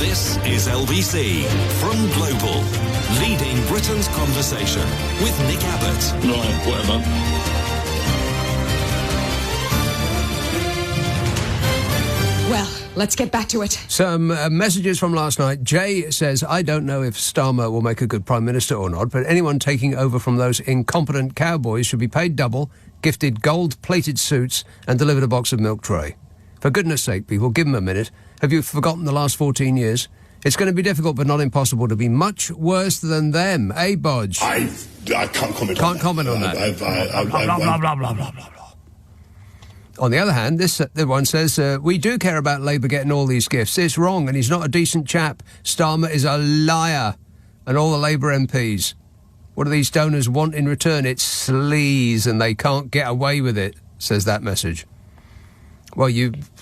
This is LBC from Global, leading Britain's conversation with Nick Abbott. Right, whatever. Well, let's get back to it. Some messages from last night. Jay says, I don't know if Starmer will make a good Prime Minister or not, but anyone taking over from those incompetent cowboys should be paid double, gifted gold-plated suits and delivered a box of milk tray. For goodness sake, people, give them a minute. Have you forgotten the last 14 years? It's going to be difficult but not impossible to be much worse than them. Eh, Bodge? I can't comment on that. Can't comment on that. Blah, blah, blah, blah. On the other hand, this one says, we do care about Labour getting all these gifts. It's wrong and he's not a decent chap. Starmer is a liar. And all the Labour MPs. What do these donors want in return? It's sleaze and they can't get away with it, says that message. Well,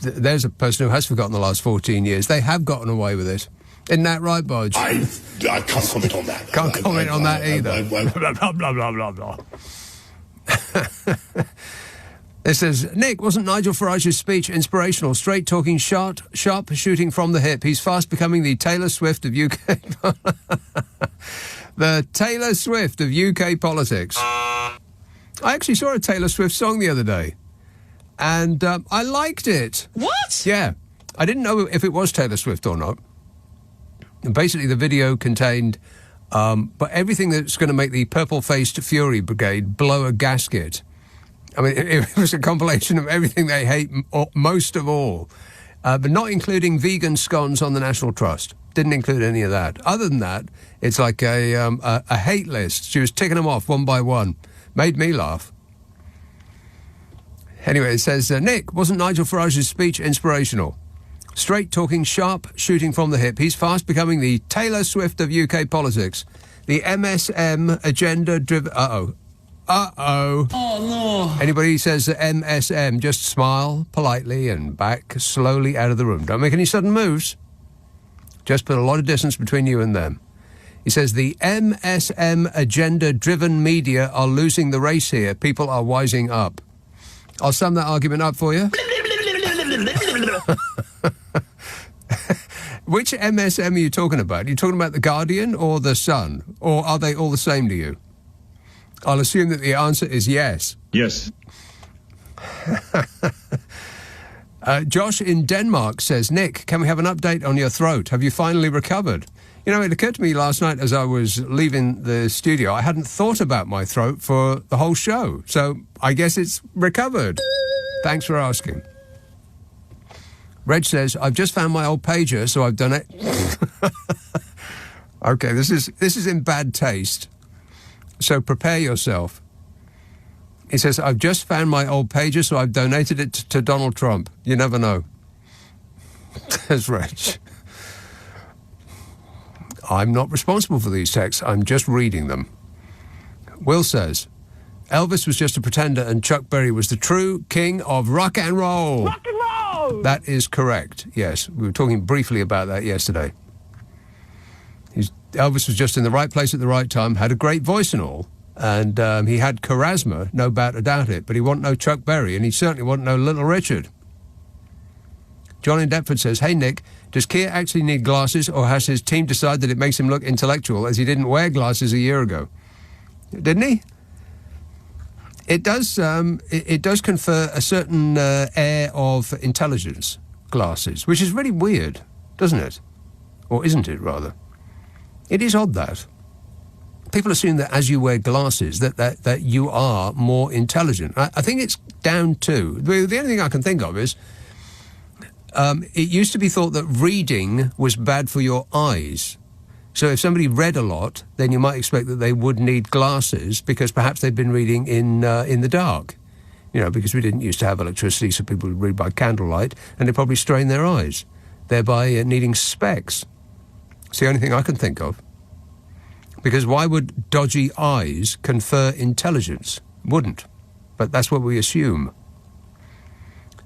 there's a person who has forgotten the last 14 years. They have gotten away with it. Isn't that right, Bodge? I can't comment on that. Can't comment on that either. Blah, blah, blah, blah, blah. It says, Nick, wasn't Nigel Farage's speech inspirational? Straight talking, sharp shooting from the hip. He's fast becoming the Taylor Swift of UK. The Taylor Swift of UK politics. I actually saw a Taylor Swift song the other day. And I liked it. What? Yeah. I didn't know if it was Taylor Swift or not. And basically, the video contained but everything that's going to make the purple-faced Fury Brigade blow a gasket. I mean, it was a compilation of everything they hate most of all, but not including vegan scones on the National Trust. Didn't include any of that. Other than that, it's like a hate list. She was ticking them off one by one. Made me laugh. Anyway, it says, Nick, wasn't Nigel Farage's speech inspirational? Straight talking, sharp shooting from the hip. He's fast becoming the Taylor Swift of UK politics. The MSM agenda-driven... Uh-oh. Oh, no. Anybody who says MSM, just smile politely and back slowly out of the room. Don't make any sudden moves. Just put a lot of distance between you and them. He says the MSM agenda-driven media are losing the race here. People are wising up. I'll sum that argument up for you. Which MSM are you talking about? Are you talking about The Guardian or The Sun? Or are they all the same to you? I'll assume that the answer is yes. Yes. Josh in Denmark says, Nick, can we have an update on your throat? Have you finally recovered? You know, it occurred to me last night as I was leaving the studio, I hadn't thought about my throat for the whole show. So I guess it's recovered. Thanks for asking. Reg says, I've just found my old pager, so I've done it. Okay, this is in bad taste. So prepare yourself. He says, I've just found my old pager, so I've donated it to Donald Trump. You never know. There's Reg. I'm not responsible for these texts. I'm just reading them. Will says, Elvis was just a pretender and Chuck Berry was the true king of rock and roll. Rock and roll! That is correct, yes. We were talking briefly about that yesterday. Elvis was just in the right place at the right time, had a great voice and all, and he had charisma, no doubt about it, but he wasn't no Chuck Berry, and he certainly wasn't no Little Richard. John in Deptford says, hey, Nick, does Keir actually need glasses, or has his team decided that it makes him look intellectual, as he didn't wear glasses a year ago? Didn't he? It does confer a certain air of intelligence, glasses, which is really weird, doesn't it? Or isn't it, rather? It is odd, that. People assume that as you wear glasses, that you are more intelligent. I think it's down to... The only thing I can think of is... it used to be thought that reading was bad for your eyes. So if somebody read a lot, then you might expect that they would need glasses because perhaps they'd been reading in the dark. You know, because we didn't used to have electricity, so people would read by candlelight, and they'd probably strain their eyes, thereby needing specs. It's the only thing I can think of. Because why would dodgy eyes confer intelligence? Wouldn't. But that's what we assume.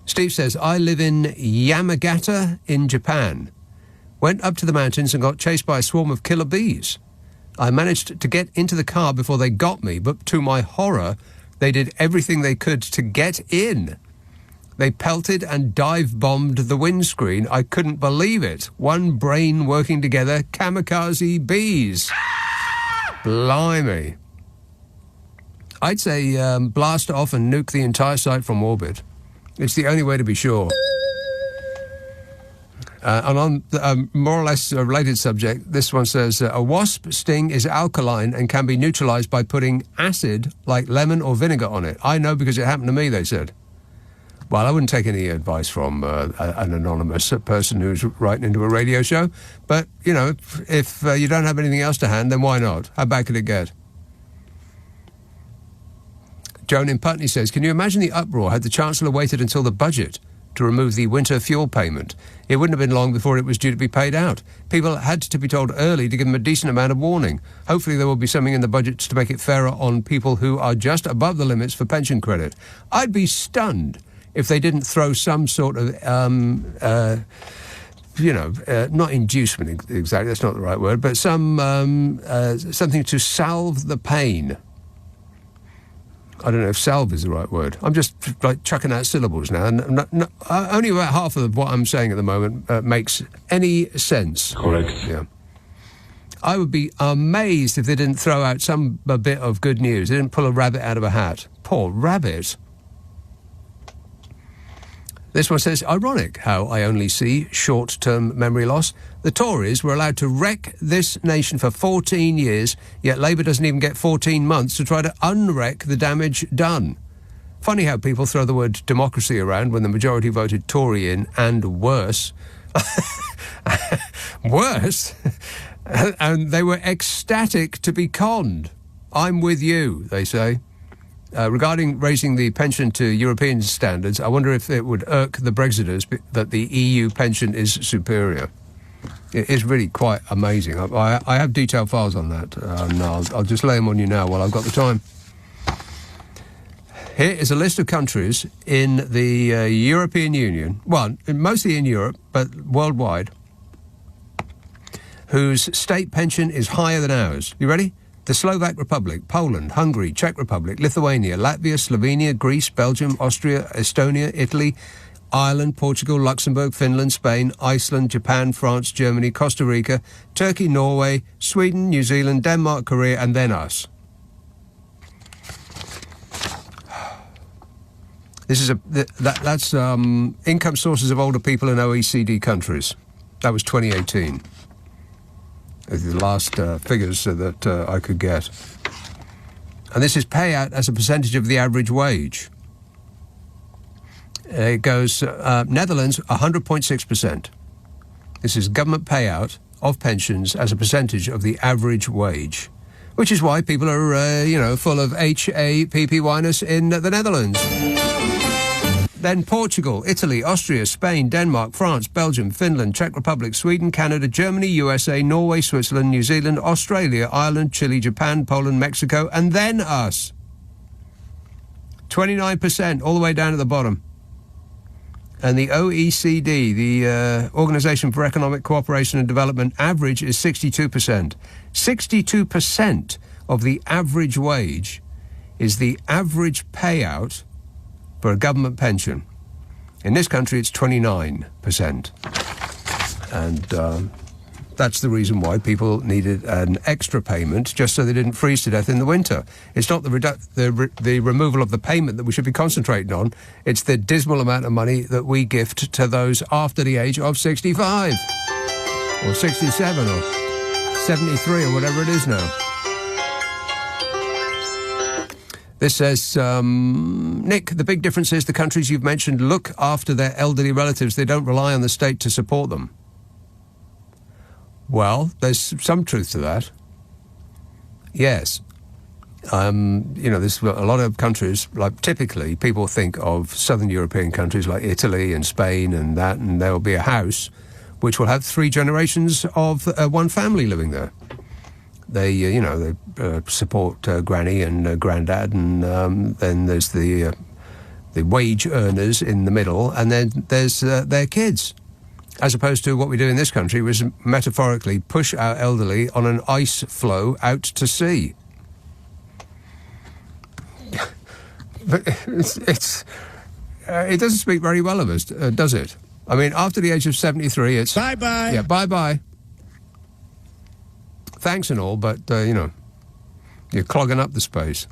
Steve says, I live in Yamagata in Japan. Went up to the mountains and got chased by a swarm of killer bees. I managed to get into the car before they got me, but to my horror, they did everything they could to get in. They pelted and dive-bombed the windscreen. I couldn't believe it. One brain working together, kamikaze bees. Blimey. I'd say blast off and nuke the entire site from orbit. It's the only way to be sure. And on a more or less a related subject, this one says, a wasp sting is alkaline and can be neutralised by putting acid like lemon or vinegar on it. I know because it happened to me, they said. Well, I wouldn't take any advice from an anonymous person who's writing into a radio show. But, you know, if you don't have anything else to hand, then why not? How bad could it get? Joan in Putney says, can you imagine the uproar had the Chancellor waited until the budget to remove the winter fuel payment? It wouldn't have been long before it was due to be paid out. People had to be told early to give them a decent amount of warning. Hopefully there will be something in the budget to make it fairer on people who are just above the limits for pension credit. I'd be stunned if they didn't throw some sort of, not inducement exactly, that's not the right word, but something to salve the pain. I don't know if salve is the right word. I'm just like chucking out syllables now. And only about half of what I'm saying at the moment makes any sense. Correct. Yeah. I would be amazed if they didn't throw out a bit of good news. They didn't pull a rabbit out of a hat. Poor rabbit. This one says, ironic how I only see short-term memory loss. The Tories were allowed to wreck this nation for 14 years, yet Labour doesn't even get 14 months to try to unwreck the damage done. Funny how people throw the word democracy around when the majority voted Tory in, and worse. Worse? And they were ecstatic to be conned. I'm with you, they say. Regarding raising the pension to European standards, I wonder if it would irk the Brexiters that the EU pension is superior. It is really quite amazing. I have detailed files on that, and I'll just lay them on you now while I've got the time. Here is a list of countries in the European Union, well, mostly in Europe, but worldwide, whose state pension is higher than ours. You ready? The Slovak Republic, Poland, Hungary, Czech Republic, Lithuania, Latvia, Slovenia, Greece, Belgium, Austria, Estonia, Italy, Ireland, Portugal, Luxembourg, Finland, Spain, Iceland, Japan, France, Germany, Costa Rica, Turkey, Norway, Sweden, New Zealand, Denmark, Korea, and then us. This is that's income sources of older people in OECD countries. That was 2018. The last figures that I could get. And this is payout as a percentage of the average wage. It goes, Netherlands, 100.6%. This is government payout of pensions as a percentage of the average wage, which is why people are, full of HAPPY-ness in the Netherlands. Then Portugal, Italy, Austria, Spain, Denmark, France, Belgium, Finland, Czech Republic, Sweden, Canada, Germany, USA, Norway, Switzerland, New Zealand, Australia, Ireland, Chile, Japan, Poland, Mexico, and then us. 29%, all the way down to the bottom. And the OECD, the Organisation for Economic Cooperation and Development, average is 62%. 62% of the average wage is the average payout for a government pension. In this country, it's 29%. And that's the reason why people needed an extra payment, just so they didn't freeze to death in the winter. It's not the removal of the payment that we should be concentrating on. It's the dismal amount of money that we gift to those after the age of 65, or 67, or 73, or whatever it is now. This says, Nick, the big difference is the countries you've mentioned look after their elderly relatives. They don't rely on the state to support them. Well, there's some truth to that. Yes. There's a lot of countries, like typically people think of southern European countries like Italy and Spain and that, and there will be a house which will have 3 generations of one family living there. They support granny and granddad, and then there's the wage earners in the middle, and then there's their kids. As opposed to what we do in this country, which is metaphorically push our elderly on an ice floe out to sea. But It doesn't speak very well of us, does it? I mean, after the age of 73, it's... Bye-bye. Yeah, bye-bye. Thanks and all, but, you're clogging up the space.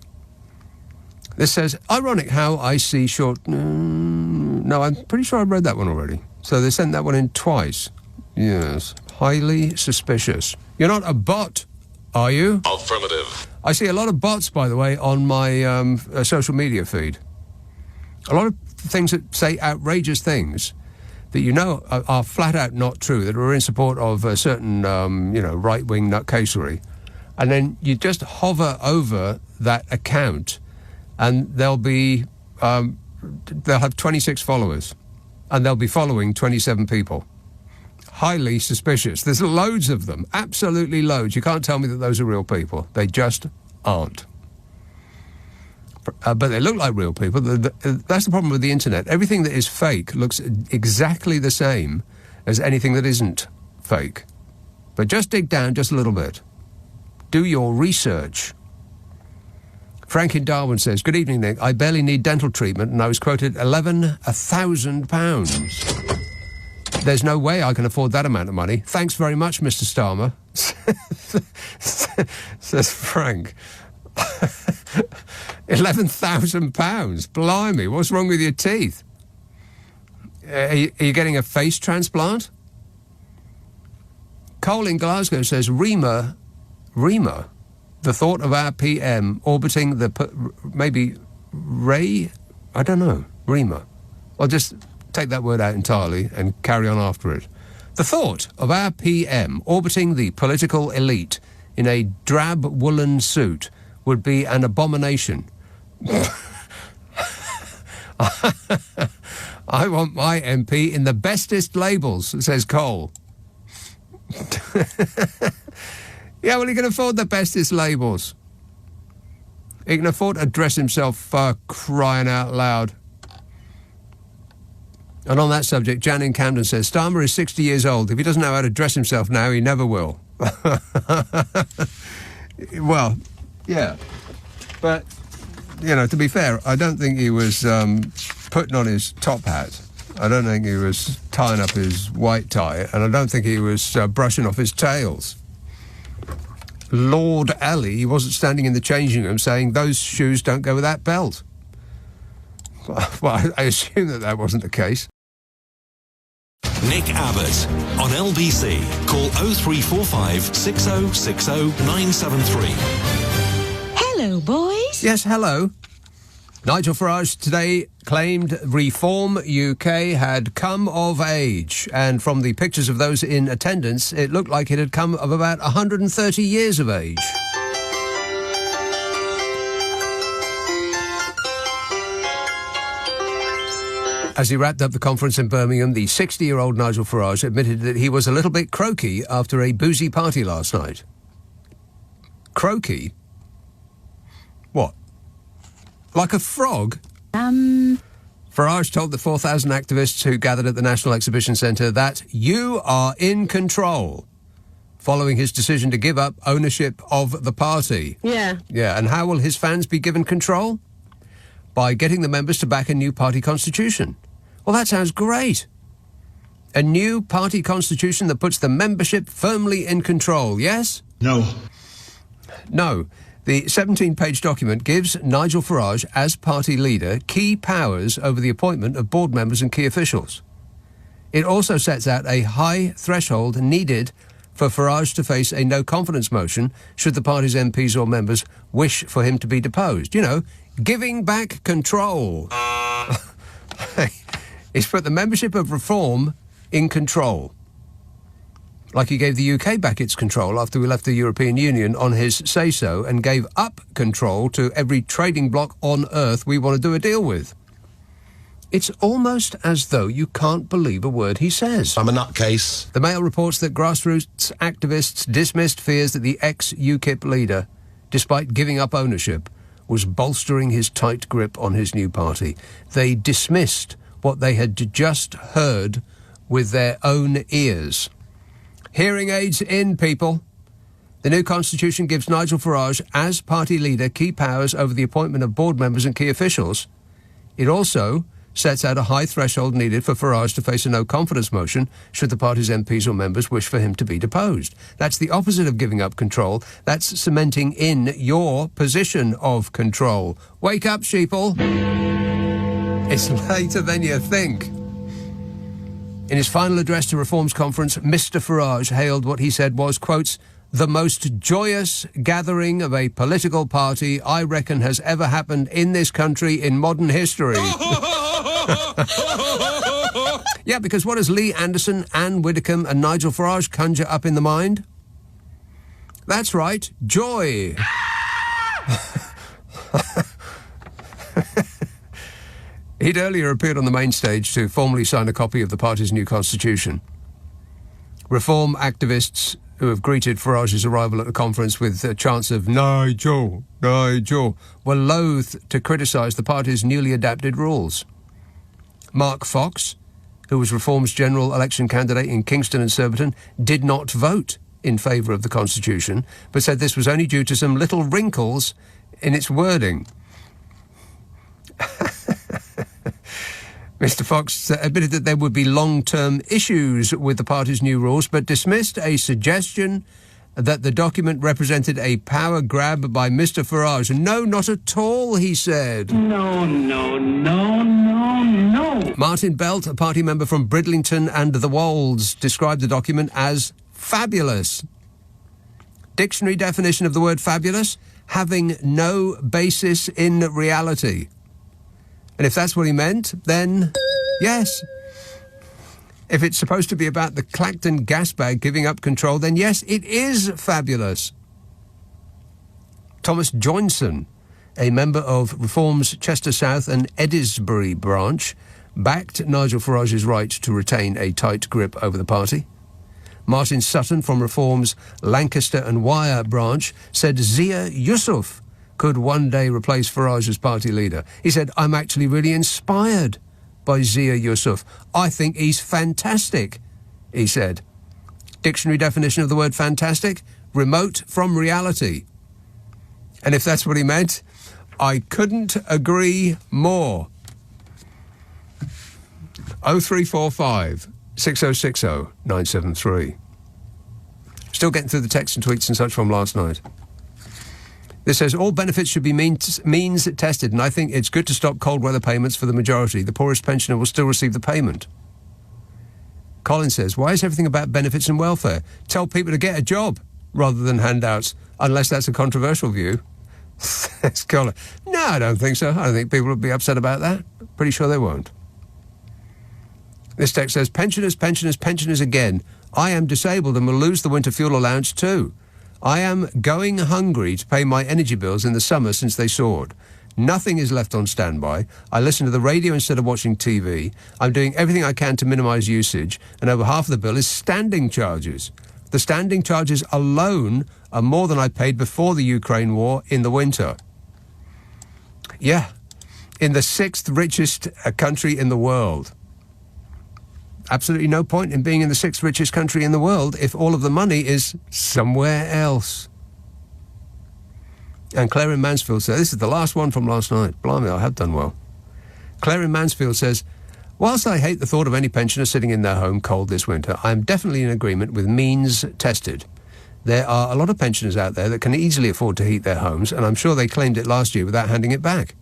This says, ironic how I see short... no, I'm pretty sure I've read that one already. So they sent that one in twice. Yes. Highly suspicious. You're not a bot, are you? Affirmative. I see a lot of bots, by the way, on my social media feed. A lot of things that say outrageous things that you know are flat out not true, that are in support of a certain, right-wing nutcasery. And then you just hover over that account and they'll have 26 followers and they'll be following 27 people. Highly suspicious. There's loads of them, absolutely loads. You can't tell me that those are real people. They just aren't. But they look like real people. That's the problem with the internet. Everything that is fake looks exactly the same as anything that isn't fake. But just dig down just a little bit. Do your research. Frank in Darwin says, good evening, Nick. I barely need dental treatment and I was quoted £1,000. There's no way I can afford that amount of money. Thanks very much, Mr. Starmer, says Frank. £11,000. Blimey, what's wrong with your teeth? Are you getting a face transplant? Cole in Glasgow says, Rima, the thought of our PM orbiting maybe Ray? I don't know. Rima. I'll just take that word out entirely and carry on after it. The thought of our PM orbiting the political elite in a drab woolen suit would be an abomination. I want my MP in the bestest labels, says Cole. Yeah, well, he can afford the bestest labels. He can afford to dress himself for crying out loud. And on that subject, Jan in Camden says, Starmer is 60 years old. If he doesn't know how to dress himself now, he never will. Well, yeah. But, to be fair, I don't think he was putting on his top hat. I don't think he was tying up his white tie. And I don't think he was brushing off his tails. Lord Ali, he wasn't standing in the changing room saying, those shoes don't go with that belt. Well, I assume that wasn't the case. Nick Abbott on LBC. Call 0345 6060 973. Hello, boys. Yes, hello. Nigel Farage today claimed Reform UK had come of age, and from the pictures of those in attendance, it looked like it had come of about 130 years of age. As he wrapped up the conference in Birmingham, the 60-year-old Nigel Farage admitted that he was a little bit croaky after a boozy party last night. Croaky? What? Like a frog? Farage told the 4,000 activists who gathered at the National Exhibition Centre that you are in control, following his decision to give up ownership of the party. Yeah. Yeah, and how will his fans be given control? By getting the members to back a new party constitution. Well, that sounds great. A new party constitution that puts the membership firmly in control, yes? No. No. The 17-page document gives Nigel Farage, as party leader, key powers over the appointment of board members and key officials. It also sets out a high threshold needed for Farage to face a no-confidence motion should the party's MPs or members wish for him to be deposed. Giving back control. He's put the membership of Reform in control. Like he gave the UK back its control after we left the European Union on his say-so and gave up control to every trading bloc on earth we want to do a deal with. It's almost as though you can't believe a word he says. I'm a nutcase. The Mail reports that grassroots activists dismissed fears that the ex-UKIP leader, despite giving up ownership, was bolstering his tight grip on his new party. They dismissed what they had just heard with their own ears. Hearing aids in, people. The new constitution gives Nigel Farage, as party leader, key powers over the appointment of board members and key officials. It also sets out a high threshold needed for Farage to face a no-confidence motion should the party's MPs or members wish for him to be deposed. That's the opposite of giving up control. That's cementing in your position of control. Wake up, sheeple. It's later than you think. In his final address to Reform's conference, Mr. Farage hailed what he said was, quotes, the most joyous gathering of a political party I reckon has ever happened in this country in modern history. Yeah, because what does Lee Anderson, Anne Widdecombe and Nigel Farage conjure up in the mind? That's right, joy. He'd earlier appeared on the main stage to formally sign a copy of the party's new constitution. Reform activists who have greeted Farage's arrival at the conference with chants of Nigel, Nigel, were loath to criticise the party's newly adapted rules. Mark Fox, who was Reform's general election candidate in Kingston and Surbiton, did not vote in favour of the constitution, but said this was only due to some little wrinkles in its wording. Mr. Fox admitted that there would be long-term issues with the party's new rules, but dismissed a suggestion that the document represented a power grab by Mr. Farage. No, not at all, he said. No. Martin Belt, a party member from Bridlington and the Wolds, described the document as fabulous. Dictionary definition of the word fabulous: having no basis in reality. And if that's what he meant, then yes. If it's supposed to be about the Clacton gas bag giving up control, then yes, it is fabulous. Thomas Joinson, a member of Reform's Chester South and Edisbury branch, backed Nigel Farage's right to retain a tight grip over the party. Martin Sutton from Reform's Lancaster and Wyre branch said Zia Yusuf could one day replace Farage as party leader. He said, I'm actually really inspired by Zia Yusuf. I think he's fantastic, he said. Dictionary definition of the word fantastic: remote from reality. And if that's what he meant, I couldn't agree more. 0345 6060 973. Still getting through the texts and tweets and such from last night. This says, all benefits should be means tested, and I think it's good to stop cold weather payments for the majority. The poorest pensioner will still receive the payment. Colin says, why is everything about benefits and welfare? Tell people to get a job rather than handouts, unless that's a controversial view. Says Colin. No, I don't think so. I don't think people will be upset about that. Pretty sure they won't. This text says, pensioners again. I am disabled and will lose the winter fuel allowance too. I am going hungry to pay my energy bills in the summer since they soared. Nothing is left on standby. I listen to the radio instead of watching TV. I'm doing everything I can to minimise usage, and over half of the bill is standing charges. The standing charges alone are more than I paid before the Ukraine war in the winter. Yeah, in the sixth richest country in the world. Absolutely no point in being in the sixth richest country in the world if all of the money is somewhere else. And Claire in Mansfield says, this is the last one from last night. Blimey, I have done well. Claire in Mansfield says, whilst I hate the thought of any pensioner sitting in their home cold this winter, I am definitely in agreement with means tested. There are a lot of pensioners out there that can easily afford to heat their homes, and I'm sure they claimed it last year without handing it back.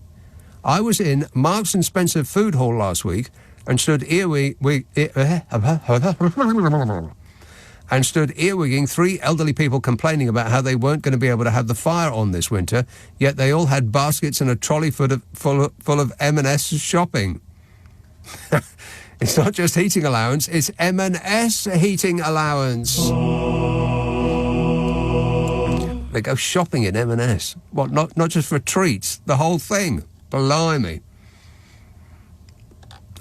I was in Marks and Spencer Food Hall last week and stood earwigging three elderly people complaining about how they weren't going to be able to have the fire on this winter, yet they all had baskets and a trolley full of M&S shopping. It's not just heating allowance, it's M&S heating allowance. They go shopping in M&S. What, not just for treats, the whole thing. Blimey.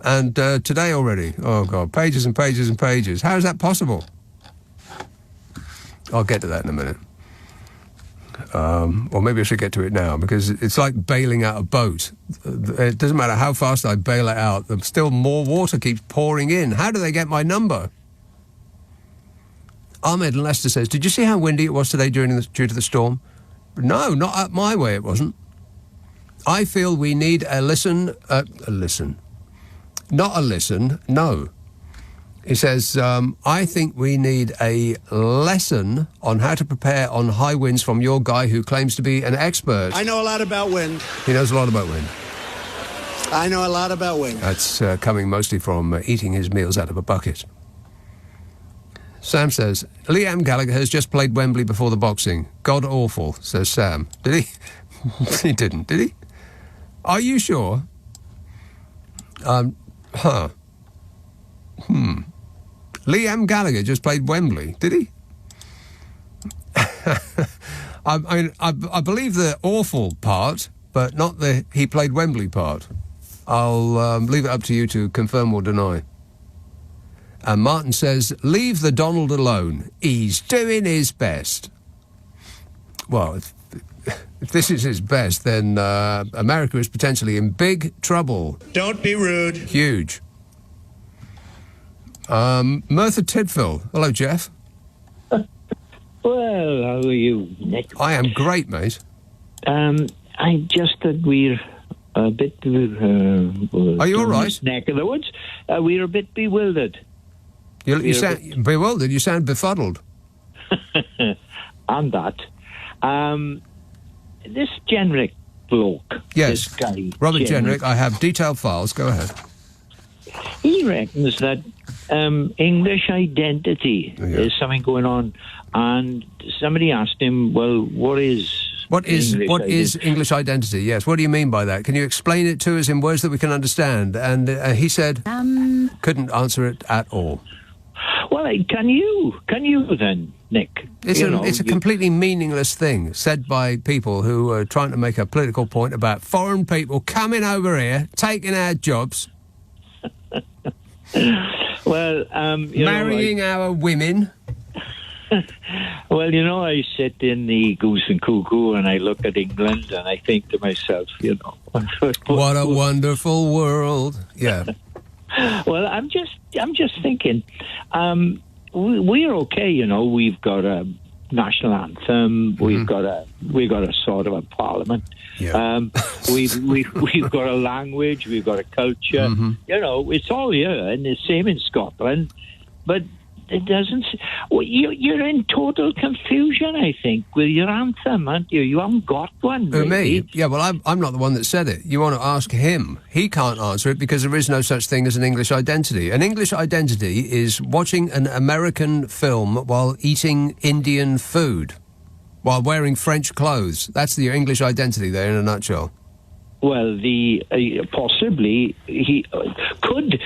And today already, oh God, pages and pages and pages. How is that possible? I'll get to that in a minute. Or maybe I should get to it now, because it's like bailing out a boat. It doesn't matter how fast I bail it out, still more water keeps pouring in. How do they get my number? Ahmed in Leicester says, did you see how windy it was today due to the storm? No, not up my way it wasn't. I feel we need a listen. Not a listen, no. He says, I think we need a lesson on how to prepare on high winds from your guy who claims to be an expert. I know a lot about wind. He knows a lot about wind. I know a lot about wind. That's coming mostly from eating his meals out of a bucket. Sam says, Liam Gallagher has just played Wembley before the boxing. God awful, says Sam. Did he? He didn't, did he? Are you sure? Liam Gallagher just played Wembley, did he? I believe the awful part, but not the he played Wembley part. I'll leave it up to you to confirm or deny. And Martin says, leave the Donald alone. He's doing his best. Well, if this is his best, then America is potentially in big trouble. Don't be rude. Huge. Merthyr Tydfil. Hello, Jeff. Well, how are you, Nick? I am great, mate. I just that we're a bit... Are you all right? Neck of the woods. We're a bit bewildered. You sound bewildered. You sound befuddled. And that. This Jenrick bloke. Yes. This guy. Robert Jenrick. I have detailed files. Go ahead. He reckons that English identity is something going on. And somebody asked him, well, what is English identity? Yes. What do you mean by that? Can you explain it to us in words that we can understand? And he said, couldn't answer it at all. Well, can you then, Nick? It's a completely meaningless thing said by people who are trying to make a political point about foreign people coming over here, taking our jobs. Well, marrying our women. Well, I sit in the Goose and Cuckoo and I look at England and I think to myself, what a wonderful world. Yeah. Well, I'm just thinking, we're okay. We've got a national anthem. We've got a sort of a parliament. Yeah. We've got a language. We've got a culture. It's all here, and the same in Scotland. But it doesn't. Well, you're in total confusion, I think, with your anthem, aren't you? You haven't got one. Who, really. me? Yeah, well, I'm not the one that said it. You want to ask him. He can't answer it because there is no such thing as an English identity. An English identity is watching an American film while eating Indian food, while wearing French clothes. That's the English identity there in a nutshell. Well, possibly he could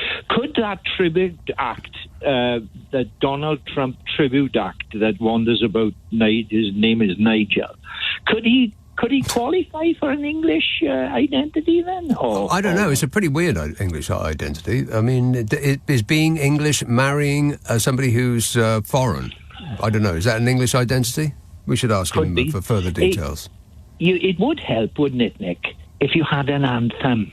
that tribute act, the Donald Trump tribute act that wanders about. His name is Nigel. Could he qualify for an English identity then? I don't know. It's a pretty weird English identity. I mean, is being English marrying somebody who's foreign? I don't know. Is that an English identity? We should ask him for further details. It would help, wouldn't it, Nick? If you had an anthem,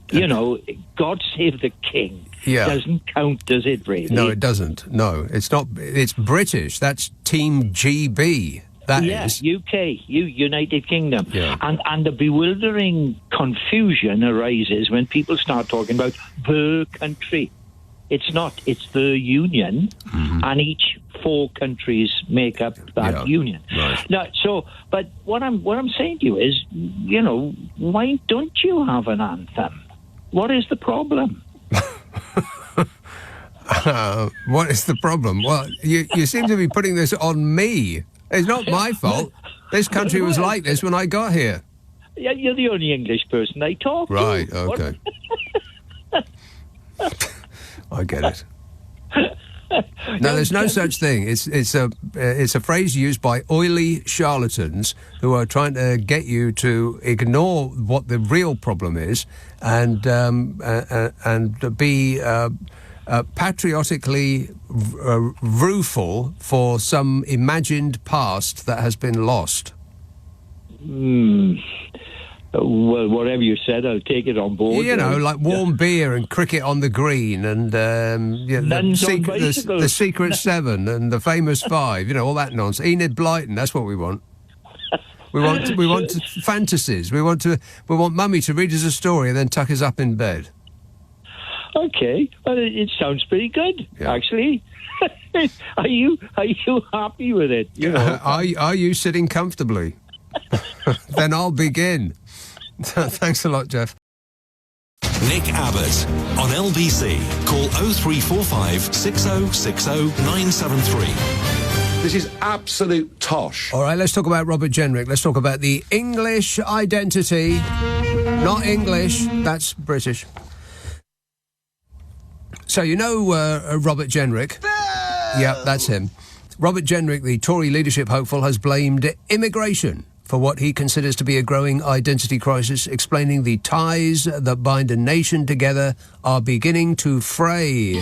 God Save the King doesn't count, does it, really? No, it doesn't. No, it's not. It's British. That's Team GB. That is. UK, United Kingdom. Yeah. And the bewildering confusion arises when people start talking about the country. It's not. It's the union, and each 4 countries make up that union. Right. Now, but what I'm saying to you is, why don't you have an anthem? What is the problem? What is the problem? Well, you seem to be putting this on me. It's not my fault. This country was like this when I got here. Yeah, you're the only English person I talk to. Right. Okay. I get it. No, there's no such thing. It's a phrase used by oily charlatans who are trying to get you to ignore what the real problem is and be patriotically rueful for some imagined past that has been lost. Well, whatever you said, I'll take it on board. Like warm beer and cricket on the green and the Secret Seven and the Famous Five, all that nonsense. Enid Blyton, that's what we want. We want fantasies. We want Mummy to read us a story and then tuck us up in bed. Okay, well, it sounds pretty good, actually. Are you happy with it? You know? Are you sitting comfortably? Then I'll begin. Thanks a lot, Jeff. Nick Abbott on LBC. Call 0345 6060 973. This is absolute tosh. All right, let's talk about Robert Jenrick. Let's talk about the English identity. Not English, that's British. So, you know Robert Jenrick? Yeah, that's him. Robert Jenrick, the Tory leadership hopeful, has blamed immigration for what he considers to be a growing identity crisis, explaining the ties that bind a nation together are beginning to fray.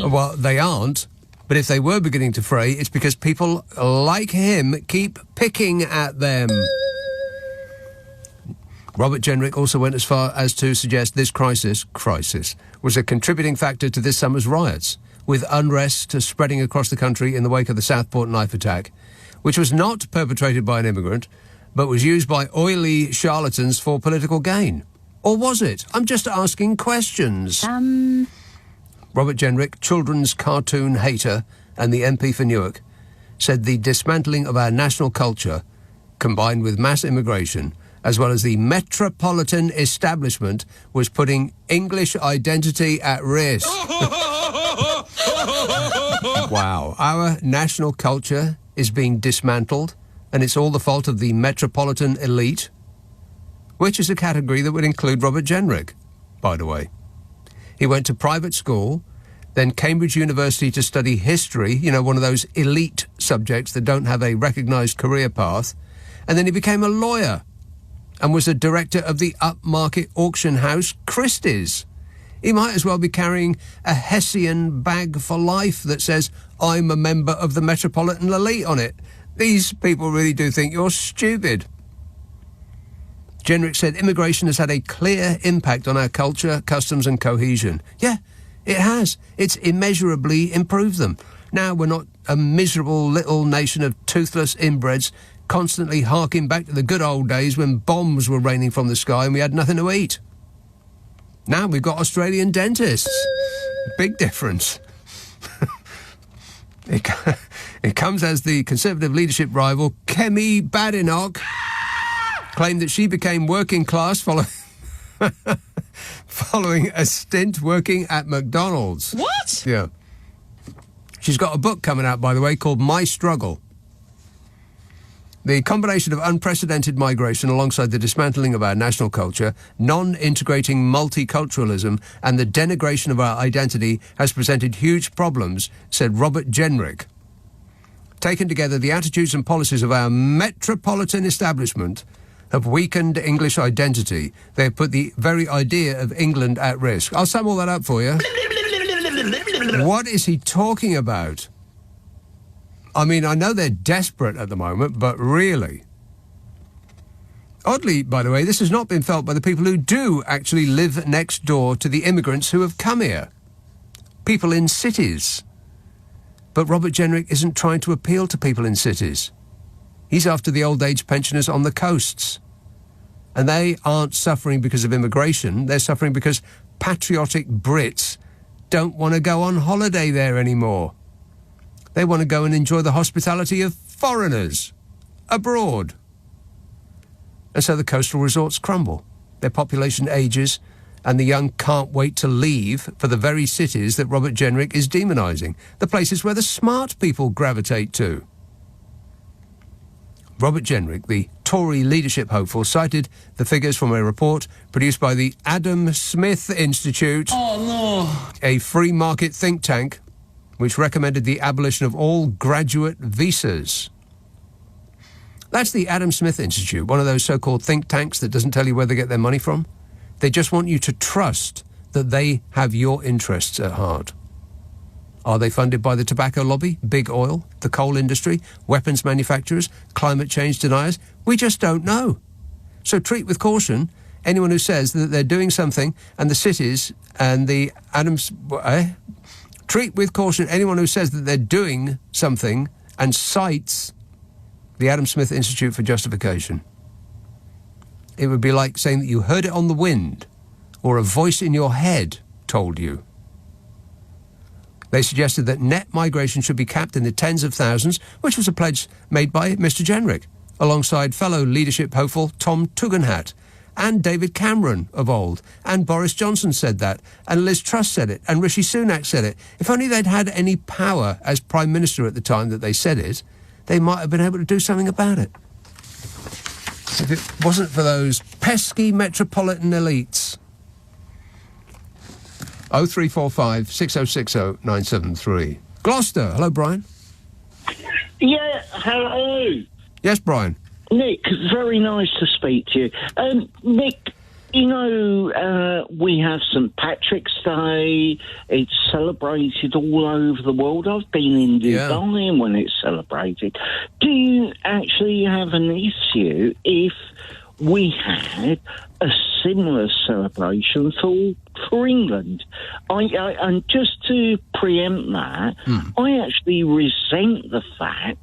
Well, they aren't. But if they were beginning to fray, it's because people like him keep picking at them. Robert Jenrick also went as far as to suggest this crisis was a contributing factor to this summer's riots, with unrest spreading across the country in the wake of the Southport knife attack, which was not perpetrated by an immigrant, but was used by oily charlatans for political gain. Or was it? I'm just asking questions. Robert Jenrick, children's cartoon hater and the MP for Newark, said the dismantling of our national culture, combined with mass immigration, as well as the metropolitan establishment, was putting English identity at risk. Wow. Our national culture is being dismantled, and it's all the fault of the metropolitan elite, which is a category that would include Robert Jenrick, by the way. He went to private school, then Cambridge University to study history, you know, one of those elite subjects that don't have a recognised career path, and then he became a lawyer and was a director of the upmarket auction house Christie's. He might as well be carrying a Hessian bag for life that says, "I'm a member of the metropolitan elite" on it. These people really do think you're stupid. Jenrick said immigration has had a clear impact on our culture, customs and cohesion. Yeah, it has. It's immeasurably improved them. Now we're not a miserable little nation of toothless inbreds constantly harking back to the good old days when bombs were raining from the sky and we had nothing to eat. Now we've got Australian dentists. Big difference. It comes as the Conservative leadership rival Kemi Badenoch claimed that she became working class following a stint working at McDonald's. What? Yeah. She's got a book coming out, by the way, called My Struggle. The combination of unprecedented migration alongside the dismantling of our national culture, non-integrating multiculturalism and the denigration of our identity has presented huge problems, said Robert Jenrick. Taken together, the attitudes and policies of our metropolitan establishment have weakened English identity. They have put the very idea of England at risk. I'll sum all that up for you. What is he talking about? I mean, I know they're desperate at the moment, but really. Oddly, by the way, this has not been felt by the people who do actually live next door to the immigrants who have come here. People in cities. But Robert Jenrick isn't trying to appeal to people in cities. He's after the old age pensioners on the coasts. And they aren't suffering because of immigration. They're suffering because patriotic Brits don't want to go on holiday there anymore. They want to go and enjoy the hospitality of foreigners abroad. And so the coastal resorts crumble. Their population ages, and the young can't wait to leave for the very cities that Robert Jenrick is demonising, the places where the smart people gravitate to. Robert Jenrick, the Tory leadership hopeful, cited the figures from a report produced by the Adam Smith Institute, a free market think tank, which recommended the abolition of all graduate visas. That's the Adam Smith Institute, one of those so-called think tanks that doesn't tell you where they get their money from. They just want you to trust that they have your interests at heart. Are they funded by the tobacco lobby, big oil, the coal industry, weapons manufacturers, climate change deniers? We just don't know. So treat with caution anyone who says that they're doing something and the cities and the Treat with caution anyone who says that they're doing something and cites the Adam Smith Institute for justification. It would be like saying that you heard it on the wind or a voice in your head told you. They suggested that net migration should be capped in the tens of thousands, which was a pledge made by Mr. Jenrick, alongside fellow leadership hopeful Tom Tugendhat, and David Cameron of old, and Boris Johnson said that, and Liz Truss said it, and Rishi Sunak said it. If only they'd had any power as Prime Minister at the time that they said it, they might have been able to do something about it. If it wasn't for those pesky metropolitan elites. 0345 6060 973. Gloucester. Hello, Brian. Yeah, hello. Yes, Brian. Nick, very nice to speak to you. Nick, you know, we have St. Patrick's Day. It's celebrated all over the world. I've been in Dubai when it's celebrated. Do you actually have an issue if we had a similar celebration for England? And just to preempt that, I actually resent the fact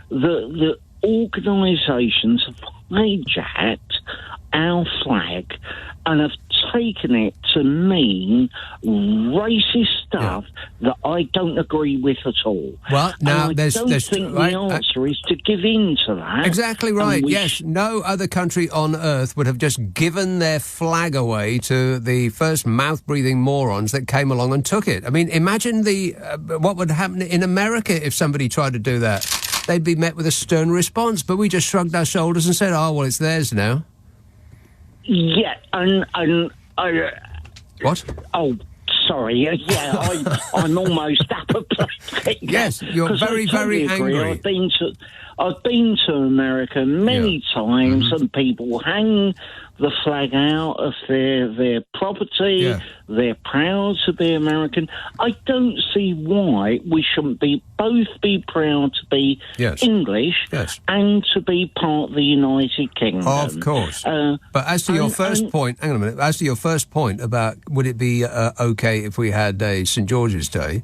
that organisations have hijacked our flag and have taken it to mean racist stuff that I don't agree with at all. Well, now and I don't think the answer is to give in to that. Exactly right. Yes, no other country on earth would have just given their flag away to the first mouth-breathing morons that came along and took it. I mean, imagine what would happen in America if somebody tried to do that. They'd be met with a stern response, but we just shrugged our shoulders and said, "Oh, well, it's theirs now." Yeah, and what? Oh, sorry. Yeah, I'm almost apoplectic. Yes, you're very, very angry. I've been to America many times, and people hang the flag out of their property. Yeah. They're proud to be American. I don't see why we shouldn't both be proud to be English and to be part of the United Kingdom. Of course. But as to your first point, hang on a minute. As to your first point about would it be okay if we had a St. George's Day,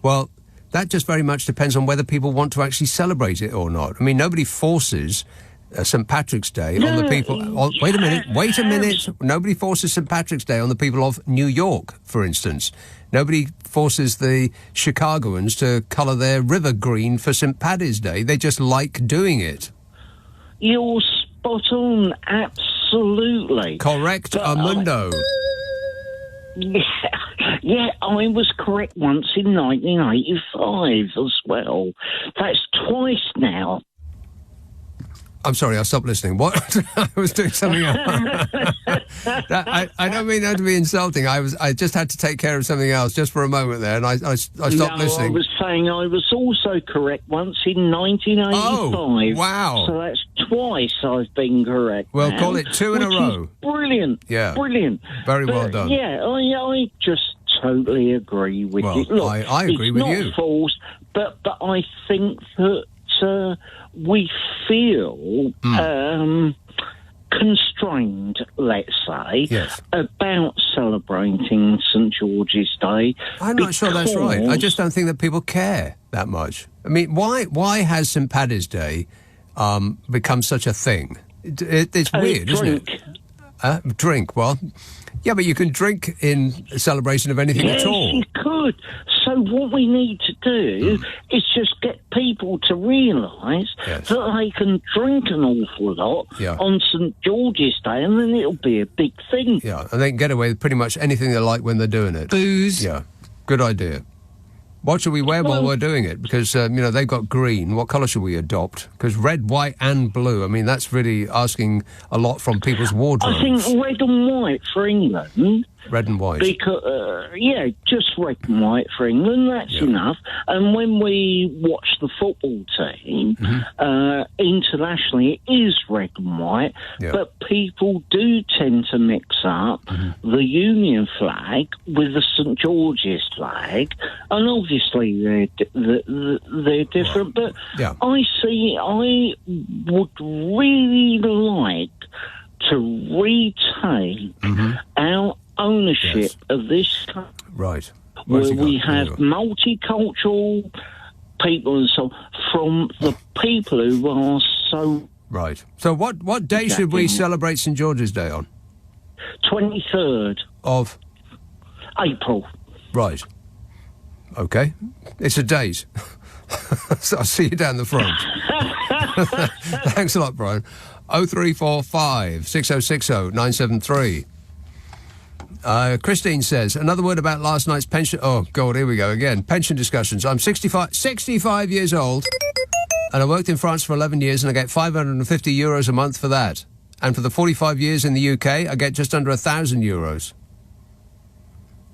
well, that just very much depends on whether people want to actually celebrate it or not. I mean, nobody forces St. Patrick's Day on the people... wait a minute. Nobody forces St. Patrick's Day on the people of New York, for instance. Nobody forces the Chicagoans to colour their river green for St. Paddy's Day. They just like doing it. You're spot on, absolutely. Correct, Amundo. Yeah, I was correct once in 1985 as well. That's twice now. I'm sorry, I stopped listening. What? I was doing something else. I don't mean that to be insulting. I just had to take care of something else just for a moment there, and I stopped listening. I was saying I was also correct once in 1985. Oh, wow. So that's twice I've been correct. Well, now, call it two in a row. Brilliant. Yeah. Brilliant. Very well done. Yeah, I just totally agree with you. Look, I agree with you. It's not false, but I think that we feel constrained, let's say, about celebrating St. George's Day. I'm not sure that's right. I just don't think that people care that much. I mean, why has St. Paddy's Day become such a thing? It's weird, isn't it? Drink, well... Yeah, but you can drink in a celebration of anything at all. Yes, you could. So what we need to do is just get people to realise that they can drink an awful lot on St. George's Day, and then it'll be a big thing. Yeah, and they can get away with pretty much anything they like when they're doing it. Booze. Yeah, good idea. What should we wear while we're doing it? Because, they've got green. What colour should we adopt? Because red, white and blue, I mean, that's really asking a lot from people's wardrobes. I think red and white for England. Red and white. Because, just red and white for England, that's enough. And when we watch the football team, internationally, it is red and white, but people do tend to mix up the Union flag with the St. George's flag, and obviously they're different, but I would really like to retain our ownership of this country, right? Where we have multicultural people and so on, from the people who are so right. So what day should we celebrate St. George's Day on? 23rd of April. Right. Okay. It's a date. So I'll see you down the front. Thanks a lot, Brian. 0345 6060 973. Christine says, another word about last night's pension... Oh, God, here we go again. Pension discussions. I'm 65 years old, and I worked in France for 11 years, and I get €550 a month for that. And for the 45 years in the UK, I get just under €1,000.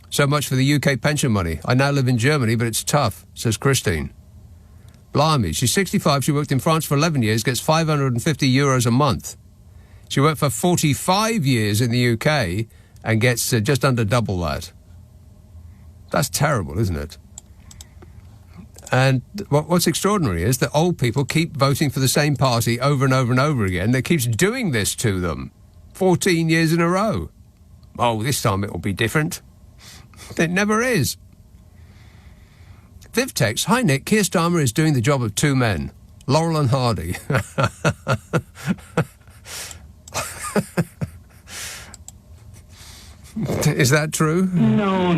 So much for the UK pension money. I now live in Germany, but it's tough, says Christine. Blimey, she's 65, she worked in France for 11 years, gets €550 a month. She worked for 45 years in the UK and gets just under double that. That's terrible, isn't it? And what's extraordinary is that old people keep voting for the same party over and over and over again. That keeps doing this to them 14 years in a row. Oh, this time it will be different. It never is. Viv texts, hi Nick, Keir Starmer is doing the job of two men, Laurel and Hardy. Is that true? No.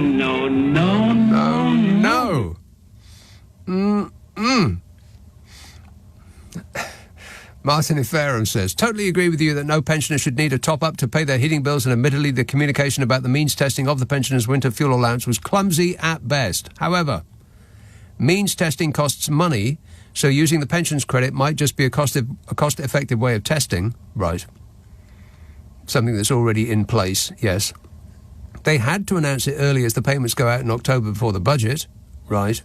Martin in Fareham says, totally agree with you that no pensioner should need a top-up to pay their heating bills, and admittedly the communication about the means testing of the pensioners' winter fuel allowance was clumsy at best. However, means testing costs money, so using the pensions credit might just be a cost-effective way of testing. Right. Something that's already in place, yes. They had to announce it early as the payments go out in October before the budget. Right.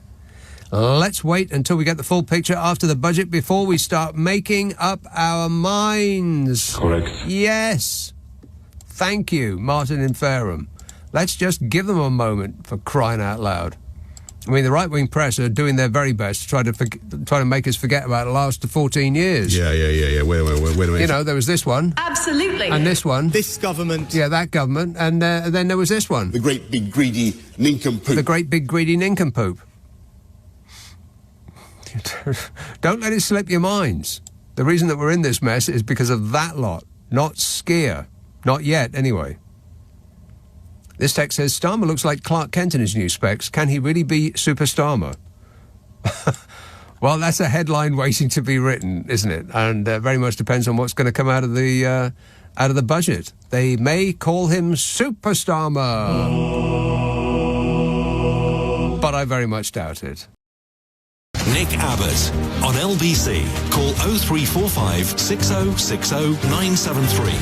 Let's wait until we get the full picture after the budget before we start making up our minds. Correct. Yes. Thank you, Martin in Fareham. Let's just give them a moment, for crying out loud. I mean, the right-wing press are doing their very best to try to make us forget about the last 14 years. Yeah. Wait a minute. You know, there was this one. Absolutely. And this one. This government. Yeah, that government. And then there was this one. The great big greedy nincompoop. The great big greedy nincompoop. Don't let it slip your minds. The reason that we're in this mess is because of that lot, not Skier. Not yet, anyway. This text says, Starmer looks like Clark Kent in his new specs. Can he really be Super Starmer? Well, that's a headline waiting to be written, isn't it? And very much depends on what's going to come out of the budget. They may call him Super Starmer. But I very much doubt it. Nick Abbott on LBC. Call 0345 6060 973.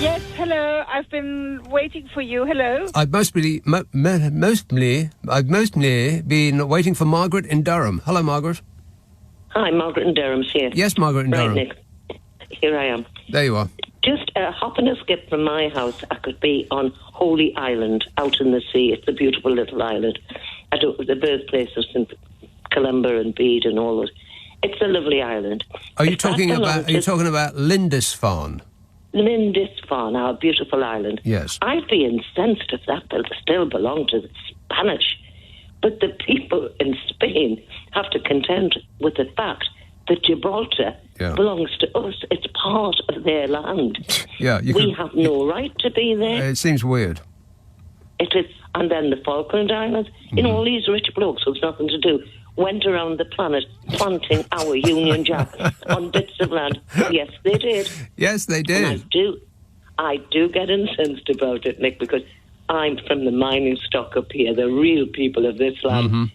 Yes, hello. I've been waiting for you. Hello. I've mostly been waiting for Margaret in Durham. Hello, Margaret. Hi, Margaret in Durham's here. Yes, Margaret in Durham. Nick. Here I am. There you are. Just a hop and a skip from my house. I could be on Holy Island, out in the sea. It's a beautiful little island. The birthplace of St. Columba and Bede and all those. It's a lovely island. Are you talking about Lindisfarne? Lindisfarne, our beautiful island. Yes. I'd be incensed if that still belonged to the Spanish. But the people in Spain have to contend with the fact that Gibraltar belongs to us. It's part of their land. We have no right to be there. It seems weird. It is. And then the Falkland Islands. You know, all these rich blokes with nothing to do went around the planet planting our Union Jack on bits of land. Yes, they did. Yes, they did. And I do get incensed about it, Nick, because I'm from the mining stock up here, the real people of this land. Mm-hmm.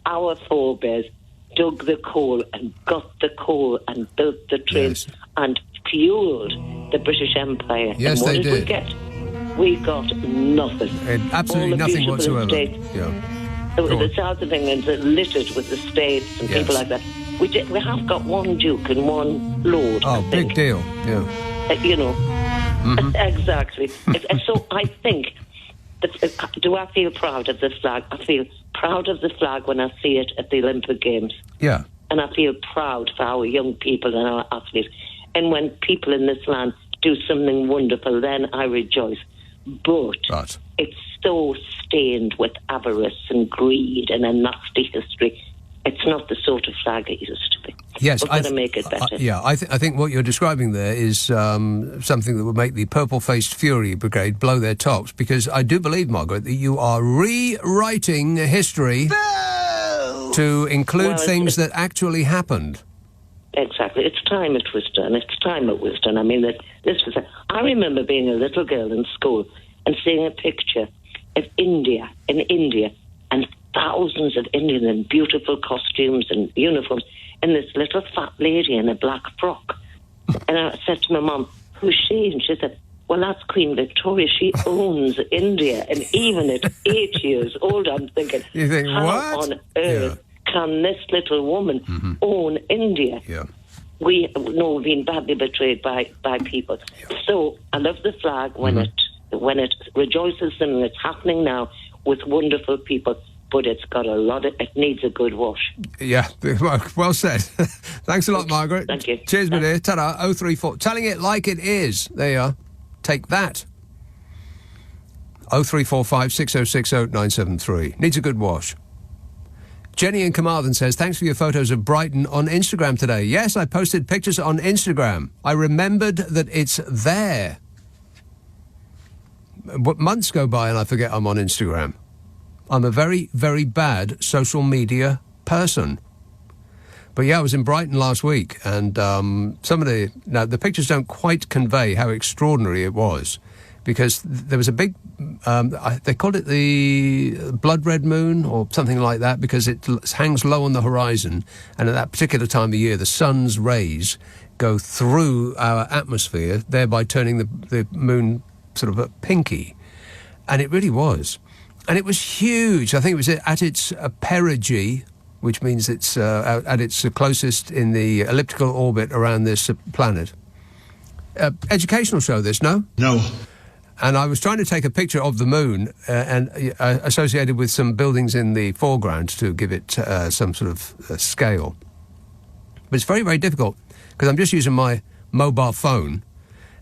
Our forebears dug the coal and got the coal and built the trains and fueled the British Empire. Yes, and what they did. We get? We got nothing. Absolutely nothing whatsoever. The south of England's littered with the states and people like that. We have got one duke and one lord. Oh, big deal. Yeah. Exactly. So I think, do I feel proud of the flag? I feel proud of the flag when I see it at the Olympic Games. Yeah. And I feel proud for our young people and our athletes. And when people in this land do something wonderful, then I rejoice. But it's so stained with avarice and greed and a nasty history. It's not the sort of flag it used to be. We've got to make it better. I think what you're describing there is something that would make the purple-faced Fury Brigade blow their tops, because I do believe, Margaret, that you are rewriting history to include things that actually happened. Exactly. It's time it was done. I mean, I remember being a little girl in school and seeing a picture of India, and thousands of Indians in beautiful costumes and uniforms, and this little fat lady in a black frock. And I said to my mum, "Who's she?" And she said, "Well, that's Queen Victoria. She owns India." And even at 8 years old, I'm thinking, how on earth can this little woman own India? Yeah. We've been badly betrayed by people. Yeah. So I love the flag when it rejoices, and it's happening now with wonderful people. But it's got it needs a good wash. Yeah, well said. Thanks a lot, Margaret. Thank you. Cheers, my dear. Ta-da, 034. Telling it like it is. There you are. Take that. 0345 6060 973. Needs a good wash. Jenny in Carmarthen says, thanks for your photos of Brighton on Instagram today. Yes, I posted pictures on Instagram. I remembered that it's there. Months go by and I forget I'm on Instagram. I'm a very, very bad social media person. But yeah, I was in Brighton last week, and the pictures don't quite convey how extraordinary it was, because there was a big, they called it the blood red moon or something like that, because it hangs low on the horizon, and at that particular time of year, the sun's rays go through our atmosphere, thereby turning the moon sort of pinky. And it really was. And it was huge. I think it was at its perigee, which means it's at its closest in the elliptical orbit around this planet. Educational show, this, no? No. And I was trying to take a picture of the moon and associated with some buildings in the foreground to give it some sort of scale. But it's very, very difficult, because I'm just using my mobile phone,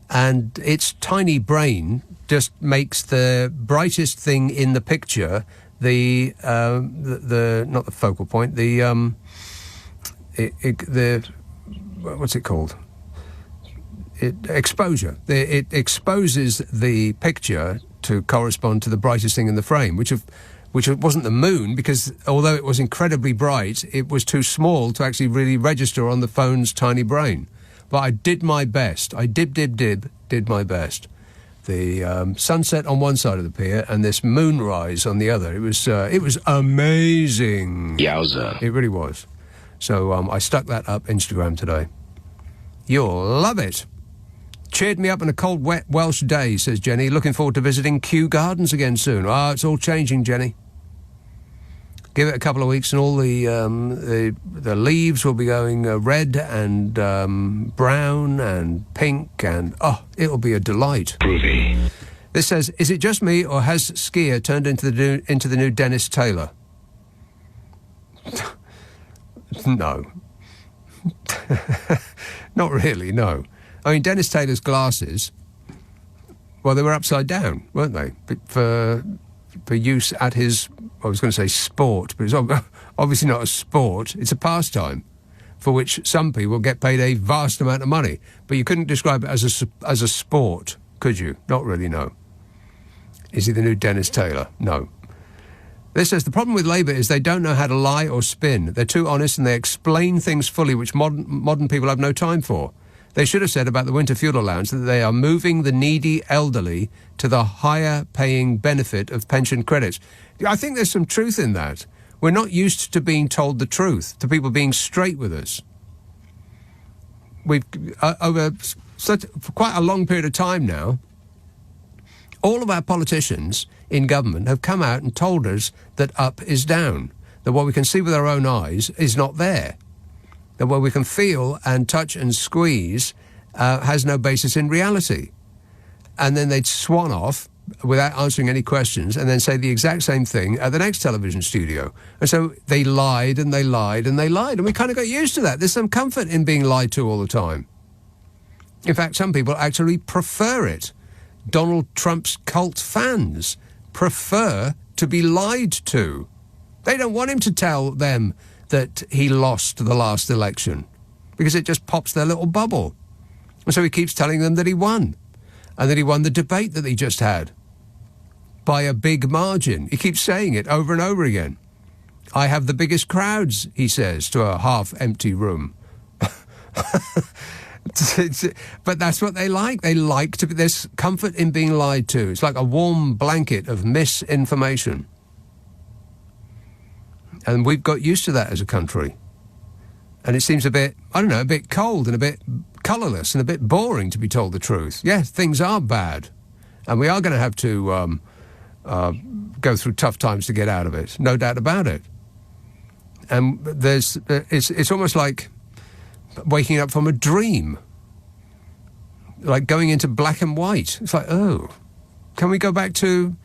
and its tiny brain just makes the brightest thing in the picture the not the focal point, the what's it called? Exposure. It exposes the picture to correspond to the brightest thing in the frame, which wasn't the moon, because although it was incredibly bright, it was too small to actually really register on the phone's tiny brain. But I did my best. I did my best. The sunset on one side of the pier and this moonrise on the other. It was amazing. Yowza. It really was. So I stuck that up Instagram today. You'll love it. Cheered me up on a cold, wet Welsh day, says Jenny. Looking forward to visiting Kew Gardens again soon. It's all changing, Jenny. Give it a couple of weeks and all the leaves will be going red and brown and pink, and it'll be a delight. Groovy. This says, is it just me, or has Skier turned into the new Dennis Taylor? No. Not really, no. I mean, Dennis Taylor's glasses, well, they were upside down, weren't they? For use at his, I was going to say sport, but it's obviously not a sport. It's a pastime for which some people get paid a vast amount of money. But you couldn't describe it as a sport, could you? Not really, no. Is he the new Dennis Taylor? No. This says, the problem with Labour is they don't know how to lie or spin. They're too honest and they explain things fully, which modern people have no time for. They should have said about the winter fuel allowance that they are moving the needy elderly to the higher-paying benefit of pension credits. I think there's some truth in that. We're not used to being told the truth, to people being straight with us. We've, for quite a long period of time now, all of our politicians in government have come out and told us that up is down, that what we can see with our own eyes is not there, that what we can feel and touch and squeeze has no basis in reality. And then they'd swan off without answering any questions and then say the exact same thing at the next television studio. And so they lied and they lied and they lied. And we kind of got used to that. There's some comfort in being lied to all the time. In fact, some people actually prefer it. Donald Trump's cult fans prefer to be lied to. They don't want him to tell them that he lost the last election. because it just pops their little bubble. And so he keeps telling them that he won, and that he won the debate that he just had by a big margin. He keeps saying it over and over again. I have the biggest crowds, he says, to a half-empty room. But that's what they like. They like to be... There's comfort in being lied to. It's like a warm blanket of misinformation. And we've got used to that as a country. And it seems a bit, I don't know, a bit cold and a bit colourless and a bit boring, to be told the truth. Yes, things are bad. And we are going to have to go through tough times to get out of it. No doubt about it. And it's almost like waking up from a dream. Like going into black and white. It's like, oh, can we go back to...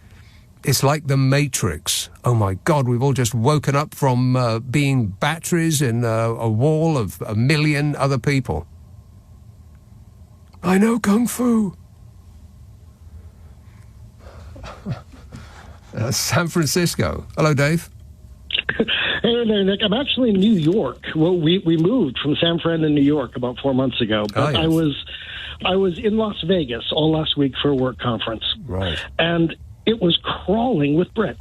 It's like the Matrix. Oh, my God, we've all just woken up from being batteries in a wall of a million other people. I know Kung Fu. San Francisco. Hello, Dave. Hey there, Nick. I'm actually in New York. Well, we moved from San Fran to New York about 4 months ago. But yes. I was in Las Vegas all last week for a work conference. Right. And it was crawling with Brits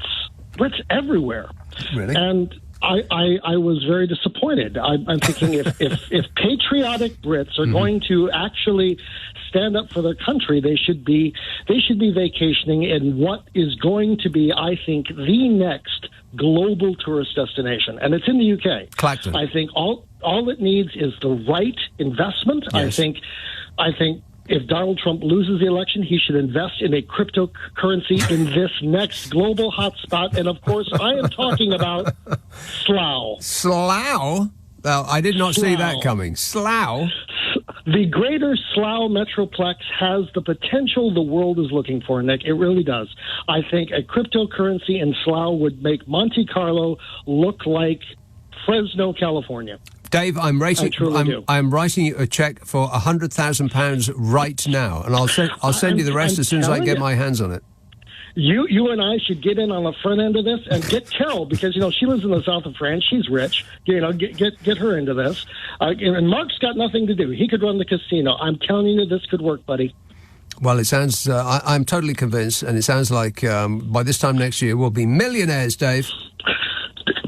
Brits everywhere. Really? And I was very disappointed. I'm thinking if patriotic Brits are going to actually stand up for their country, they should be vacationing in what is going to be, I think, the next global tourist destination, and it's in the UK. Clacton. I think all it needs is the right investment. Yes. I think if Donald Trump loses the election, he should invest in a cryptocurrency in this next global hotspot. And, of course, I am talking about Slough. Slough? Well, I did not see that coming. Slough? The greater Slough Metroplex has the potential the world is looking for, Nick. It really does. I think a cryptocurrency in Slough would make Monte Carlo look like Fresno, California. Dave, I'm writing you a check for £100,000 right now, and I'll send you the rest as soon as I get my hands on it. You and I should get in on the front end of this and get Carol, because she lives in the south of France. She's rich. Get her into this. And Mark's got nothing to do. He could run the casino. I'm telling you, this could work, buddy. Well, it sounds. I'm totally convinced, and it sounds like by this time next year we'll be millionaires, Dave.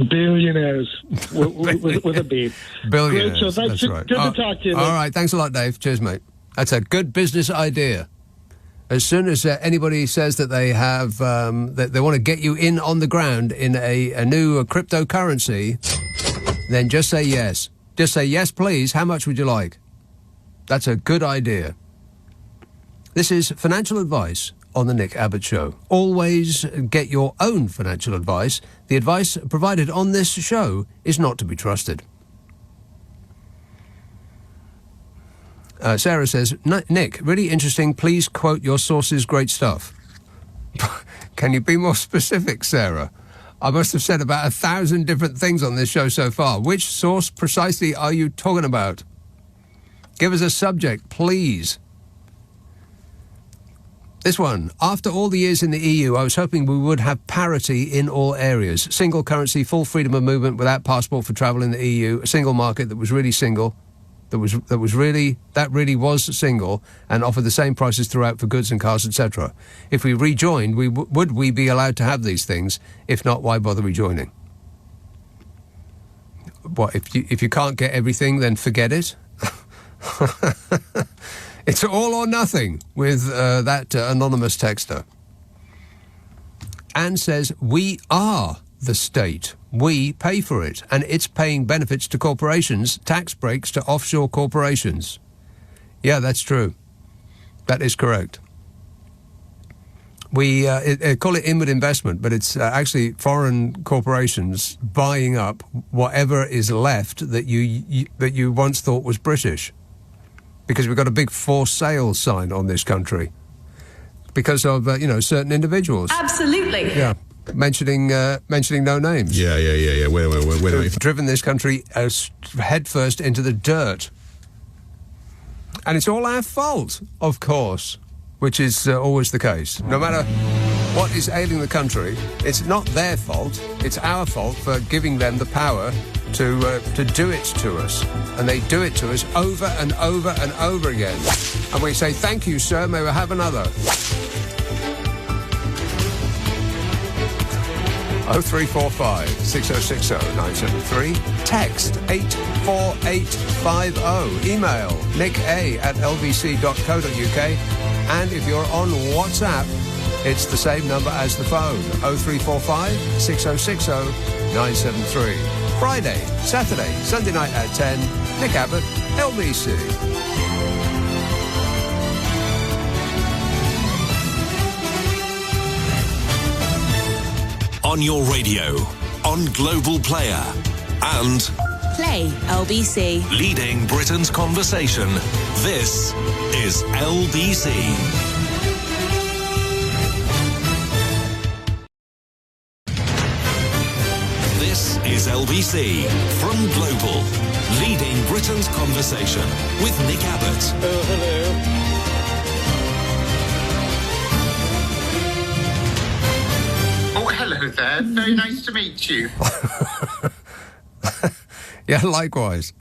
Billionaires with a B. Billionaires. Great show. That's right. Good to talk to you. All right. Thanks a lot, Dave. Cheers, mate. That's a good business idea. As soon as anybody says that they have that they want to get you in on the ground in a new cryptocurrency, then just say yes. Just say yes, please. How much would you like? That's a good idea. This is financial advice on the Nick Abbot Show. Always get your own financial advice. The advice provided on this show is not to be trusted. Sarah says, Nick, really interesting. Please quote your sources. Great stuff. Can you be more specific, Sarah? I must have said about 1,000 different things on this show so far. Which source precisely are you talking about? Give us a subject, please. This one. After all the years in the EU, I was hoping we would have parity in all areas. Single currency, full freedom of movement without passport for travel in the EU, a single market that was really single, that really was single and offered the same prices throughout for goods and cars, etc. If we rejoined, would we be allowed to have these things? If not, why bother rejoining? What, if you can't get everything, then forget it? It's all or nothing with that anonymous texter. Anne says, we are the state. We pay for it, and it's paying benefits to corporations, tax breaks to offshore corporations. Yeah, that's true. That is correct. We call it inward investment, but it's actually foreign corporations buying up whatever is left that you once thought was British. Because we've got a big for sale sign on this country because of certain individuals. Absolutely. Yeah, mentioning no names. Yeah. Where We've driven this country headfirst into the dirt, and it's all our fault, of course, which is always the case. No matter what is ailing the country, it's not their fault. It's our fault for giving them the power to do it to us. And they do it to us over and over and over again. And we say, thank you, sir, may we have another. 0345 6060 973. Text 84850. Email nicka@lbc.co.uk. And if you're on WhatsApp, it's the same number as the phone, 0345 6060 973. Friday, Saturday, Sunday night at 10. Nick Abbot, LBC. On your radio, on Global Player, and Play LBC. leading Britain's conversation. This is LBC. This is LBC from Global, leading Britain's conversation with Nick Abbot. Oh, hello. Oh, hello there. Very nice to meet you. Yeah, likewise.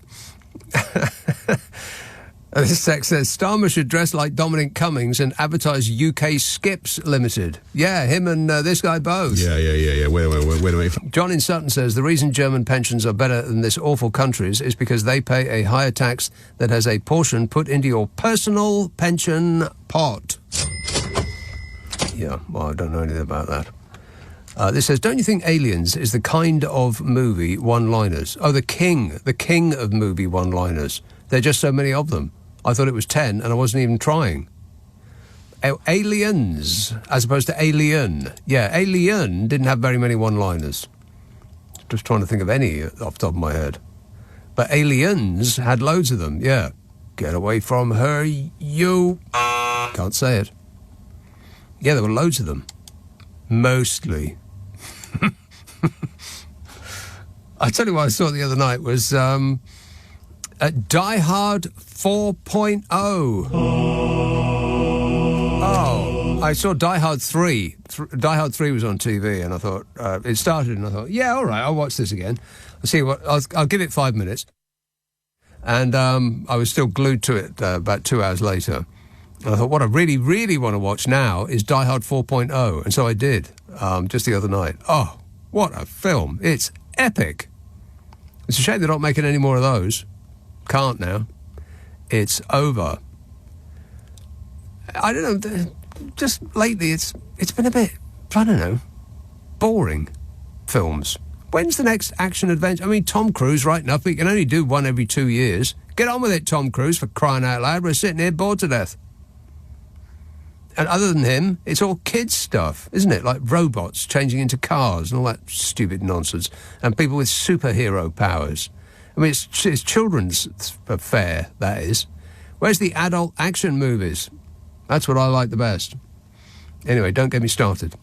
This text says, Starmer should dress like Dominic Cummings and advertise UK Skips Limited. Yeah, him and this guy both. Yeah. Wait a minute. John in Sutton says, the reason German pensions are better than this awful country's is because they pay a higher tax that has a portion put into your personal pension pot. Yeah, well, I don't know anything about that. This says, don't you think Aliens is the kind of movie one-liners? Oh, the king of movie one-liners. There are just so many of them. I thought it was 10 and I wasn't even trying. Aliens, as opposed to Alien. Yeah, Alien didn't have very many one-liners. Just trying to think of any off the top of my head. But Aliens had loads of them, yeah. Get away from her, you... Can't say it. Yeah, there were loads of them. Mostly. I tell you what I saw the other night was Die Hard 4.0. Oh, I saw Die Hard 3. Die Hard 3 was on TV, and I thought it started, and I thought, yeah, all right, I'll watch this again. I'll give it 5 minutes, and I was still glued to it about 2 hours later. And I thought, what I really, really want to watch now is Die Hard 4.0, and so I did just the other night. Oh, what a film! It's epic. It's a shame they're not making any more of those. Can't now. It's over. I don't know, just lately it's been a bit, I don't know, boring films. When's the next action adventure? I mean, Tom Cruise, right enough, but you can only do one every 2 years. Get on with it, Tom Cruise, for crying out loud. We're sitting here bored to death. And other than him, it's all kids' stuff, isn't it? Like robots changing into cars and all that stupid nonsense. And people with superhero powers. I mean, it's children's fare, that is. Where's the adult action movies? That's what I like the best. Anyway, don't get me started.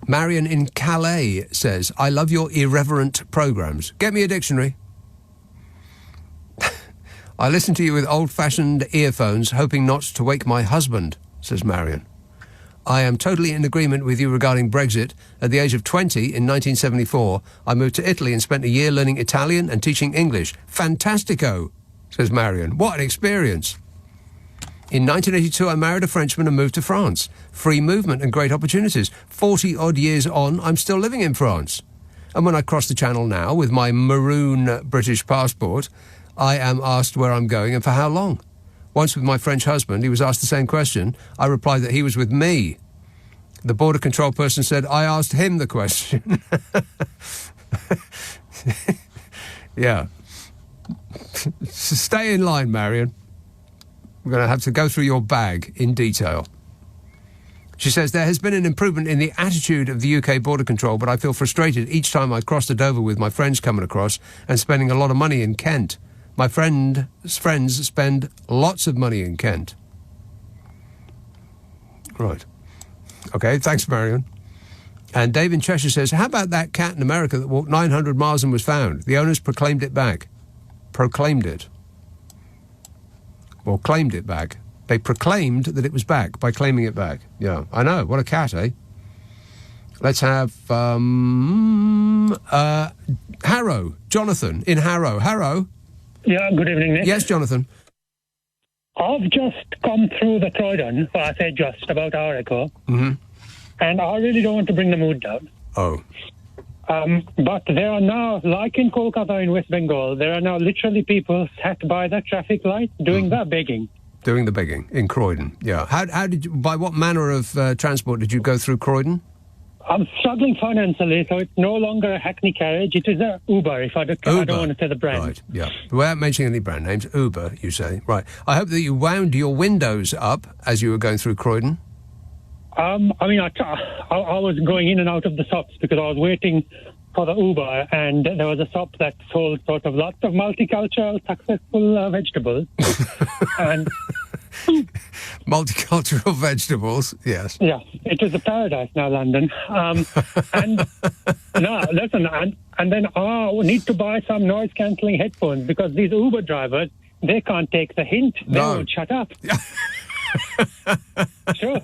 Marion in Calais says, I love your irreverent programmes. Get me a dictionary. I listen to you with old-fashioned earphones, hoping not to wake my husband, says Marion. I am totally in agreement with you regarding Brexit. At the age of 20, in 1974, I moved to Italy and spent a year learning Italian and teaching English. Fantastico, says Marion. What an experience. In 1982, I married a Frenchman and moved to France. Free movement and great opportunities. 40-odd years on, I'm still living in France. And when I cross the channel now with my maroon British passport, I am asked where I'm going and for how long. Once with my French husband, he was asked the same question. I replied that he was with me. The border control person said, I asked him the question. Yeah. Stay in line, Marion. We're going to have to go through your bag in detail. She says, there has been an improvement in the attitude of the UK border control, but I feel frustrated each time I cross the Dover with my friends coming across and spending a lot of money in Kent. My friends spend lots of money in Kent. Right. Okay, thanks, Marion. And Dave in Cheshire says, how about that cat in America that walked 900 miles and was found? The owners proclaimed it back. Proclaimed it. Or claimed it back. They proclaimed that it was back by claiming it back. Yeah, I know. What a cat, eh? Let's have Harrow. Jonathan in Harrow. Harrow? Yeah, good evening, Nick. Yes, Jonathan. I've just come through the Croydon, well, I say just, about an hour ago, and I really don't want to bring the mood down. Oh. But there are now, like in Kolkata in West Bengal, there are now literally people sat by the traffic light doing the begging. Doing the begging in Croydon, yeah. How did you, by what manner of transport did you go through Croydon? I'm struggling financially, so it's no longer a hackney carriage. It is a Uber, if I don't want to say the brand. Right, yeah. Without mentioning any brand names, Uber, you say. Right. I hope that you wound your windows up as you were going through Croydon. I was going in and out of the shops because I was waiting for the Uber, and there was a shop that sold sort of lots of multicultural, successful vegetables. And multicultural vegetables, yes. Yeah, it is a paradise now, London. And no, listen, and then we need to buy some noise-cancelling headphones because these Uber drivers, they can't take the hint. They won't shut up. Sure.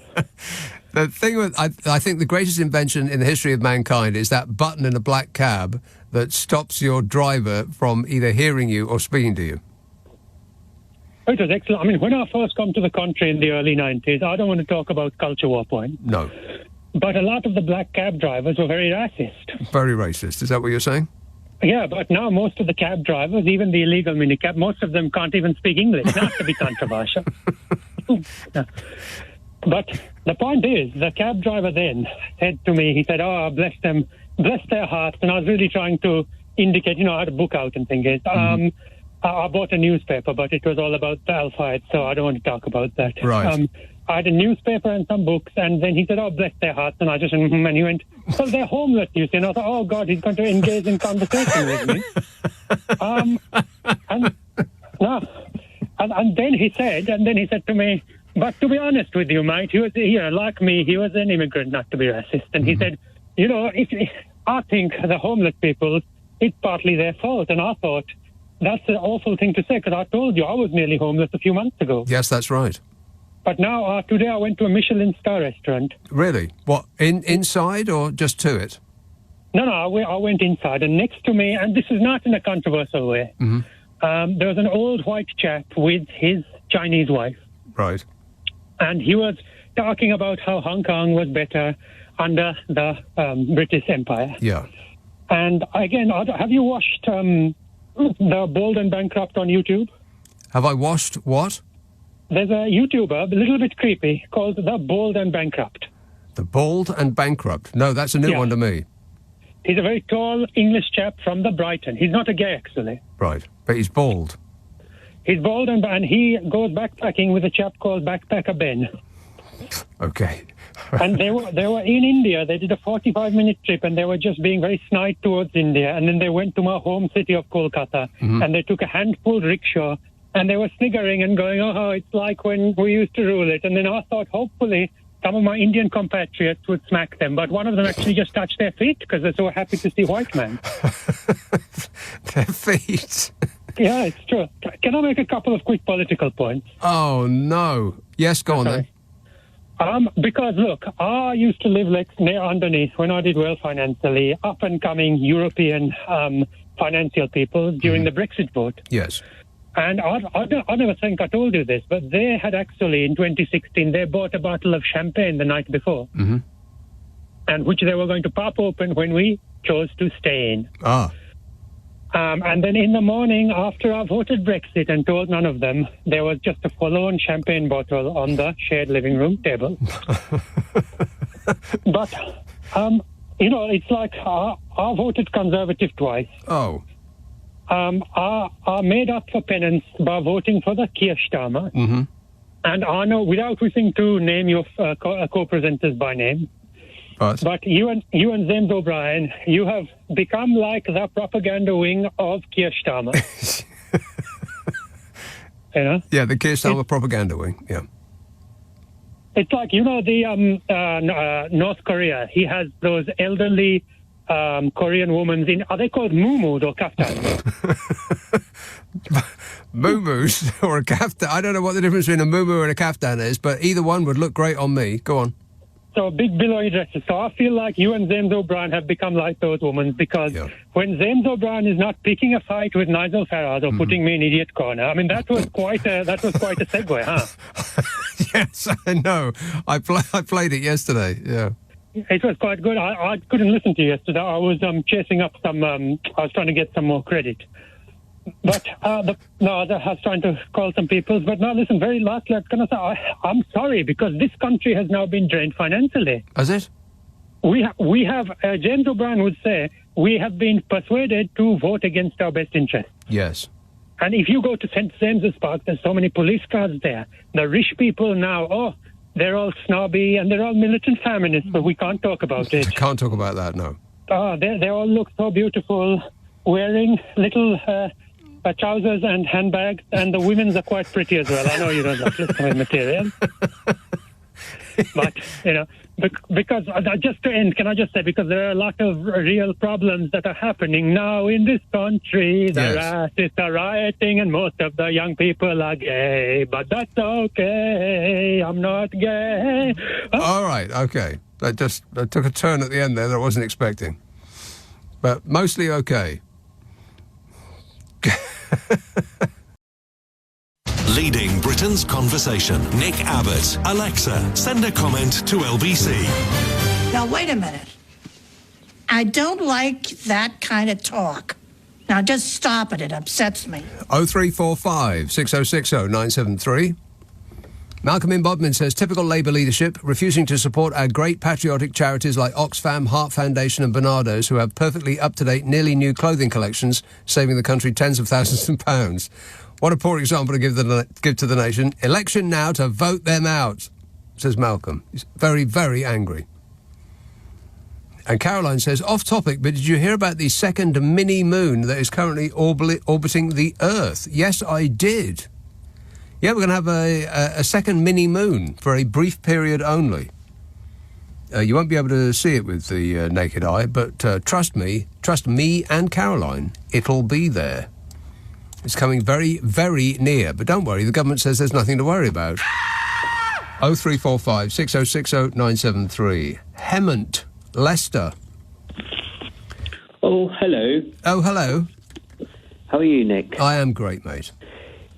The thing with, I think the greatest invention in the history of mankind is that button in a black cab that stops your driver from either hearing you or speaking to you. It was excellent. I mean, when I first come to the country in the early 90s, I don't want to talk about culture war point. No. But a lot of the black cab drivers were very racist. Very racist. Is that what you're saying? Yeah, but now most of the cab drivers, even the illegal minicab, most of them can't even speak English. Not to be controversial. Yeah. But the point is, the cab driver then said to me, he said, "Oh, bless them, bless their hearts." And I was really trying to indicate, I had a book out and things. I bought a newspaper, but it was all about the Alpha, so I don't want to talk about that. Right. I had a newspaper and some books, and then he said, "Oh, bless their hearts." And I just went, and he went, "Well, they're homeless, you see." And I thought, "Oh, God, he's going to engage in conversation with me." And then he said to me, "But to be honest with you, mate, he was, like me, he was an immigrant, not to be racist." And he said, I think the homeless people, it's partly their fault. And I thought, that's an awful thing to say, because I told you I was nearly homeless a few months ago. Yes, that's right. But now, today I went to a Michelin star restaurant. Really? What, inside or just to it? No, I went inside, and next to me, and this is not in a controversial way, there was an old white chap with his Chinese wife. Right. And he was talking about how Hong Kong was better under the British Empire. Yeah. And again, have you watched The Bold and Bankrupt on YouTube? Have I watched what? There's a YouTuber, a little bit creepy, called The Bold and Bankrupt. The Bold and Bankrupt? No, that's a new one to me. He's a very tall English chap from the Brighton. He's not a gay, actually. Right. But he's bald. He's bald, and he goes backpacking with a chap called Backpacker Ben. Okay. And they were in India. They did a 45-minute trip, and they were just being very snide towards India. And then they went to my home city of Kolkata, and they took a handful rickshaw, and they were sniggering and going, "Oh, it's like when we used to rule it." And then I thought, hopefully, some of my Indian compatriots would smack them. But one of them actually just touched their feet because they're so happy to see white men. Their feet? Yeah, it's true. Can I make a couple of quick political points? Oh, no. Yes, go on then. Because, look, I used to live near underneath, when I did well financially, up-and-coming European financial people during the Brexit vote. Yes. And I never think I told you this, but they had actually, in 2016, they bought a bottle of champagne the night before, and which they were going to pop open when we chose to stay in. Ah. And then in the morning, after I voted Brexit and told none of them, there was just a forlorn champagne bottle on the shared living room table. But, it's like I voted Conservative twice. Oh. I made up for penance by voting for the Keir Starmer. And I know, without wishing to name your co-presenters by name, but you and James O'Brien, you have become like the propaganda wing of Keir Starmer. Yeah, the Keir Starmer propaganda wing, yeah. It's like, the North Korea, he has those elderly Korean women are they called muumuus or kaftans? Muumuus or a kaftan? I don't know what the difference between a muumuu and a kaftan is, but either one would look great on me. Go on. So big billowy dresses. So I feel like you and James O'Brien have become like those women, because when James O'Brien is not picking a fight with Nigel Farage or putting me in idiot corner, I mean, that was quite a segue, huh? Yes, I know. I played it yesterday. Yeah. It was quite good. I couldn't listen to you yesterday. I was chasing up some. I was trying to get some more credit. But I was trying to call some people. But no, listen, very lastly, I'm sorry, because this country has now been drained financially. Has it? We have James O'Brien would say, we have been persuaded to vote against our best interest. Yes. And if you go to St. James's Park, there's so many police cars there. The rich people now, they're all snobby and they're all militant feminists, but we can't talk about it. Can't talk about that, no. They all look so beautiful, wearing little trousers and handbags, and the women's are quite pretty as well. I know you don't like this kind of material. But, because, just to end, can I just say, because there are a lot of real problems that are happening now in this country. The racists are rioting and most of the young people are gay, but that's okay. I'm not gay. All right, okay. That took a turn at the end there that I wasn't expecting. But mostly okay. Leading Britain's conversation. Nick Abbot. Alexa, send a comment to LBC. Now, wait a minute. I don't like that kind of talk. Now, just stop it. It upsets me. 0345 6060 973. Malcolm in Bodmin says, typical Labour leadership, refusing to support our great patriotic charities like Oxfam, Heart Foundation and Bernardo's, who have perfectly up-to-date, nearly new clothing collections, saving the country tens of thousands of pounds. What a poor example to give to the nation. Election now to vote them out, says Malcolm. He's very, very angry. And Caroline says, off topic, but did you hear about the second mini-moon that is currently orbiting the Earth? Yes, I did. Yeah, we're going to have a second mini-moon for a brief period only. You won't be able to see it with the naked eye, but trust me and Caroline, it'll be there. It's coming very, very near. But don't worry, the government says there's nothing to worry about. 0345 6060 973. Hemant, Leicester. Oh, hello. Oh, hello. How are you, Nick? I am great, mate.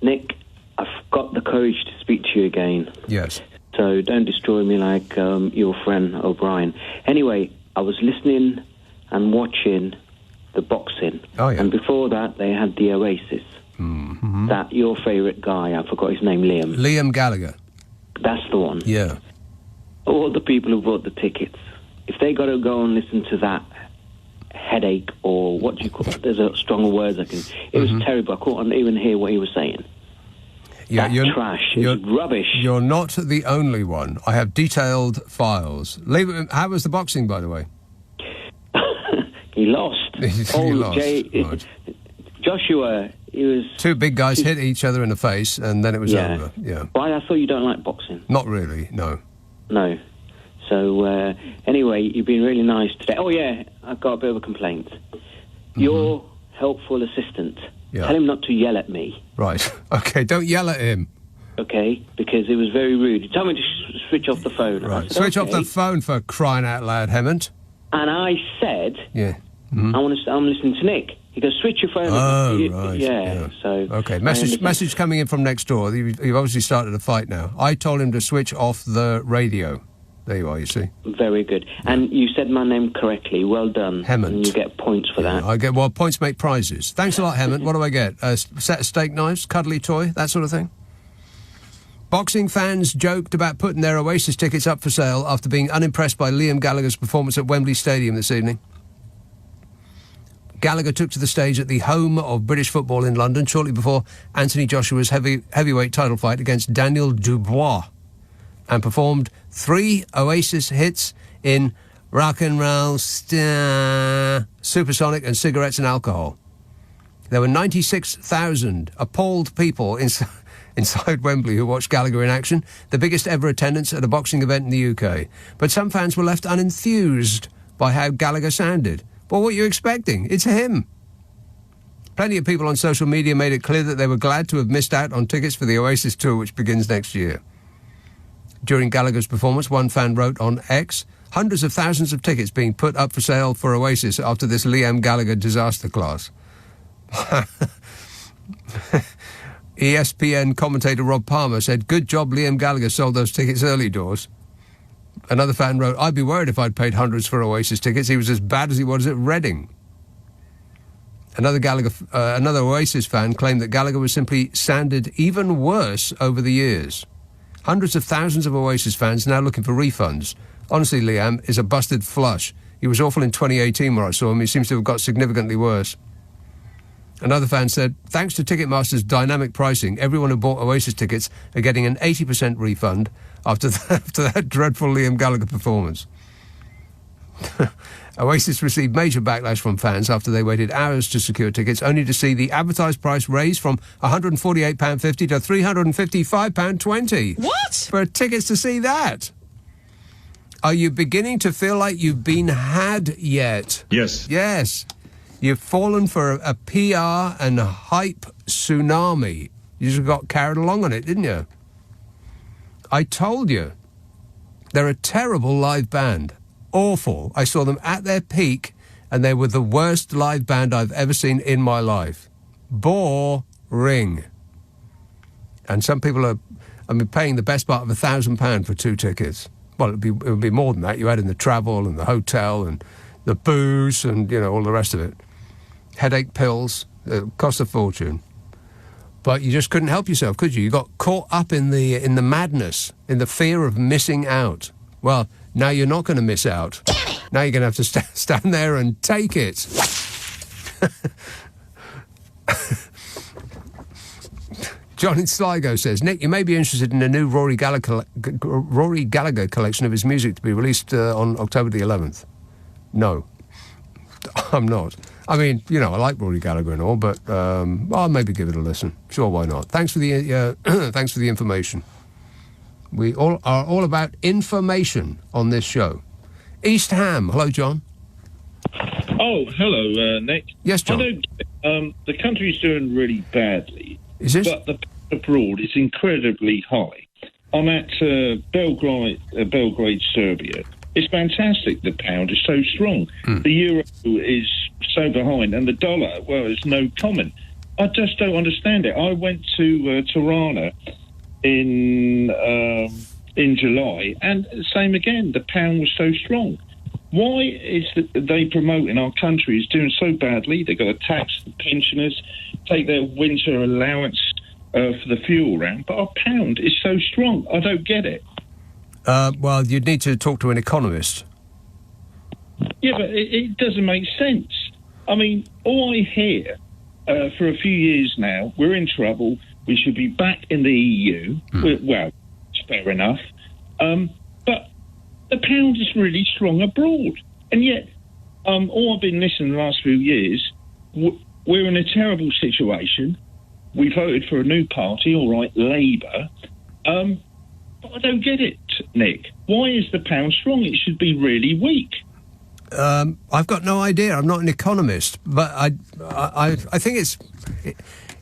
Nick, I've got the courage to speak to you again. Yes. So don't destroy me like your friend O'Brien. Anyway, I was listening and watching the boxing. Oh, yeah. And before that, they had the Oasis. Mm-hmm. That, your favourite guy, I forgot his name, Liam Gallagher. That's the one. Yeah. All the people who bought the tickets, if they got to go and listen to that headache, or what do you call it? There's a stronger words I can... It was terrible. I couldn't even hear what he was saying. Yeah, That's trash. It's rubbish. You're not the only one. I have detailed files. How was the boxing, by the way? He lost. He lost. Right. Joshua, he was... Two big guys hit each other in the face, and then it was over. Yeah. Why? I thought you don't like boxing. Not really, no. No. So, anyway, you've been really nice today. Oh, yeah, I've got a bit of a complaint. Mm-hmm. Your helpful assistant, tell him not to yell at me. Right. Okay, don't yell at him. Okay, because it was very rude. He told me to switch off the phone. Right. Said, switch off the phone, for crying out loud, Hemant. And I said... Yeah. Mm-hmm. I'm listening to Nick. He goes, switch your phone. Oh, right. Yeah, so... Okay, message coming in from next door. You've obviously started a fight now. I told him to switch off the radio. There you are, you see. Very good. Yeah. And you said my name correctly. Well done. Hemant. And you get points for that. I get, points make prizes. Thanks a lot, Hemant. What do I get? A set of steak knives, cuddly toy, that sort of thing? Boxing fans joked about putting their Oasis tickets up for sale after being unimpressed by Liam Gallagher's performance at Wembley Stadium this evening. Gallagher took to the stage at the home of British football in London shortly before Anthony Joshua's heavyweight title fight against Daniel Dubois, and performed 3 Oasis hits in Rock and Roll, Supersonic and Cigarettes and Alcohol. There were 96,000 appalled people inside Wembley who watched Gallagher in action, the biggest ever attendance at a boxing event in the UK. But some fans were left unenthused by how Gallagher sounded. Well, what are you expecting? It's him. Plenty of people on social media made it clear that they were glad to have missed out on tickets for the Oasis tour, which begins next year. During Gallagher's performance, one fan wrote on X, hundreds of thousands of tickets being put up for sale for Oasis after this Liam Gallagher disaster class. ESPN commentator Rob Palmer said, good job Liam Gallagher sold those tickets early doors. Another fan wrote, I'd be worried if I'd paid hundreds for Oasis tickets. He was as bad as he was at Reading. Another Oasis fan claimed that Gallagher was simply sounded even worse over the years. Hundreds of thousands of Oasis fans now looking for refunds. Honestly, Liam is a busted flush. He was awful in 2018 where I saw him. He seems to have got significantly worse. Another fan said, thanks to Ticketmaster's dynamic pricing, everyone who bought Oasis tickets are getting an 80% refund after that dreadful Liam Gallagher performance. Oasis received major backlash from fans after they waited hours to secure tickets, only to see the advertised price raised from £148.50 to £355.20. What? For tickets to see that. Are you beginning to feel like you've been had yet? Yes. Yes. You've fallen for a PR and hype tsunami. You just got carried along on it, didn't you? I told you. They're a terrible live band. Awful. I saw them at their peak, and they were the worst live band I've ever seen in my life. Boring. And some people are paying the best part of £1,000 for 2 tickets. Well, it would be more than that. You add in the travel and the hotel and the booze and, all the rest of it. Headache pills, cost a fortune. But you just couldn't help yourself, could you? You got caught up in the madness, in the fear of missing out. Well, now you're not going to miss out. Now you're going to have to stand there and take it. John in Sligo says, Nick, you may be interested in a new Rory Gallagher collection of his music to be released on October the 11th. No, I'm not. I mean, I like Rory Gallagher and all, but I'll maybe give it a listen. Sure, why not? Thanks for the thanks for the information. We are all about information on this show. East Ham, hello, John. Oh, hello, Nick. Yes, John. The country's doing really badly. Is it? But the abroad is incredibly high. I'm at Belgrade, Serbia. It's fantastic. The pound is so strong. The euro is so behind, and the dollar, well, there's no comment. I just don't understand it. I went to Tirana in July, and same again. The pound was so strong. Why is they promoting our country is doing so badly? They've got to tax the pensioners, take their winter allowance for the fuel round, but our pound is so strong. I don't get it. Well, you'd need to talk to an economist. Yeah, but it doesn't make sense. I mean, all I hear for a few years now, we're in trouble. We should be back in the EU. Well, it's fair enough. But the pound is really strong abroad. And yet, all I've been listening the last few years, we're in a terrible situation. We voted for a new party, all right, Labour. But I don't get it, Nick. Why is the pound strong? It should be really weak. I've got no idea. I'm not an economist, but I think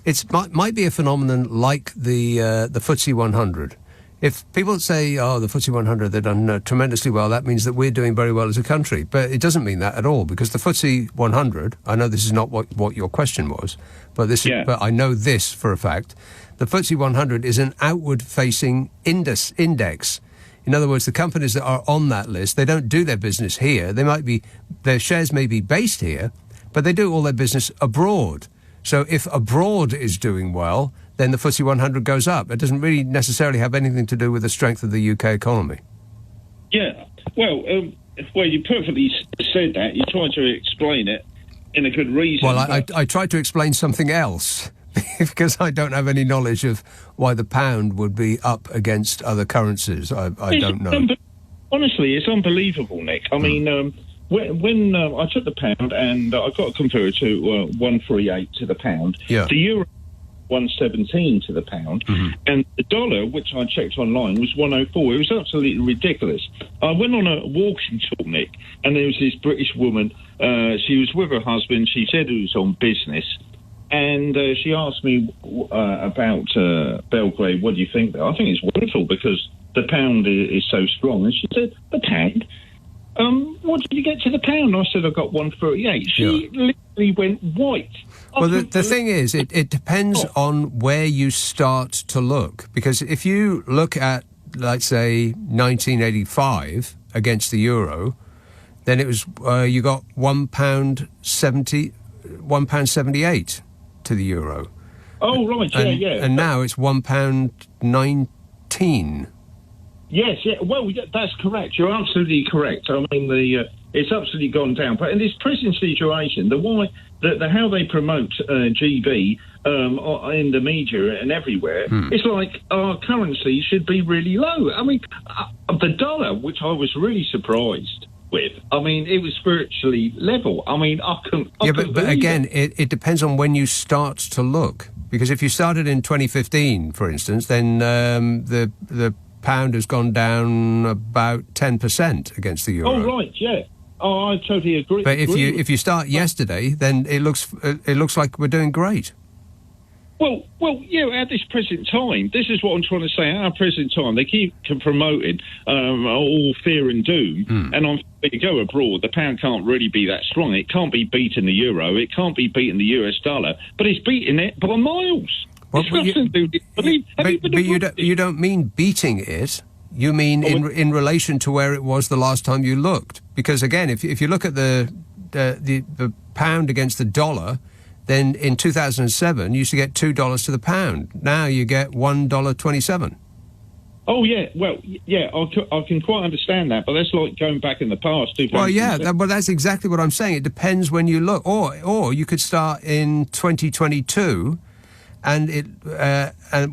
it might be a phenomenon like the FTSE 100. If people say, the FTSE 100, they've done tremendously well, that means that we're doing very well as a country. But it doesn't mean that at all, because the FTSE 100, I know this is not what your question was, but but I know this for a fact. The FTSE 100 is an outward-facing index. In other words, the companies that are on that list, they don't do their business here. Their shares may be based here, but they do all their business abroad. So if abroad is doing well, then the FTSE 100 goes up. It doesn't really necessarily have anything to do with the strength of the UK economy. Yeah, well, you perfectly said that. You tried to explain it in a good reason. Well, I tried to explain something else because I don't have any knowledge of why the pound would be up against other currencies. I don't know. Honestly, it's unbelievable, Nick. I mean, when I took the pound and I got to convert to 138 to the pound, the euro 117 to the pound, and the dollar, which I checked online, was 104. It was absolutely ridiculous. I went on a walking tour, Nick, and there was this British woman. She was with her husband. She said it was on business, and she asked me about Belgrade. What do you think? I think it's wonderful because the pound is so strong. And she said, the pound? What did you get to the pound? I said, I got 138. She literally went white. Well, the thing is, it depends on where you start to look. Because if you look at, let's say, 1985 against the euro, then it was you got £1.78 to the euro. Oh, right, yeah. And now it's £1.19. Yes, yeah. Well, that's correct. You're absolutely correct. I mean, it's absolutely gone down. But in this present situation, how they promote GB in the media and everywhere, it's like our currency should be really low. I mean, the dollar, which I was really surprised with, I mean, it was virtually level. I mean, but again, it depends on when you start to look. Because if you started in 2015, for instance, then the pound has gone down about 10% against the euro. Oh, right, yeah. Oh, I totally agree. But if you start yesterday, then it looks like we're doing great. Well, yeah. At this present time, this is what I'm trying to say. At our present time, they keep promoting all fear and doom, and if you go abroad, the pound can't really be that strong. It can't be beating the euro. It can't be beating the US dollar, but it's beating it by miles. Well, but you don't mean beating it. You mean in relation to where it was the last time you looked. Because again, if you look at the pound against the dollar, then in 2007 you used to get $2 to the pound. Now you get $1.27. Oh yeah, well yeah, I can quite understand that, but that's like going back in the past. Well, yeah, but that's exactly what I'm saying. It depends when you look, or you could start in 2022. And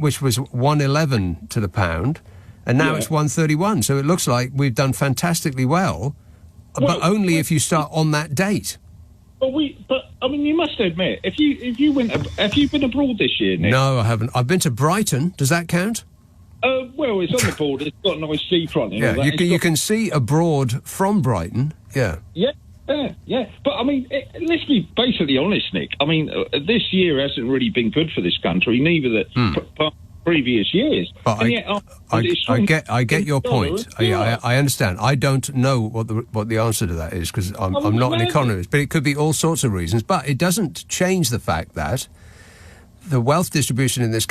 which was 111 to the pound, and now it's 131. So it looks like we've done fantastically well, but only if you start on that date. But I mean, you must admit, have you been abroad this year, Nick? No, I haven't. I've been to Brighton. Does that count? Well, it's on the border. It's got a nice seafront. Yeah, you can see abroad from Brighton. Yeah. Yeah. But, I mean, let's be basically honest, Nick. I mean, this year hasn't really been good for this country, neither the previous years. But I get your point. I understand. I don't know what the answer to that is, because I'm not an economist. But it could be all sorts of reasons. But it doesn't change the fact that the wealth distribution in this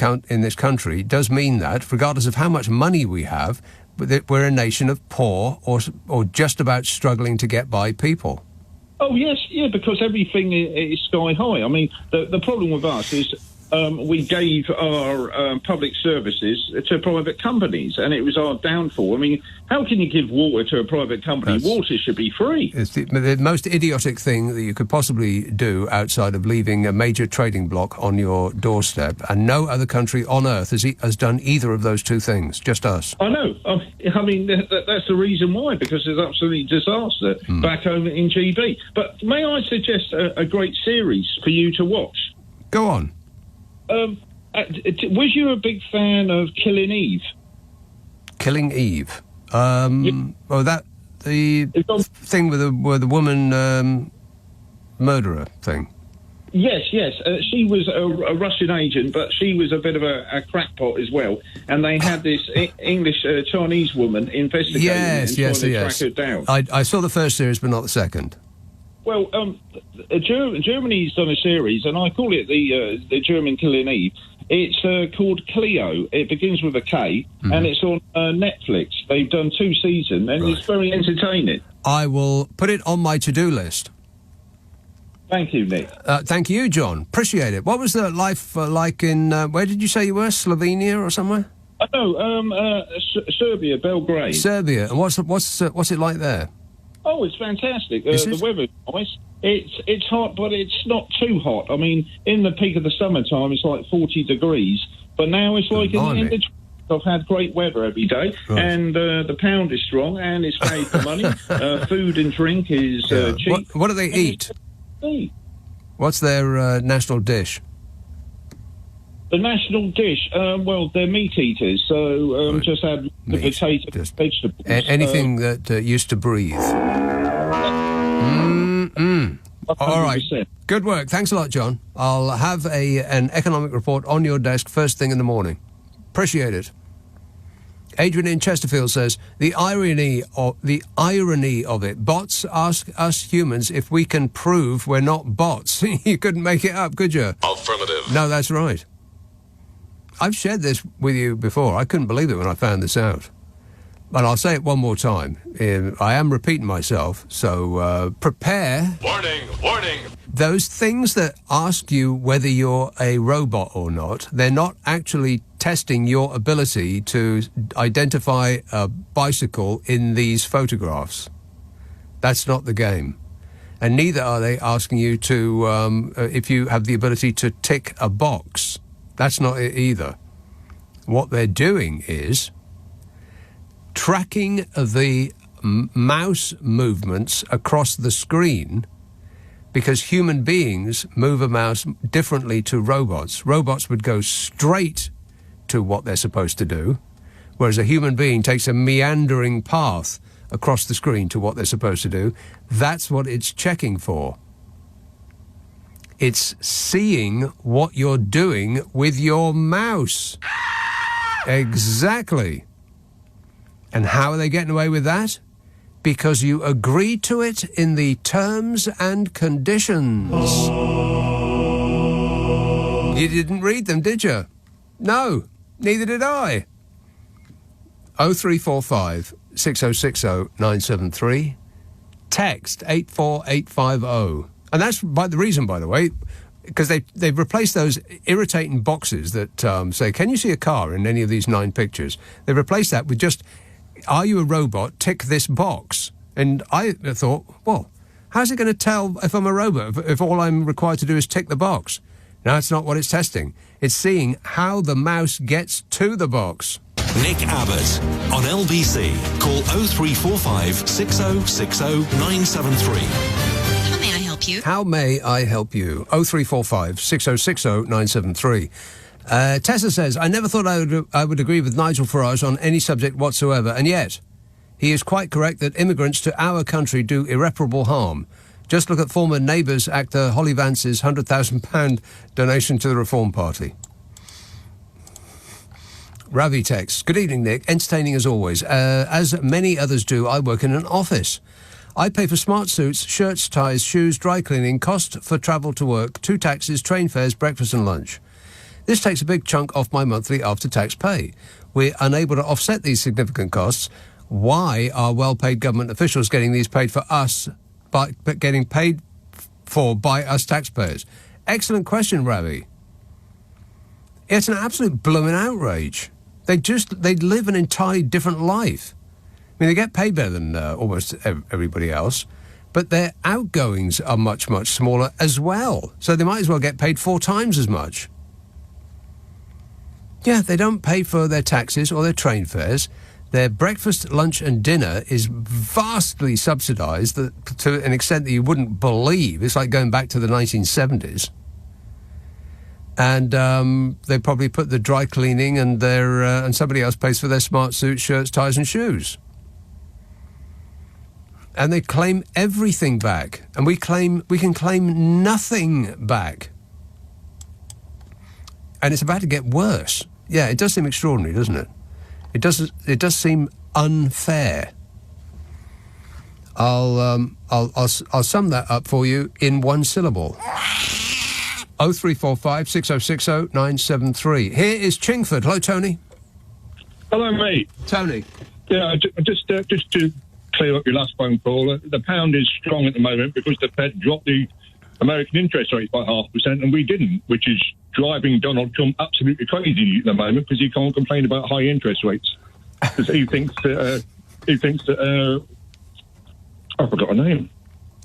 country does mean that, regardless of how much money we have, that we're a nation of poor or just about struggling to get by people. Oh, yes, yeah, because everything is sky high. I mean, the problem with us is we gave our public services to private companies, and it was our downfall. I mean, how can you give water to a private company? Water should be free. It's the most idiotic thing that you could possibly do outside of leaving a major trading block on your doorstep, and no other country on earth has done either of those two things, just us. I know. I mean, that's the reason why, because there's absolutely disaster back home in GB. But may I suggest a great series for you to watch? Go on. Was you a big fan of Killing Eve? Killing Eve? Oh, that the thing with the woman murderer thing. Yes. She was a Russian agent, but she was a bit of a crackpot as well. And they had this English Chinese woman investigating and trying to track her down. I saw the first series, but not the second. Well, Germany's done a series, and I call it the German Killing Eve. It's called Clio. It begins with a K, and it's on Netflix. They've done 2 seasons, and it's very entertaining. I will put it on my to-do list. Thank you, Nick. Thank you, John. Appreciate it. What was the life like in, where did you say you were? Slovenia or somewhere? No, Serbia, Belgrade. Serbia. And what's it like there? Oh, it's fantastic. The weather's nice. It's hot, but it's not too hot. I mean, in the peak of the summertime, it's like 40 degrees. But now it's like in the I've had great weather every day, and the pound is strong, and it's paid for money. Food and drink is cheap. What do they eat? What's their national dish? The national dish, well, they're meat eaters, so just add the potato, vegetables. Anything that used to breathe. All right. Good work. Thanks a lot, John. I'll have an economic report on your desk first thing in the morning. Appreciate it. Adrian in Chesterfield says, the irony of it. Bots ask us humans if we can prove we're not bots. You couldn't make it up, could you? Affirmative. No, that's right. I've shared this with you before. I couldn't believe it when I found this out. But I'll say it one more time. I am repeating myself, so prepare. Warning, warning. Those things that ask you whether you're a robot or not, they're not actually testing your ability to identify a bicycle in these photographs. That's not the game. And neither are they asking you to, if you have the ability to tick a box. That's not it either. What they're doing is tracking the mouse movements across the screen, because human beings move a mouse differently to robots. Robots would go straight to what they're supposed to do, whereas a human being takes a meandering path across the screen to what they're supposed to do. That's what it's checking for. It's seeing what you're doing with your mouse. Exactly. And how are they getting away with that? Because you agreed to it in the terms and conditions. You didn't read them, did you? No, neither did I. 0345 6060 973. Text 84850. And that's by the way, because they've replaced those irritating boxes that say, can you see a car in any of these 9 pictures? They've replaced that with just, are you a robot? Tick this box. And I thought, well, how's it going to tell if I'm a robot if all I'm required to do is tick the box? No, it's not what it's testing. It's seeing how the mouse gets to the box. Nick Abbott on LBC. Call 0345 6060 973. How may I help you? How may I help you? 0345 6060 973. Tessa says, I never thought I would agree with Nigel Farage on any subject whatsoever, and yet he is quite correct that immigrants to our country do irreparable harm. Just look at former Neighbours actor Holly Vance's £100,000 donation to the Reform Party. Ravi texts, good evening, Nick. Entertaining as always. As many others do, I work in an office. I pay for smart suits, shirts, ties, shoes, dry cleaning, cost for travel to work, 2 taxis, train fares, breakfast and lunch. This takes a big chunk off my monthly after-tax pay. We're unable to offset these significant costs. Why are well-paid government officials getting these paid for us, but getting paid for by us taxpayers? Excellent question, Ravi. It's an absolute blooming outrage. They live an entirely different life. I mean, they get paid better than almost everybody else, but their outgoings are much, much smaller as well. So they might as well get paid 4 times as much. Yeah, they don't pay for their taxes or their train fares. Their breakfast, lunch and dinner is vastly subsidised to an extent that you wouldn't believe. It's like going back to the 1970s. And they probably put the dry cleaning and and somebody else pays for their smart suits, shirts, ties and shoes. And they claim everything back. And we can claim nothing back. And it's about to get worse. Yeah, it does seem extraordinary, doesn't it? It does seem unfair. I'll sum that up for you in one syllable. 0345 6060 973. Here is Chingford. Hello, Tony. Hello, mate. Tony. Yeah, just to clear up your last phone call, the pound is strong at the moment because the Fed dropped the American interest rates by 0.5%, and we didn't, which is driving Donald Trump absolutely crazy at the moment because he can't complain about high interest rates. Because he thinks that I forgot her name.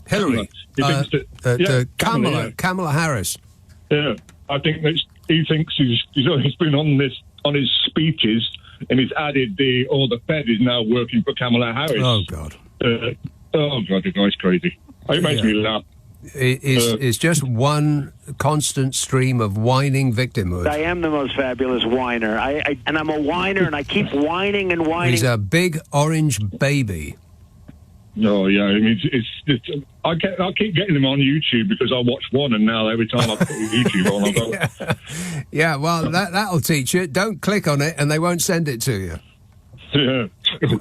Hillary. Kamala Harris. Yeah, I think that he thinks he's been on his speeches, and he's added the Fed is now working for Kamala Harris. Oh God. The guy's crazy. It makes me laugh. It's just one constant stream of whining victimhood. I am the most fabulous whiner. And I'm a whiner, and I keep whining and whining. He's a big orange baby. Oh yeah, I mean, I keep getting them on YouTube because I watch one, and now every time I put YouTube on, I go. Yeah, well, that'll teach you. Don't click on it, and they won't send it to you. Yeah.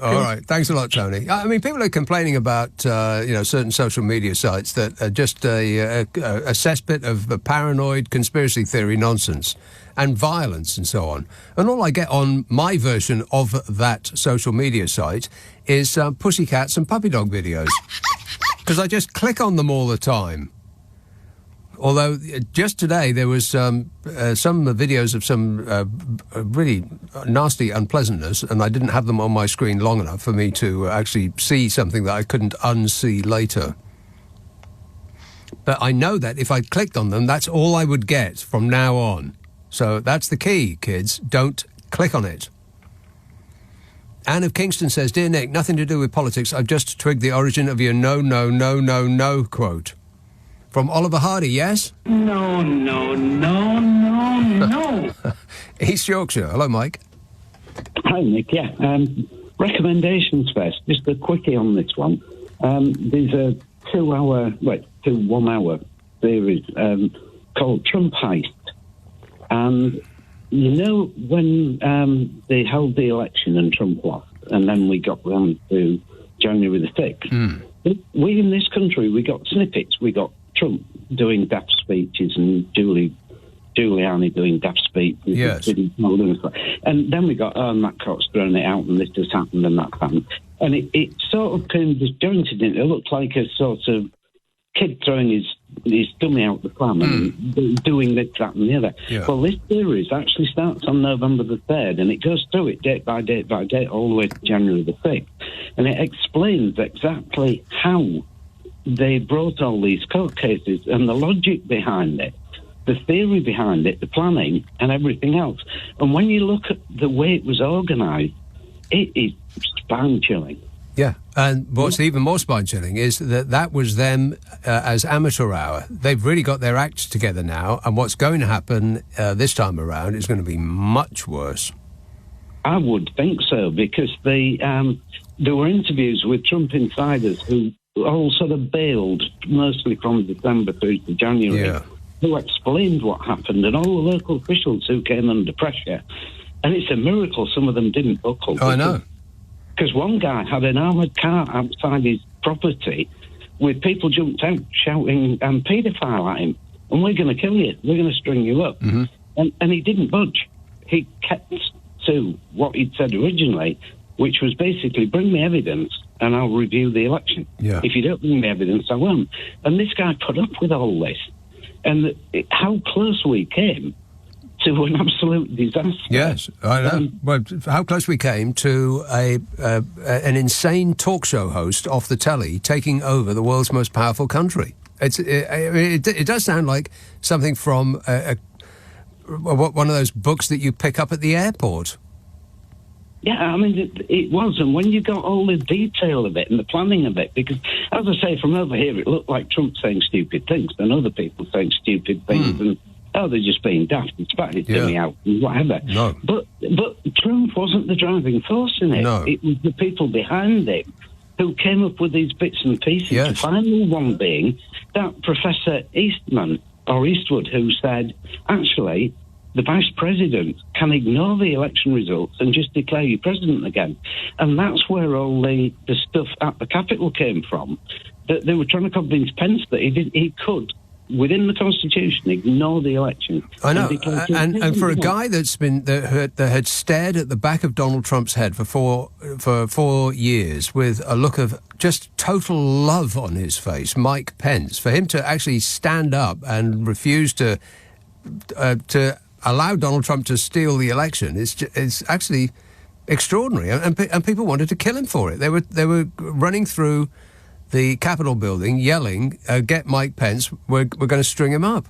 All right. Thanks a lot, Tony. I mean, people are complaining about, certain social media sites that are just a cesspit of paranoid conspiracy theory nonsense and violence and so on. And all I get on my version of that social media site is pussycats and puppy dog videos. Because I just click on them all the time. Although just today there was some videos of some really nasty unpleasantness, and I didn't have them on my screen long enough for me to actually see something that I couldn't unsee later. But I know that if I clicked on them, that's all I would get from now on. So that's the key, kids. Don't click on it. Anne of Kingston says, "Dear Nick, nothing to do with politics. I've just twigged the origin of your no, no, no, no, no quote." From Oliver Hardy, yes? No, no, no, no, no. East Yorkshire. Hello, Mike. Hi, Nick. Yeah. Recommendations first. Just a quickie on this one. There's a 1 hour series called Trump Heist. And you know when they held the election and Trump lost, and then we got round to January the 6th, we in this country, we got snippets. We got Trump doing daft speeches and Giuliani doing daft speeches. Yes. And then we got, and that cock's thrown it out and this has happened and that happened. And it sort of came disjointed. It looked like a sort of kid throwing his dummy out the pram and doing this, that and the other. Yeah. Well, this series actually starts on November the 3rd and it goes through it date by date by date all the way to January the 6th. And it explains exactly how they brought all these court cases and the logic behind it, the theory behind it, the planning and everything else. And when you look at the way it was organised, it is spine-chilling. Yeah, and what's even more spine-chilling is that was them as amateur hour. They've really got their act together now, and what's going to happen this time around is going to be much worse. I would think so, because there were interviews with Trump insiders who all sort of bailed, mostly from December through to January, who explained what happened, and all the local officials who came under pressure. And it's a miracle some of them didn't buckle. Oh, I know. Because one guy had an armoured car outside his property with people jumped out shouting paedophile at him, and we're going to kill you, we're going to string you up. Mm-hmm. And he didn't budge. He kept to what he'd said originally, which was basically, bring me evidence and I'll review the election. Yeah. If you don't bring me evidence, I won't. And this guy put up with all this. And how close we came to an absolute disaster. Yes, I know. Well, how close we came to an insane talk show host off the telly taking over the world's most powerful country. It does sound like something from one of those books that you pick up at the airport. Yeah, I mean, it was. And when you got all the detail of it and the planning of it, because, as I say, from over here, it looked like Trump saying stupid things and other people saying stupid things. And, they're just being daft and spat his dummy out and whatever. No. But Trump wasn't the driving force in it. No. It was the people behind it who came up with these bits and pieces. Yes. The final one being that Professor Eastwood, who said, actually, the vice president can ignore the election results and just declare you president again. And that's where all the stuff at the Capitol came from. That they were trying to convince Pence that he could, within the Constitution, ignore the election. I know, and for a guy that had stared at the back of Donald Trump's head for 4 years with a look of just total love on his face, Mike Pence, for him to actually stand up and refuse to allow Donald Trump to steal the election is actually extraordinary, and people wanted to kill him for it. They were running through the Capitol building, yelling, "Get Mike Pence! We're going to string him up."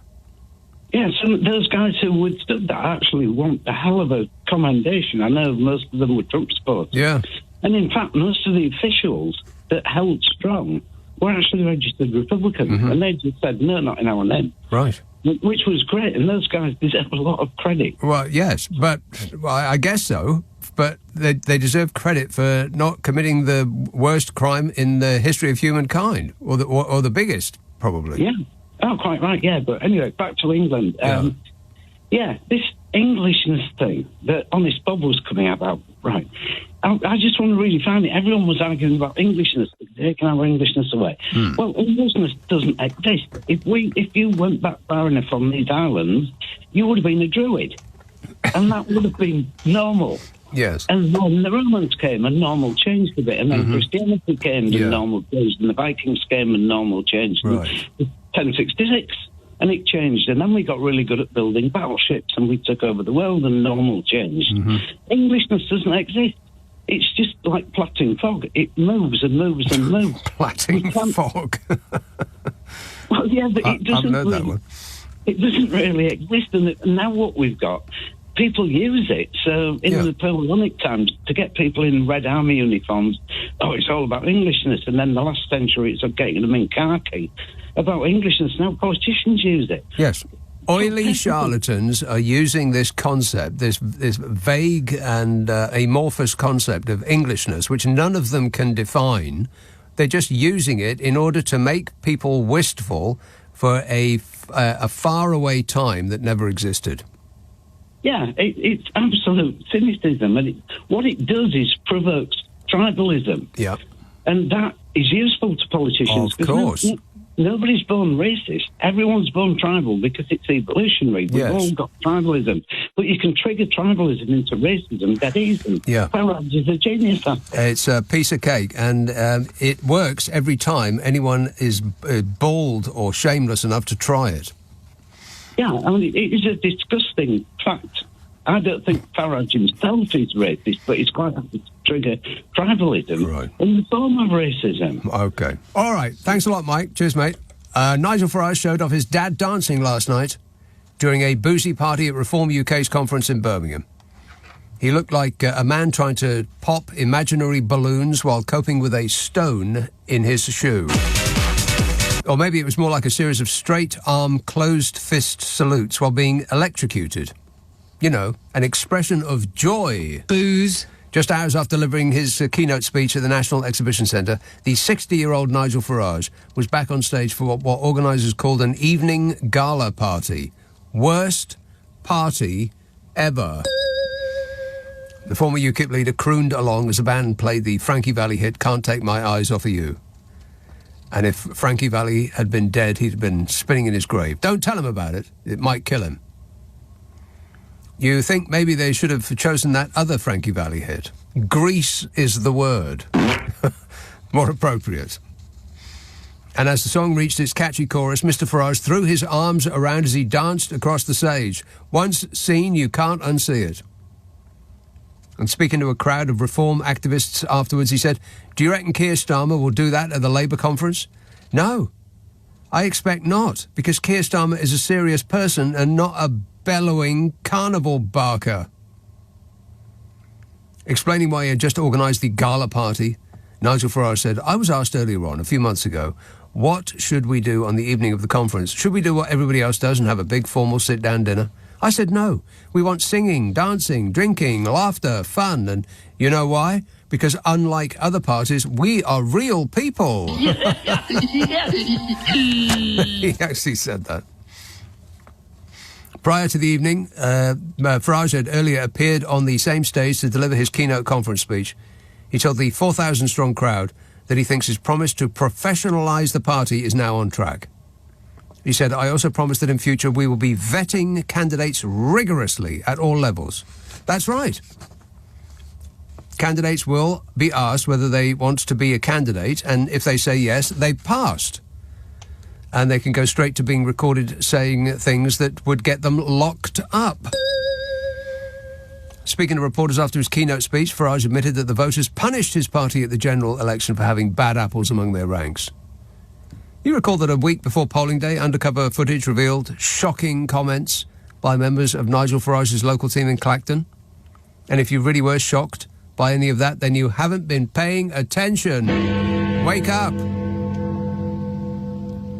Yeah, some those guys who withstood that actually want a hell of a commendation. I know most of them were Trump supporters. Yeah, and in fact, most of the officials that held strong were actually registered Republicans, and they just said, "No, not in our name." Right. Which was great, and those guys deserve a lot of credit. Well, yes, but I guess so. But they deserve credit for not committing the worst crime in the history of humankind, or the biggest, probably. Yeah. Oh, quite right. Yeah. But anyway, back to England. This Englishness thing that Honest Bob was coming out about Right. I just want to really find it. Everyone was arguing about Englishness, taking our Englishness away. Well, Englishness doesn't exist. If you went back far enough on these islands, you would have been a Druid. And that would have been normal. Yes. And then the Romans came and normal changed a bit. And then Christianity came and normal changed. And the Vikings came and normal changed. Right. 1066. And it changed. And then we got really good at building battleships and we took over the world and normal changed. Englishness doesn't exist. It's just like plaiting fog. It moves and moves and moves. Plaiting fog? Well, yeah, but it doesn't. I've heard that one. It doesn't really exist. And now what we've got, people use it. So in the Napoleonic times, to get people in Red Army uniforms, it's all about Englishness. And then the last century, it's getting them in khaki. About Englishness, now politicians use it. Yes. Oily charlatans are using this concept, this vague and amorphous concept of Englishness, which none of them can define. They're just using it in order to make people wistful for a faraway time that never existed. Yeah, it's absolute cynicism. And what it does is provokes tribalism. Yeah. And that is useful to politicians. Of course. Nobody's born racist. Everyone's born tribal because it's evolutionary. We've all got tribalism. But you can trigger tribalism into racism dead easy. Yeah. Farage is a genius at it. It's a piece of cake, and it works every time anyone is bold or shameless enough to try it. Yeah, I mean, it is a disgusting fact. I don't think Farage himself is racist, but he's quite happy to trigger tribalism in the form of racism. OK. All right. Thanks a lot, Mike. Cheers, mate. Nigel Farage showed off his dad dancing last night during a boozy party at Reform UK's conference in Birmingham. He looked like a man trying to pop imaginary balloons while coping with a stone in his shoe. Or maybe it was more like a series of straight-arm, closed-fist salutes while being electrocuted. You know, an expression of joy. Booze. Just hours after delivering his keynote speech at the National Exhibition Centre, the 60-year-old Nigel Farage was back on stage for what organisers called an evening gala party. Worst party ever. The former UKIP leader crooned along as the band played the Frankie Valli hit Can't Take My Eyes Off of You. And if Frankie Valli had been dead, he'd have been spinning in his grave. Don't tell him about it. It might kill him. You think maybe they should have chosen that other Frankie Valli hit? Grease is the word. More appropriate. And as the song reached its catchy chorus, Mr. Farage threw his arms around as he danced across the stage. Once seen, you can't unsee it. And speaking to a crowd of reform activists afterwards, he said, "Do you reckon Keir Starmer will do that at the Labour conference?" No, I expect not, because Keir Starmer is a serious person and not a bellowing carnival barker. Explaining why he had just organised the gala party, Nigel Farage said, "I was asked earlier on, a few months ago, what should we do on the evening of the conference? Should we do what everybody else does and have a big formal sit-down dinner? I said no. We want singing, dancing, drinking, laughter, fun. And you know why? Because unlike other parties, we are real people." He actually said that. Prior to the evening, Farage had earlier appeared on the same stage to deliver his keynote conference speech. He told the 4,000-strong crowd that he thinks his promise to professionalise the party is now on track. He said, "I also promise that in future we will be vetting candidates rigorously at all levels." That's right. Candidates will be asked whether they want to be a candidate, and if they say yes, they've passed. And they can go straight to being recorded saying things that would get them locked up. Speaking to reporters after his keynote speech, Farage admitted that the voters punished his party at the general election for having bad apples among their ranks. You recall that a week before polling day, undercover footage revealed shocking comments by members of Nigel Farage's local team in Clacton. And if you really were shocked by any of that, then you haven't been paying attention. Wake up!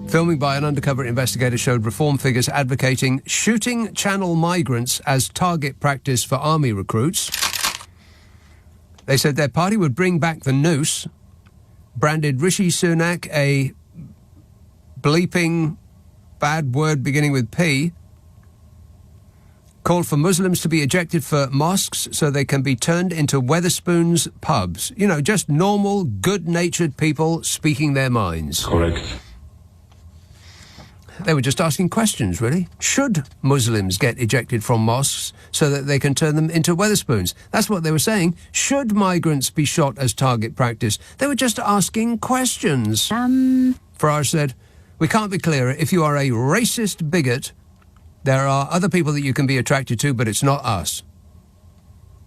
Filming by an undercover investigator showed reform figures advocating shooting Channel migrants as target practice for army recruits. They said their party would bring back the noose, branded Rishi Sunak a bleeping bad word beginning with P, called for Muslims to be ejected for mosques so they can be turned into Wetherspoons pubs. You know, just normal, good-natured people speaking their minds. Correct. They were just asking questions, really. Should Muslims get ejected from mosques so that they can turn them into Wetherspoons? That's what they were saying. Should migrants be shot as target practice? They were just asking questions. Farage said, "We can't be clearer. If you are a racist bigot, there are other people that you can be attracted to, but it's not us."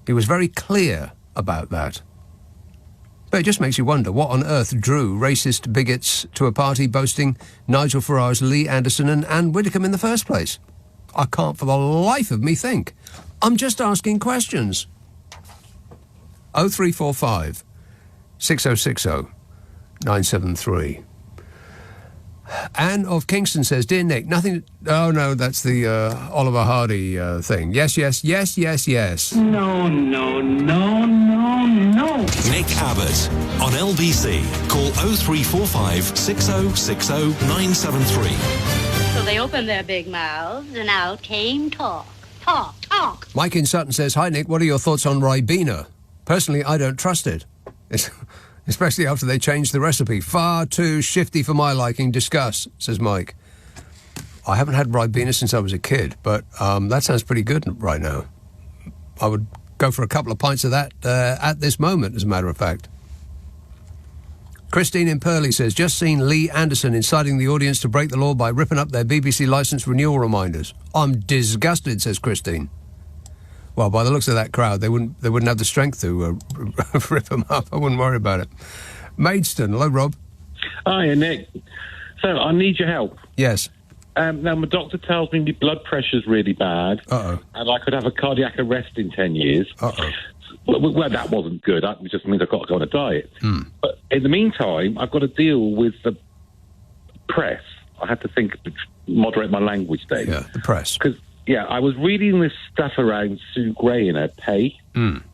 He was very clear about that. But it just makes you wonder what on earth drew racist bigots to a party boasting Nigel Farage, Lee Anderson and Anne Widdecombe in the first place. I can't for the life of me think. I'm just asking questions. 0345 6060 973. Anne of Kingston says, "Dear Nick, nothing..." Oh, no, that's the Oliver Hardy thing. Yes, yes, yes, yes, yes. No, no, no, no, no. Nick Abbot on LBC. Call 0345 6060 973. So they opened their big mouths and out came talk. Talk, talk. Mike in Sutton says, "Hi, Nick, what are your thoughts on Ribena? Personally, I don't trust it. Especially after they changed the recipe. Far too shifty for my liking. Discuss," says Mike. I haven't had Ribena since I was a kid, but that sounds pretty good right now. I would go for a couple of pints of that at this moment, as a matter of fact. Christine in Purley says, "Just seen Lee Anderson inciting the audience to break the law by ripping up their BBC licence renewal reminders. I'm disgusted," says Christine. Well, by the looks of that crowd, they wouldn't have the strength to rip them up. I wouldn't worry about it. Maidstone, hello, Rob. Hiya, Nick. So, I need your help. Yes. Now, my doctor tells me my blood pressure's really bad. Uh-oh. And I could have a cardiac arrest in 10 years. Uh-oh. Well, that wasn't good. That just means I've got to go on a diet. But in the meantime, I've got to deal with the press. I have to moderate my language there. Yeah, the press. Because, I was reading this stuff around Sue Gray and her pay. And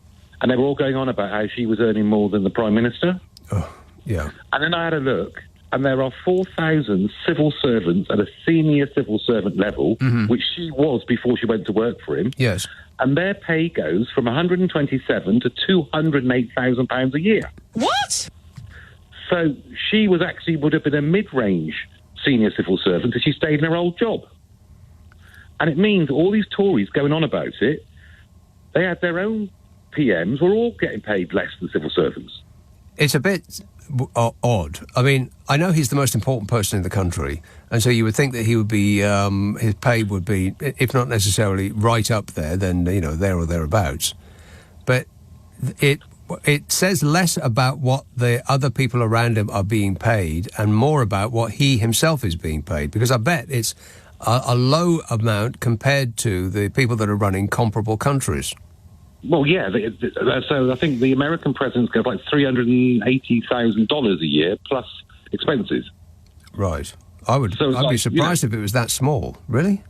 they were all going on about how she was earning more than the Prime Minister. Oh, yeah. And then I had a look, and there are 4,000 civil servants at a senior civil servant level, which she was before she went to work for him. Yes. And their pay goes from £127,000 to £208,000 a year. What? So she would have been a mid-range senior civil servant if she stayed in her old job. And it means all these Tories going on about it, they had their own PMs, were all getting paid less than civil servants. It's a bit odd. I mean, I know he's the most important person in the country, and so you would think that he would be, his pay would be, if not necessarily right up there, then, there or thereabouts. But it says less about what the other people around him are being paid and more about what he himself is being paid, because I bet it's a low amount compared to the people that are running comparable countries. Well, yeah. So I think the American presidents get like $380,000 a year plus expenses. Right. I'd be surprised if it was that small. Really?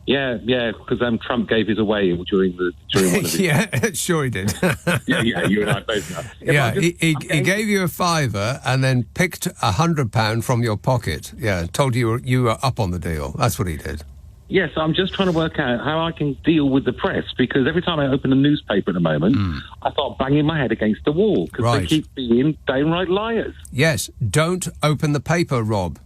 Yeah, because Trump gave his away during one of his... Yeah, sure he did. yeah, you and I both know. He gave you a fiver and then picked £100 from your pocket. Yeah, told you were up on the deal. That's what he did. Yes, I'm just trying to work out how I can deal with the press, because every time I open a newspaper at the moment, I start banging my head against the wall, because they keep being downright liars. Yes, don't open the paper, Rob.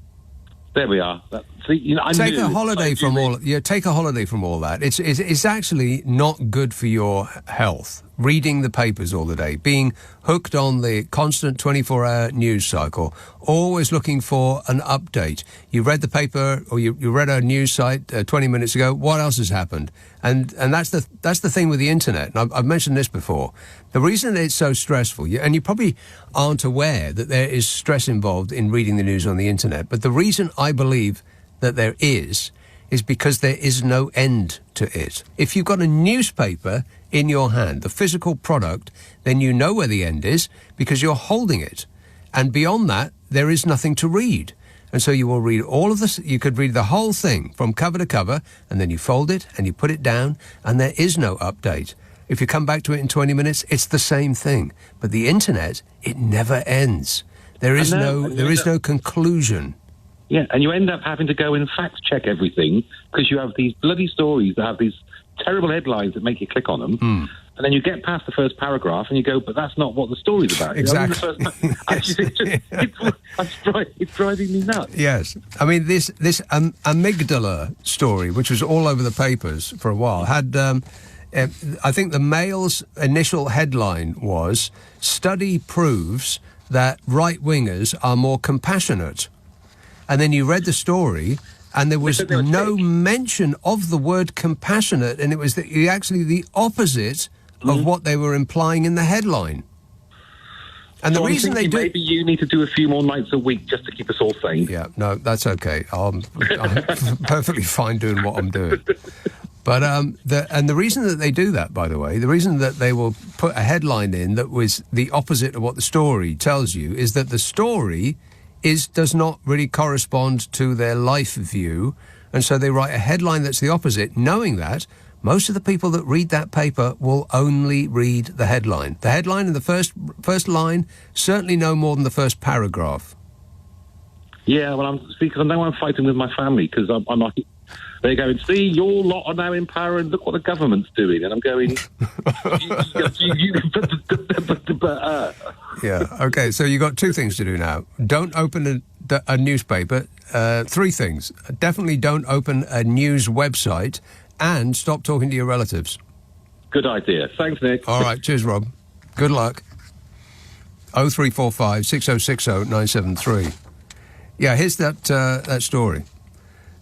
There we are. Take a holiday from all that. It's actually not good for your health. Reading the papers all the day, being hooked on the constant 24-hour news cycle, always looking for an update. You read the paper or you read a news site 20 minutes ago. What else has happened? And that's the thing with the internet. And I've mentioned this before. The reason it's so stressful, and you probably aren't aware that there is stress involved in reading the news on the internet, but the reason I believe that there is because there is no end to it. If you've got a newspaper in your hand, the physical product, then you know where the end is because you're holding it. And beyond that, there is nothing to read. And so you will read all of this. You could read the whole thing from cover to cover, and then you fold it and you put it down, and there is no update. If you come back to it in 20 minutes, it's the same thing. But the internet, it never ends. There is no conclusion. Yeah, and you end up having to go and fact check everything because you have these bloody stories that have these terrible headlines that make you click on them. And then you get past the first paragraph and you go, but that's not what the story's about. Exactly. It's driving me nuts. Yes. I mean, this amygdala story, which was all over the papers for a while, had, I think the Mail's initial headline was, "Study proves that right-wingers are more compassionate." And then you read the story, and there was no mention of the word compassionate, and it was actually the opposite of what they were implying in the headline. And the reason they do... Maybe you need to do a few more nights a week just to keep us all sane. Yeah, no, that's okay. I'm perfectly fine doing what I'm doing. But the reason that they do that, by the way, the reason that they will put a headline in that was the opposite of what the story tells you is that the story does not really correspond to their life view, and so they write a headline that's the opposite, knowing that most of the people that read that paper will only read the headline. The headline and the first line, certainly no more than the first paragraph. Yeah, well, because now I'm fighting with my family because I'm like, they're going, see, your lot are now in power and look what the government's doing. And I'm going... Yeah, okay, so you've got two things to do now. Don't open a newspaper. Three things. Definitely don't open a news website, and stop talking to your relatives. Good idea. Thanks, Nick. All right, cheers, Rob. Good luck. 0345 6060 973. Yeah, here's that story.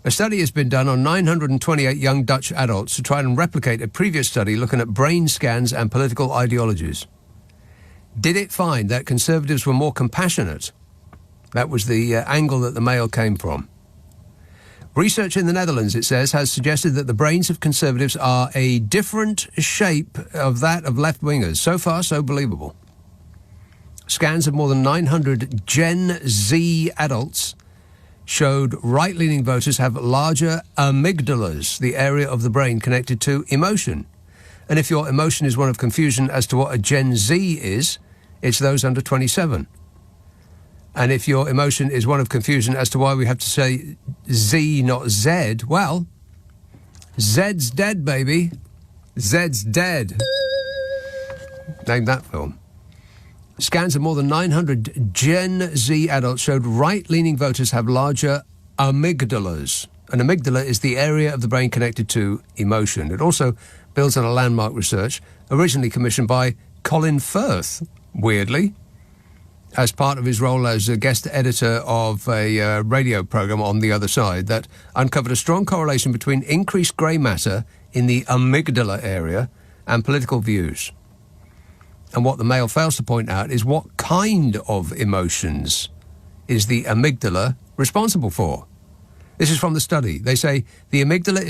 A study has been done on 928 young Dutch adults to try and replicate a previous study looking at brain scans and political ideologies. Did it find that conservatives were more compassionate? That was the angle that the Mail came from. Research in the Netherlands, it says, has suggested that the brains of conservatives are a different shape of that of left-wingers. So far, so believable. Scans of more than 900 Gen Z adults showed right-leaning voters have larger amygdalas, the area of the brain connected to emotion. And if your emotion is one of confusion as to what a Gen Z is, it's those under 27. And if your emotion is one of confusion as to why we have to say Z, not Z, well, Zed's dead, baby. Zed's dead. Name that film. Scans of more than 900 Gen Z adults showed right-leaning voters have larger amygdalas. An amygdala is the area of the brain connected to emotion. It also builds on a landmark research originally commissioned by Colin Firth, weirdly, as part of his role as a guest editor of a radio programme on the other side, that uncovered a strong correlation between increased grey matter in the amygdala area and political views. And what the Mail fails to point out is what kind of emotions is the amygdala responsible for. This is from the study. They say the amygdala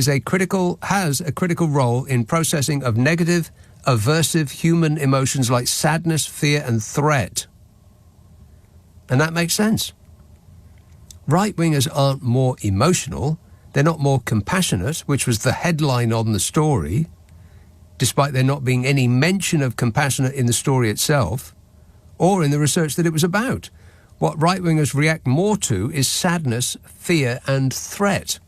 has a critical role in processing of negative, aversive human emotions like sadness, fear and threat. And that makes sense. Right-wingers aren't more emotional. They're not more compassionate, which was the headline on the story, despite there not being any mention of compassionate in the story itself or in the research that it was about. What right-wingers react more to is sadness, fear and threat.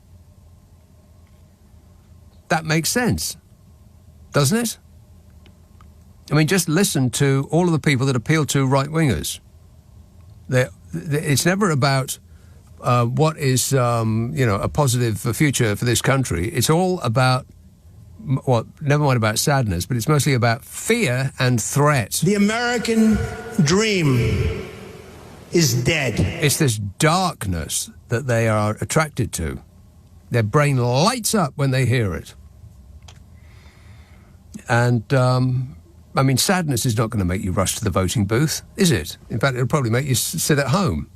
That makes sense, doesn't it? I mean, just listen to all of the people that appeal to right-wingers. It's never about what is, a positive future for this country. It's all about, never mind about sadness, but it's mostly about fear and threat. The American dream is dead. It's this darkness that they are attracted to. Their brain lights up when they hear it. And, sadness is not going to make you rush to the voting booth, is it? In fact, it'll probably make you sit at home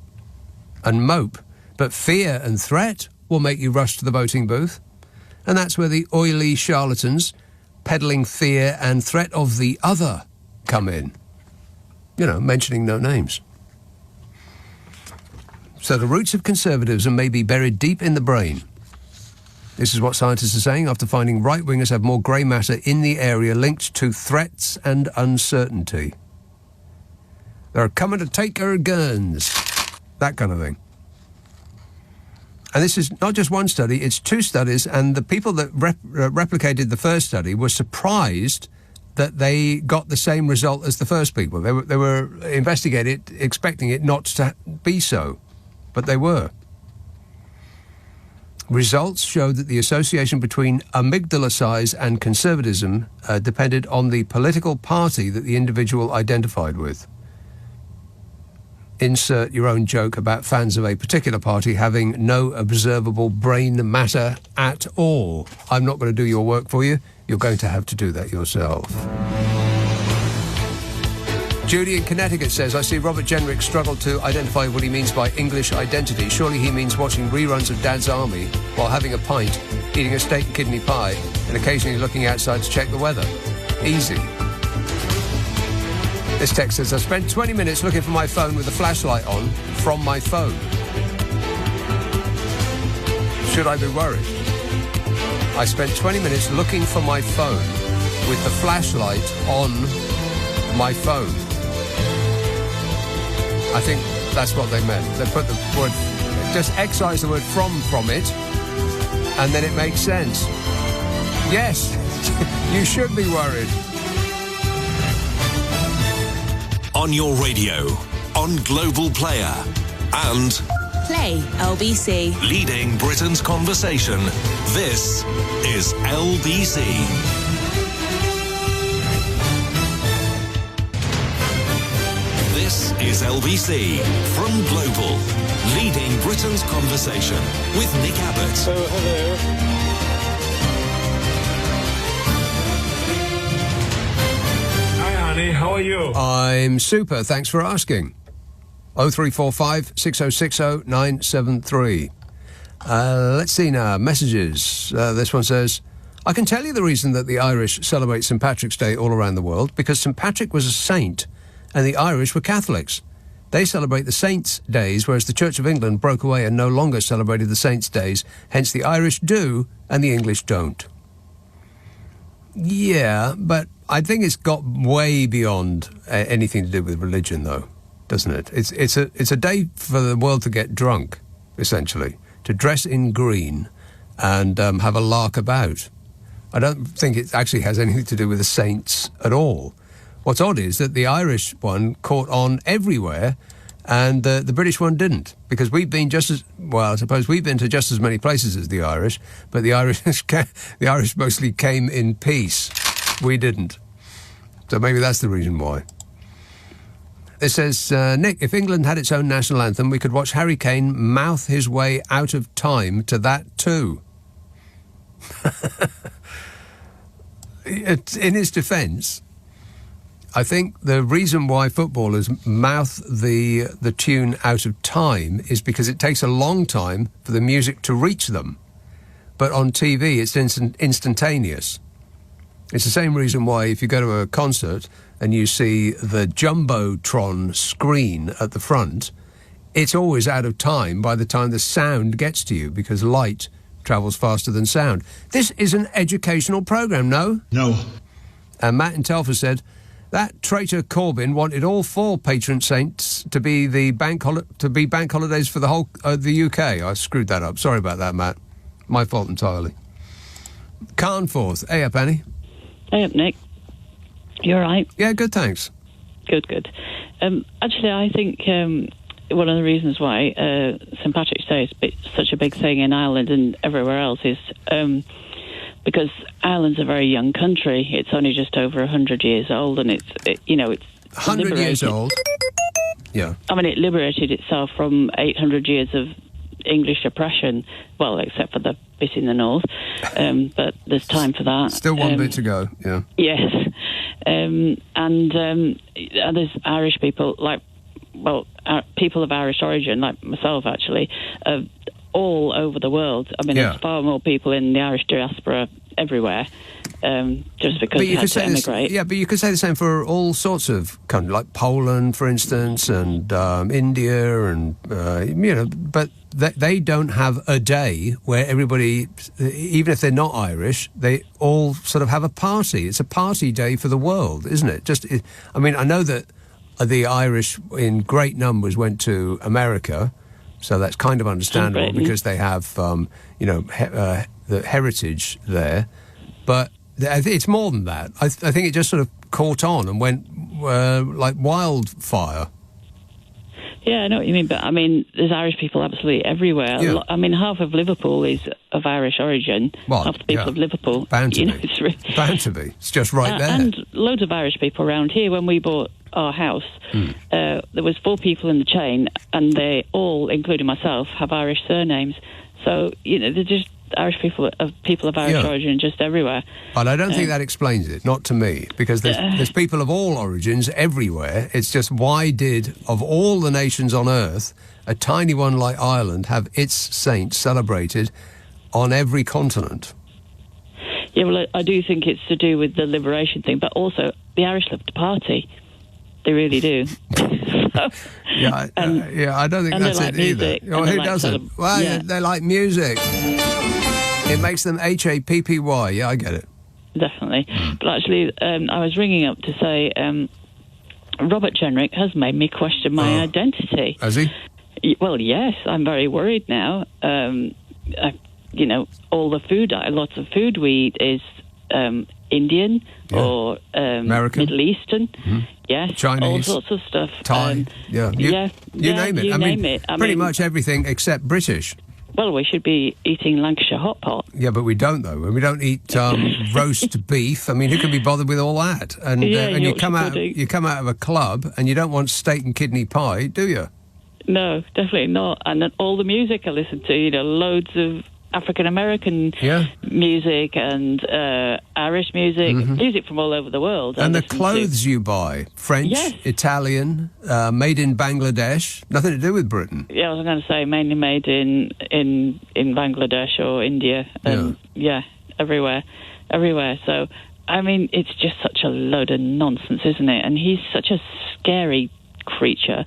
and mope. But fear and threat will make you rush to the voting booth. And that's where the oily charlatans peddling fear and threat of the other come in. Mentioning no names. So the roots of conservatism may be buried deep in the brain. This is what scientists are saying after finding right-wingers have more grey matter in the area linked to threats and uncertainty. They're coming to take our guns. That kind of thing. And this is not just one study, it's 2 studies, and the people that replicated the first study were surprised that they got the same result as the first people. They were investigating it, expecting it not to be so, but they were. Results showed that the association between amygdala size and conservatism depended on the political party that the individual identified with. Insert your own joke about fans of a particular party having no observable brain matter at all. I'm not going to do your work for you. You're going to have to do that yourself. Judy in Connecticut says, I see Robert Jenrick struggle to identify what he means by English identity. Surely he means watching reruns of Dad's Army while having a pint, eating a steak and kidney pie, and occasionally looking outside to check the weather. Easy. This text says, I spent 20 minutes looking for my phone with the flashlight on from my phone. Should I be worried? I spent 20 minutes looking for my phone with the flashlight on my phone. I think that's what they meant. They put the word, just excise the word from it, and then it makes sense. Yes, you should be worried. On your radio, on Global Player, and Play LBC. Leading Britain's conversation. This is LBC. This is LBC from Global, leading Britain's conversation with Nick Abbot. Hello. How are you? I'm super, thanks for asking. 0345 6060 973. Let's see now, messages. This one says, I can tell you the reason that the Irish celebrate St. Patrick's Day all around the world, because St. Patrick was a saint and the Irish were Catholics. They celebrate the saints' days, whereas the Church of England broke away and no longer celebrated the saints' days. Hence the Irish do and the English don't. Yeah, but I think it's got way beyond anything to do with religion, though, doesn't it? It's a day for the world to get drunk, essentially, to dress in green and have a lark about. I don't think it actually has anything to do with the saints at all. What's odd is that the Irish one caught on everywhere and the British one didn't, because we've been just as, well, I suppose we've been to just as many places as the Irish, but the Irish mostly came in peace. We didn't. So maybe that's the reason why. It says, Nick, if England had its own national anthem, we could watch Harry Kane mouth his way out of time to that too. In his defence, I think the reason why footballers mouth the tune out of time is because it takes a long time for the music to reach them. But on TV, it's instantaneous. It's the same reason why if you go to a concert and you see the Jumbotron screen at the front, it's always out of time by the time the sound gets to you, because light travels faster than sound. This is an educational programme, no? No. And Matt in Telford said, that traitor Corbyn wanted all 4 patron saints to be bank holidays for the whole the UK. I screwed that up. Sorry about that, Matt. My fault entirely. Carnforth. Hey up, Annie. Hey up, Nick. You all right? Yeah, good, thanks. Good. Actually, I think one of the reasons why St. Patrick's Day is such a big thing in Ireland and everywhere else is because Ireland's a very young country. It's only just over 100 years old, and it's 100 years old. Yeah. I mean, it liberated itself from 800 years of English oppression, well, except for the bit in the north, but there's time for that. Still one bit to go, yeah. Yes. And there's Irish people, people of Irish origin, like myself, actually, all over the world. I mean, there's far more people in the Irish diaspora everywhere, just because they had to emigrate. But you could say the same for all sorts of countries, like Poland, for instance, and India, and, but they don't have a day where everybody, even if they're not Irish, they all sort of have a party. It's a party day for the world, isn't it? I know that the Irish in great numbers went to America, So that's kind of understandable because they have, the heritage there. But it's more than that. I think it just sort of caught on and went like wildfire. Yeah, I know what you mean, but I mean, there's Irish people absolutely everywhere. Yeah. I mean, half of Liverpool is of Irish origin. Well, half the people of Liverpool. Bound to be. It's Bound to be. It's just right there. And loads of Irish people around here. When we bought our house, there was 4 people in the chain, and they all, including myself, have Irish surnames. So, they're just Irish people of Irish origin just everywhere. But I don't think that explains it, not to me, because there's people of all origins everywhere. It's just, why did, of all the nations on earth, a tiny one like Ireland have its saint celebrated on every continent? Yeah, well, I do think it's to do with the liberation thing, but also the Irish love to party. They really do. I don't think that's it either. Who doesn't? They like music. It makes them happy. Yeah, I get it. Definitely. But actually, I was ringing up to say Robert Jenrick has made me question my identity. Has he? Well, yes. I'm very worried now. All the food, lots of food we eat is Indian or American, Middle Eastern. Yes, Chinese, all sorts of stuff. Thai. You name it. You name it. Pretty much everything except British. Well, we should be eating Lancashire hot pot. Yeah, but we don't, though. We don't eat roast beef. I mean, who can be bothered with all that? And you come out of a club and you don't want steak and kidney pie, do you? No, definitely not. And then all the music I listen to, loads of African-American music and Irish music, music from all over the world. And the clothes you buy, French, Italian, made in Bangladesh, nothing to do with Britain. Yeah, I was going to say mainly made in Bangladesh or India. Everywhere. So, I mean, it's just such a load of nonsense, isn't it? And he's such a scary creature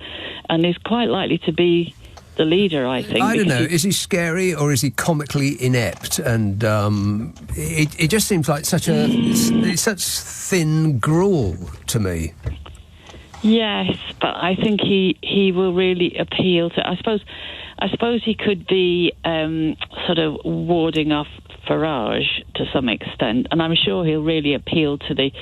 and is quite likely to be the leader, I think. I don't know. Is he scary or is he comically inept? And it just seems like such thin gruel to me. Yes, but I think he will really appeal to. I suppose he could be sort of warding off Farage to some extent, and I'm sure he'll really appeal to the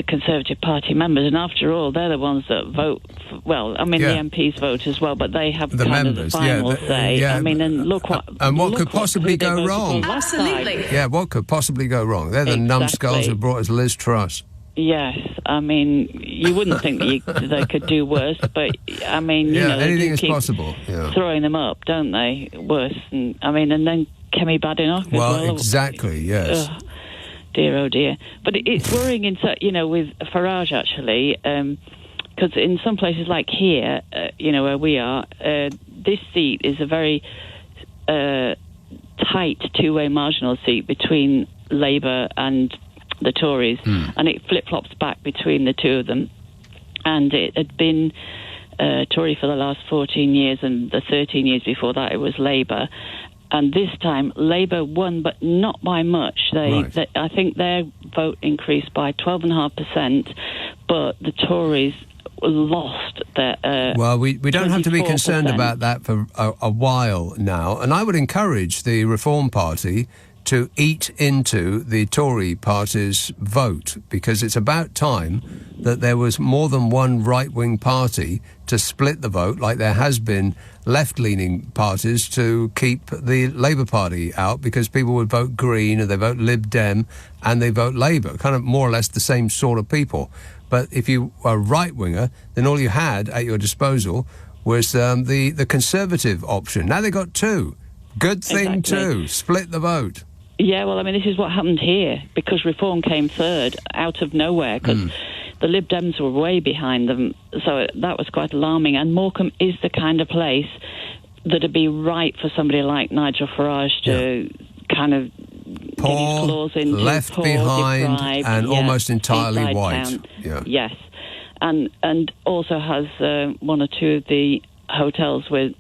Conservative Party members, and after all, they're the ones that vote. The MPs vote as well, but they have the members, the final say. Yeah. I mean, and look what... And what could possibly go wrong? Absolutely. Yeah, what could possibly go wrong? They're the numbskulls who brought us Liz Truss. Yes, I mean, you wouldn't think that they could do worse, but, I mean, anything is possible. Throwing them up, don't they? Worse. And then Kemi Badenoch as well. Well, exactly, yes. Ugh. Dear, oh dear. But it's worrying, with Farage, actually, because in some places like here, where we are, this seat is a very tight two-way marginal seat between Labour and the Tories, and it flip-flops back between the two of them. And it had been Tory for the last 14 years, and the 13 years before that it was Labour. And this time, Labour won, but not by much. I think their vote increased by 12.5%, but the Tories lost their... well, we don't have to be concerned about that for a while now. And I would encourage the Reform Party to eat into the Tory party's vote, because it's about time that there was more than one right-wing party to split the vote, like there has been left-leaning parties to keep the Labour Party out, because people would vote Green and they vote Lib Dem and they vote Labour, kind of more or less the same sort of people. But if you were a right-winger, then all you had at your disposal was the Conservative option. Now they've got two. Good thing too. Split the vote. Yeah, well, I mean, this is what happened here, because Reform came third out of nowhere, because the Lib Dems were way behind them, so that was quite alarming. And Morecambe is the kind of place that would be right for somebody like Nigel Farage to kind of get his claws into. Left behind, deprived, and almost entirely white. Yeah. Yes, and also has one or two of the hotels with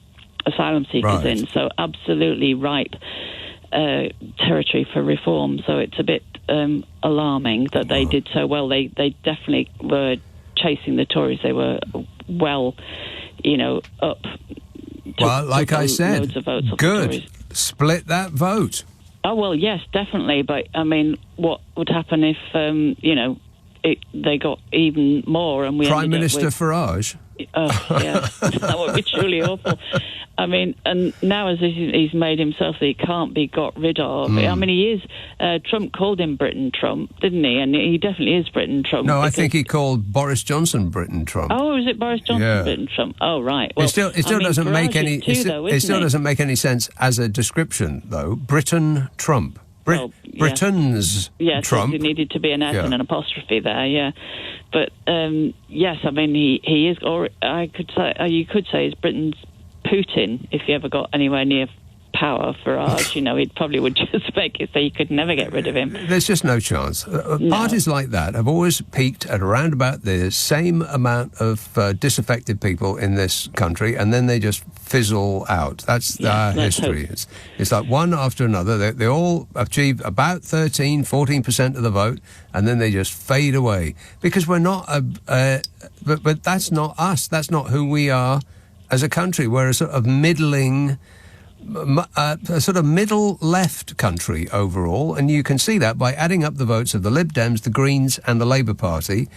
asylum seekers in, so absolutely ripe territory for Reform. So it's a bit alarming that they did so well. They definitely were chasing the Tories. They were well, up Well, like I said, loads of votes off the good. Tories. Split that vote. Oh, well, yes, definitely. But, I mean, what would happen if, they got even more and we Prime ended up Minister with... Farage. Oh, yeah. That would be truly awful. I mean, and now as he's made himself that he can't be got rid of. I mean, he is. Trump called him Britain Trump, didn't he? And he definitely is Britain Trump. No, I think he called Boris Johnson Britain Trump. Oh, is it Boris Johnson Yeah. Britain Trump? Oh, right. Well, It still doesn't make any. It still doesn't make any sense as a description, though. Britain Trump. Britain's Trump. There needed to be an S and an apostrophe there, yeah. But yes, I mean he is, or I could say you could say he's Britain's Putin if he ever got anywhere near power. Farage, he probably would just make it so you could never get rid of him. There's just no chance. Parties like that have always peaked at around about the same amount of disaffected people in this country, and then they just fizzle out. That's our history. It's like one after another. They all achieve about 13-14% of the vote, and then they just fade away. Because we're not but that's not us. That's not who we are as a country. We're a sort of middling... a sort of middle-left country overall, and you can see that by adding up the votes of the Lib Dems, the Greens and the Labour Party.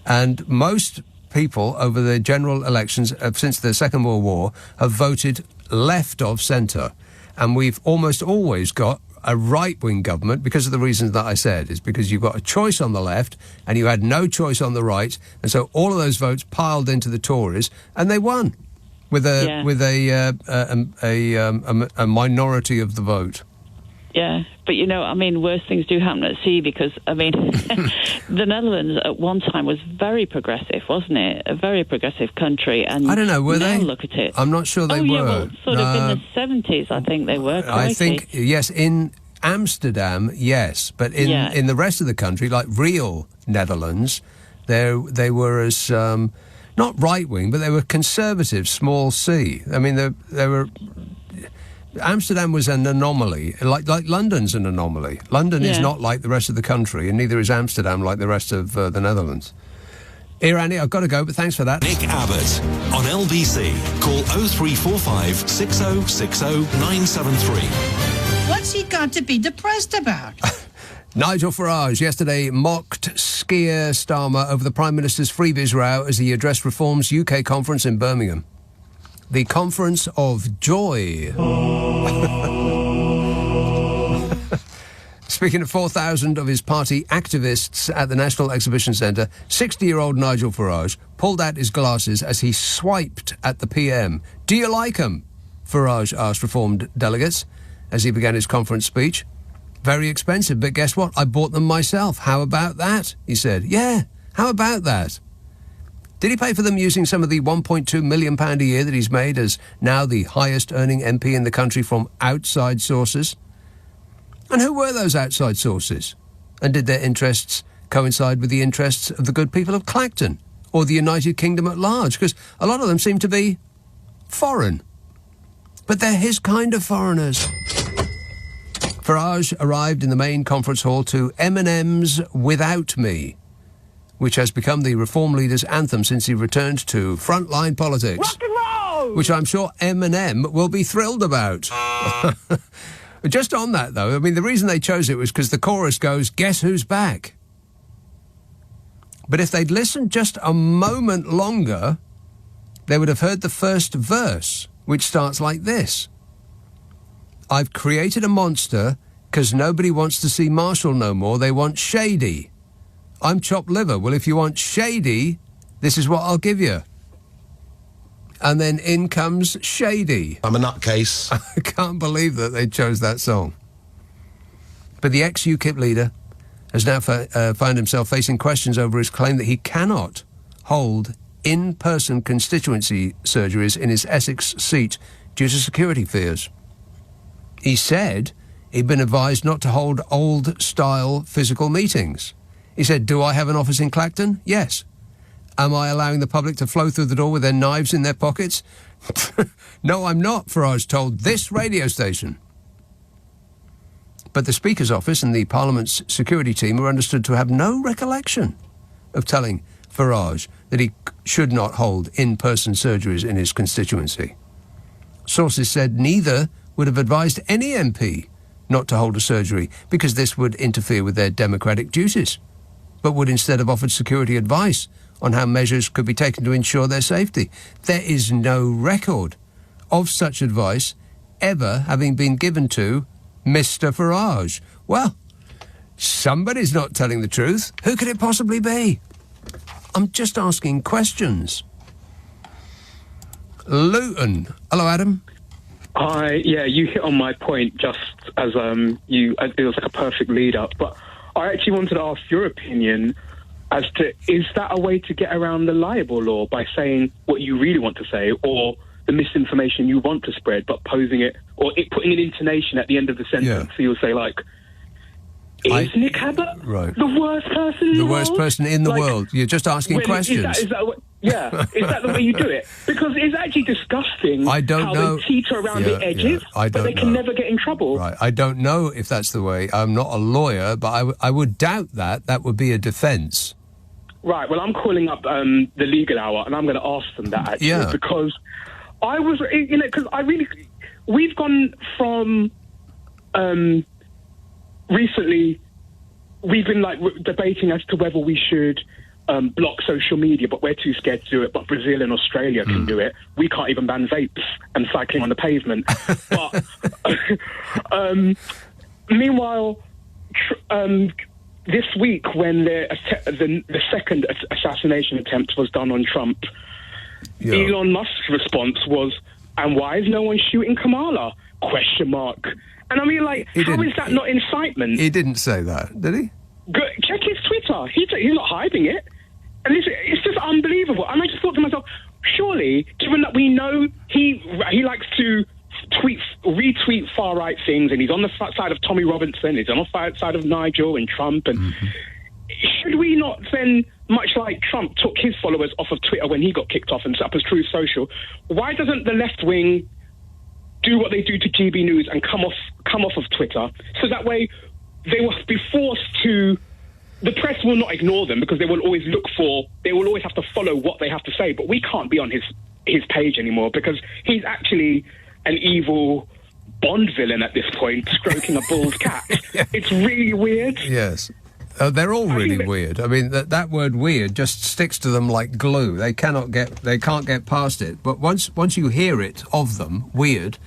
And most people over the general elections since the Second World War have voted left of centre. And we've almost always got a right-wing government because of the reasons that I said. It's because you've got a choice on the left and you had no choice on the right. And so all of those votes piled into the Tories and they won. With a minority of the vote. Yeah, but worse things do happen at sea because, the Netherlands at one time was very progressive, wasn't it? A very progressive country. And I don't know, were now they? Look at it. I'm not sure they were. Yeah, well, sort of in the 70s, I think they were. I think, yes, in Amsterdam, yes. But in the rest of the country, like real Netherlands, they were as... not right-wing, but they were conservative, small c. I mean, they were... Amsterdam was an anomaly, like London's an anomaly. London is not like the rest of the country, and neither is Amsterdam like the rest of the Netherlands. Here, Andy, I've got to go, but thanks for that. Nick Abbott on LBC. Call 0345 6060 973. What's he got to be depressed about? Nigel Farage yesterday mocked Keir Starmer over the Prime Minister's freebies row as he addressed Reform's UK conference in Birmingham. The Conference of Joy. Speaking of 4,000 of his party activists at the National Exhibition Centre, 60-year-old Nigel Farage pulled out his glasses as he swiped at the PM. Do you like 'em? Farage asked Reformed delegates as he began his conference speech. Very expensive, but guess what? I bought them myself. How about that? He said. Yeah, how about that? Did he pay for them using some of the £1.2 million a year that he's made as now the highest earning MP in the country from outside sources? And who were those outside sources? And did their interests coincide with the interests of the good people of Clacton or the United Kingdom at large? Because a lot of them seem to be foreign. But they're his kind of foreigners. Farage arrived in the main conference hall to Eminem's Without Me, which has become the Reform leader's anthem since he returned to frontline politics. Rock and roll! Which I'm sure Eminem will be thrilled about. Just on that, though, I mean, the reason they chose it was because the chorus goes, "Guess who's back?" But if they'd listened just a moment longer, they would have heard the first verse, which starts like this. I've created a monster because nobody wants to see Marshall no more. They want Shady. I'm chopped liver. Well, if you want Shady, this is what I'll give you. And then in comes Shady. I'm a nutcase. I can't believe that they chose that song. But the ex-UKIP leader has now found himself facing questions over his claim that he cannot hold in-person constituency surgeries in his Essex seat due to security fears. He said he'd been advised not to hold old-style physical meetings. He said, do I have an office in Clacton? Yes. Am I allowing the public to flow through the door with their knives in their pockets? No, I'm not, Farage told this radio station. But the Speaker's office and the Parliament's security team are understood to have no recollection of telling Farage that he should not hold in-person surgeries in his constituency. Sources said neither would have advised any MP not to hold a surgery because this would interfere with their democratic duties, but would instead have offered security advice on how measures could be taken to ensure their safety. There is no record of such advice ever having been given to Mr. Farage. Well, somebody's not telling the truth. Who could it possibly be? I'm just asking questions. Luton. Hello, Adam. Yeah, you hit on my point just as it was like a perfect lead up. But I actually wanted to ask your opinion as to, is that a way to get around the libel law by saying what you really want to say, or the misinformation you want to spread, but posing it, or putting an intonation at the end of the sentence? So you'll say, like, is Nick Abbott the worst person in the world? The worst person in the world. You're just asking questions. Is that the way you do it? Because it's actually disgusting I don't how know. they teeter around the edges, but they can never get in trouble. Right. I don't know if that's the way. I'm not a lawyer, but I would doubt that. That would be a defence. Right, well, I'm calling up the legal hour, and I'm going to ask them that, actually, because I was, because we've gone from, recently, we've been, debating as to whether we should block social media, but we're too scared to do it, but Brazil and Australia can do it. We can't even ban vapes and cycling on the pavement. But, meanwhile, this week, when the second assassination attempt was done on Trump, Elon Musk's response was, "And why is no one shooting Kamala?" ? And I mean, how is that not incitement? He didn't say that, did he? Check his Twitter. He's not hiding it. And it's just unbelievable. And I just thought to myself, surely, given that we know he likes to retweet far-right things, and he's on the side of Tommy Robinson, he's on the side of Nigel and Trump, and should we not then, much like Trump took his followers off of Twitter when he got kicked off and set up as Truth Social, why doesn't the left wing do what they do to GB News and come off of Twitter, so that way they will be forced to... The press will not ignore them because they will always have to follow what they have to say, but we can't be on his page anymore because he's actually an evil Bond villain at this point, stroking a bull's cat. It's really weird. Yes. They're all really weird. I mean, that word weird just sticks to them like glue. They can't get past it. But once you hear it of them, weird,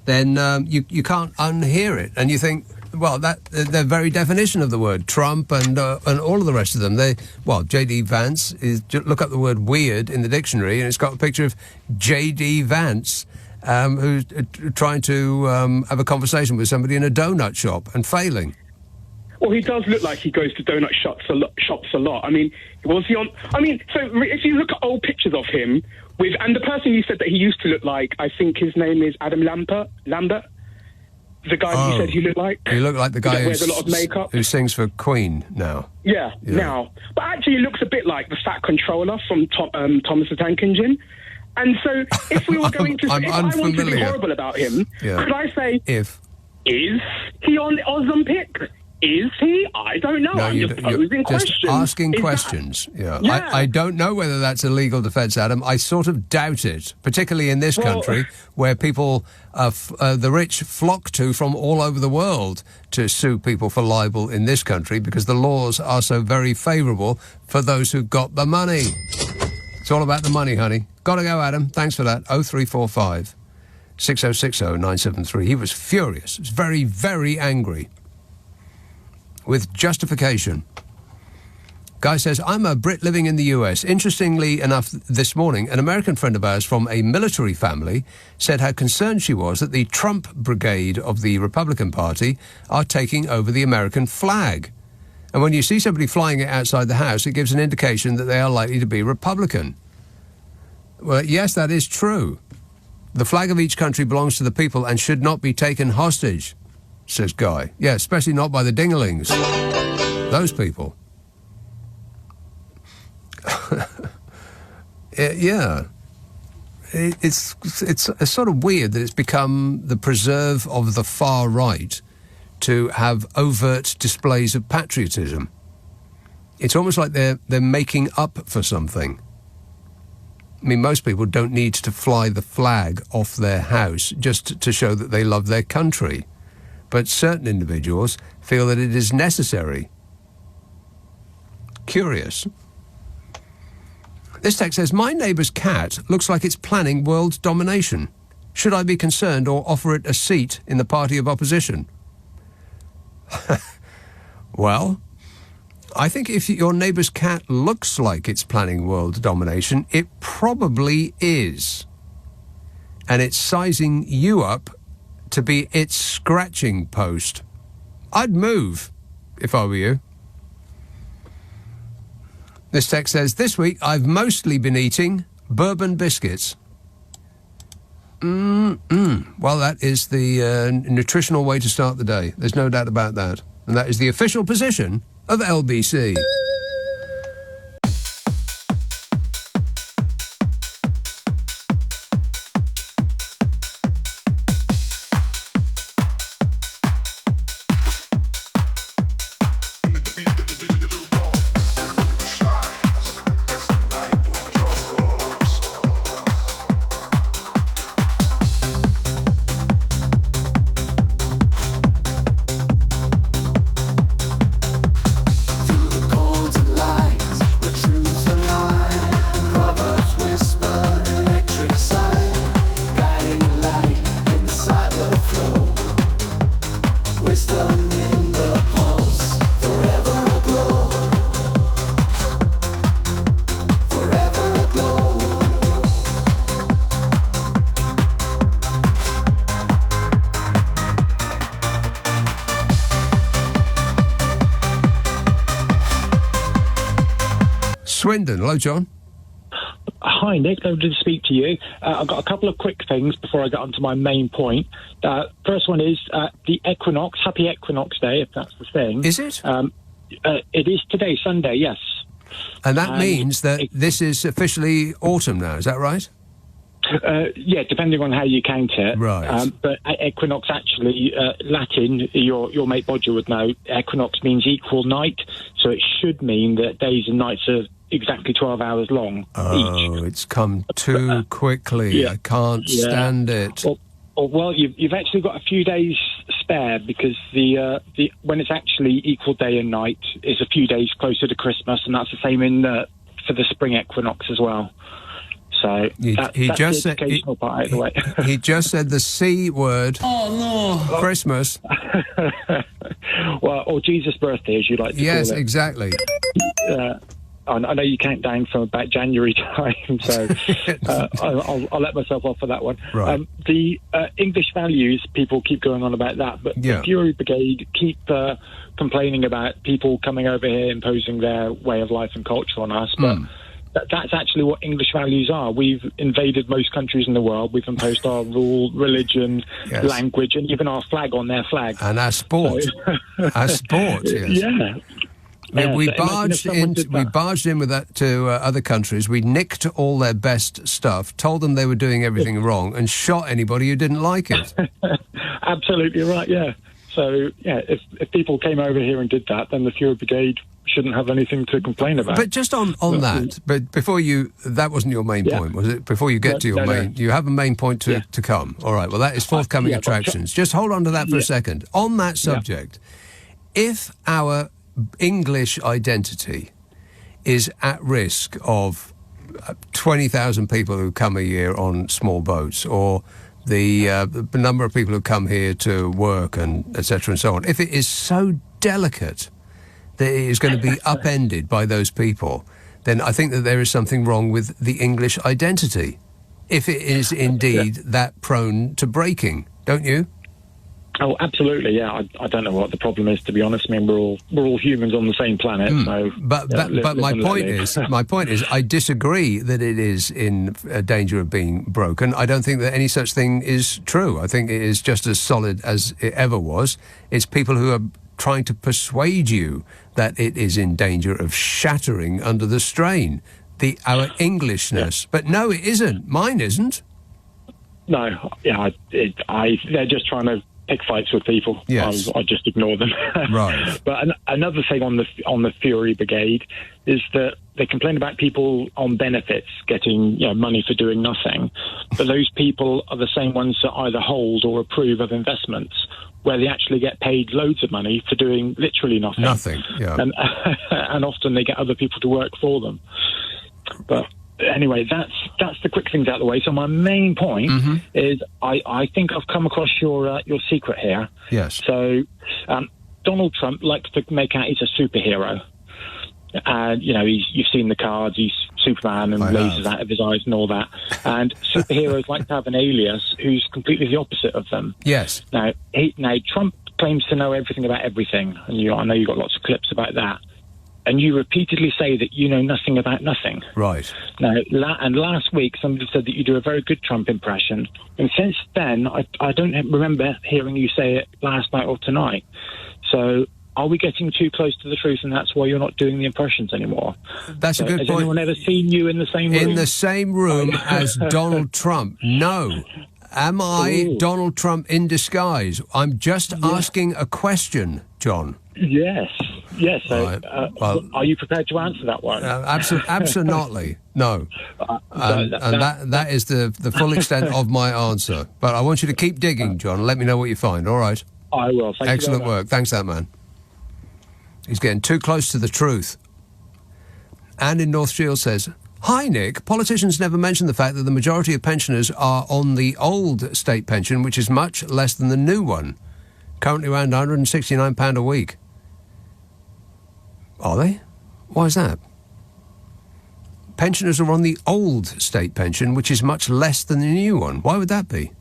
then you can't unhear it. And you think, well, the very definition of the word, Trump and all of the rest of them, J.D. Vance, look up the word weird in the dictionary, and it's got a picture of J.D. Vance, who's trying to have a conversation with somebody in a donut shop and failing. Well, he does look like he goes to donut shops a lot. I mean, was he on... I mean, so if you look at old pictures of him, and the person you said that he used to look like, I think his name is Adam Lambert? The guy you said he looked like? He looked like the guy who wears a lot of makeup. Who sings for Queen now. Yeah, now. But actually he looks a bit like the Fat Controller from Thomas the Tank Engine. And so if we were going to... if I wanted to be horrible about him, could I say... Is he on Ozempic? Is he? I don't know. I'm just posing questions. Just asking questions. I don't know whether that's a legal defence, Adam. I sort of doubt it, particularly in this country where people, the rich flock to from all over the world to sue people for libel in this country because the laws are so very favourable for those who've got the money. It's all about the money, honey. Got to go, Adam. Thanks for that. 0345 6060 973. He was furious. He was very, very angry. With justification. Guy says, I'm a Brit living in the US. Interestingly enough, this morning, an American friend of ours from a military family said how concerned she was that the Trump brigade of the Republican Party are taking over the American flag. And when you see somebody flying it outside the house, it gives an indication that they are likely to be Republican. Well, yes, that is true. The flag of each country belongs to the people and should not be taken hostage, says Guy. Yeah, especially not by the dinglings. Those people. It's sort of weird that it's become the preserve of the far right to have overt displays of patriotism. It's almost like they're making up for something. I mean, most people don't need to fly the flag off their house just to show that they love their country. But certain individuals feel that it is necessary. Curious. This text says, my neighbour's cat looks like it's planning world domination. Should I be concerned or offer it a seat in the party of opposition? Well, I think if your neighbour's cat looks like it's planning world domination, it probably is. And it's sizing you up to be its scratching post. I'd move if I were you. This text says, this week I've mostly been eating bourbon biscuits. Well, that is the nutritional way to start the day. There's no doubt about that. And that is the official position of LBC. Swindon. Hello, John. Hi, Nick. Lovely to speak to you. I've got a couple of quick things before I get on to my main point. First one is the equinox. Happy Equinox Day, if that's the thing. Is it? It is today, Sunday, yes. And that means that this is officially autumn now, is that right? Yeah, depending on how you count it. Right. But equinox, actually, Latin, your mate Bodger would know, equinox means equal night, so it should mean that days and nights are exactly 12 hours long each. Oh, it's come too quickly. Yeah. I can't stand it. Well, you've actually got a few days spare because the when it's actually equal day and night is a few days closer to Christmas, and that's the same for the spring equinox as well. So that's the educational part out of the way. He just said the C word. Oh, no. Christmas. Well, or Jesus' birthday, as you like to call it. Yes, exactly. I know you count down from about January time, so I'll let myself off for that one. Right. The English values, people keep going on about that, but the Fury Brigade keep complaining about people coming over here imposing their way of life and culture on us, but that's actually what English values are. We've invaded most countries in the world. We've imposed our rule, religion, language, and even our flag on their flag. And our sport. Our sport, yes. Yeah. We barged in with that to other countries. We nicked all their best stuff, told them they were doing everything wrong, and shot anybody who didn't like it. Absolutely right, yeah. So, yeah, if people came over here and did that, then the Fury Brigade shouldn't have anything to complain about. But just on that, but before that wasn't your main point, was it? Before you get to your main, you have a main point to come. All right, well, that is forthcoming attractions. Just hold on to that for a second. On that subject, if our English identity is at risk of 20,000 people who come a year on small boats, or the number of people who come here to work and etc. and so on, if it is so delicate that it is going to be upended by those people, then I think that there is something wrong with the English identity, if it is indeed that prone to breaking, don't you? Oh, absolutely, yeah. I don't know what the problem is, to be honest. I mean, we're all humans on the same planet. So, but my point is, I disagree that it is in danger of being broken. I don't think that any such thing is true. I think it is just as solid as it ever was. It's people who are trying to persuade you that it is in danger of shattering under the strain, our Englishness. But no, it isn't. Mine isn't. No, yeah, they're just trying to pick fights with people. Yes. I just ignore them. Right. But another thing on the Fury Brigade is that they complain about people on benefits getting money for doing nothing, but those people are the same ones that either hold or approve of investments where they actually get paid loads of money for doing literally nothing. Nothing, yeah. And often they get other people to work for them. But anyway, that's the quick things out of the way. So my main point is I think I've come across your secret here. Yes. So Donald Trump likes to make out he's a superhero. And, you've seen the cards, he's Superman and lasers out of his eyes and all that. And superheroes like to have an alias who's completely the opposite of them. Yes. Now Trump claims to know everything about everything. And I know you've got lots of clips about that. And you repeatedly say that you know nothing about nothing. Right. Now, and last week somebody said that you do a very good Trump impression. And since then, I don't remember hearing you say it last night or tonight. So are we getting too close to the truth and that's why you're not doing the impressions anymore? That's a good point. Has anyone ever seen you in the same room? In the same room as Donald Trump? No. Am I Donald Trump in disguise? I'm just asking a question, John. Yes. So, Right. Well, are you prepared to answer that one? Absolutely. No. That is the full extent of my answer. But I want you to keep digging, John, and let me know what you find, all right? I will. Thank Excellent you very much. work. Thanks, that man. He's getting too close to the truth. Anne in North Shield says, "Hi, Nick. Politicians never mention the fact that the majority of pensioners are on the old state pension, which is much less than the new one. Currently around £169 a week." Are they? Why is that? Pensioners are on the old state pension, which is much less than the new one. Why would that be?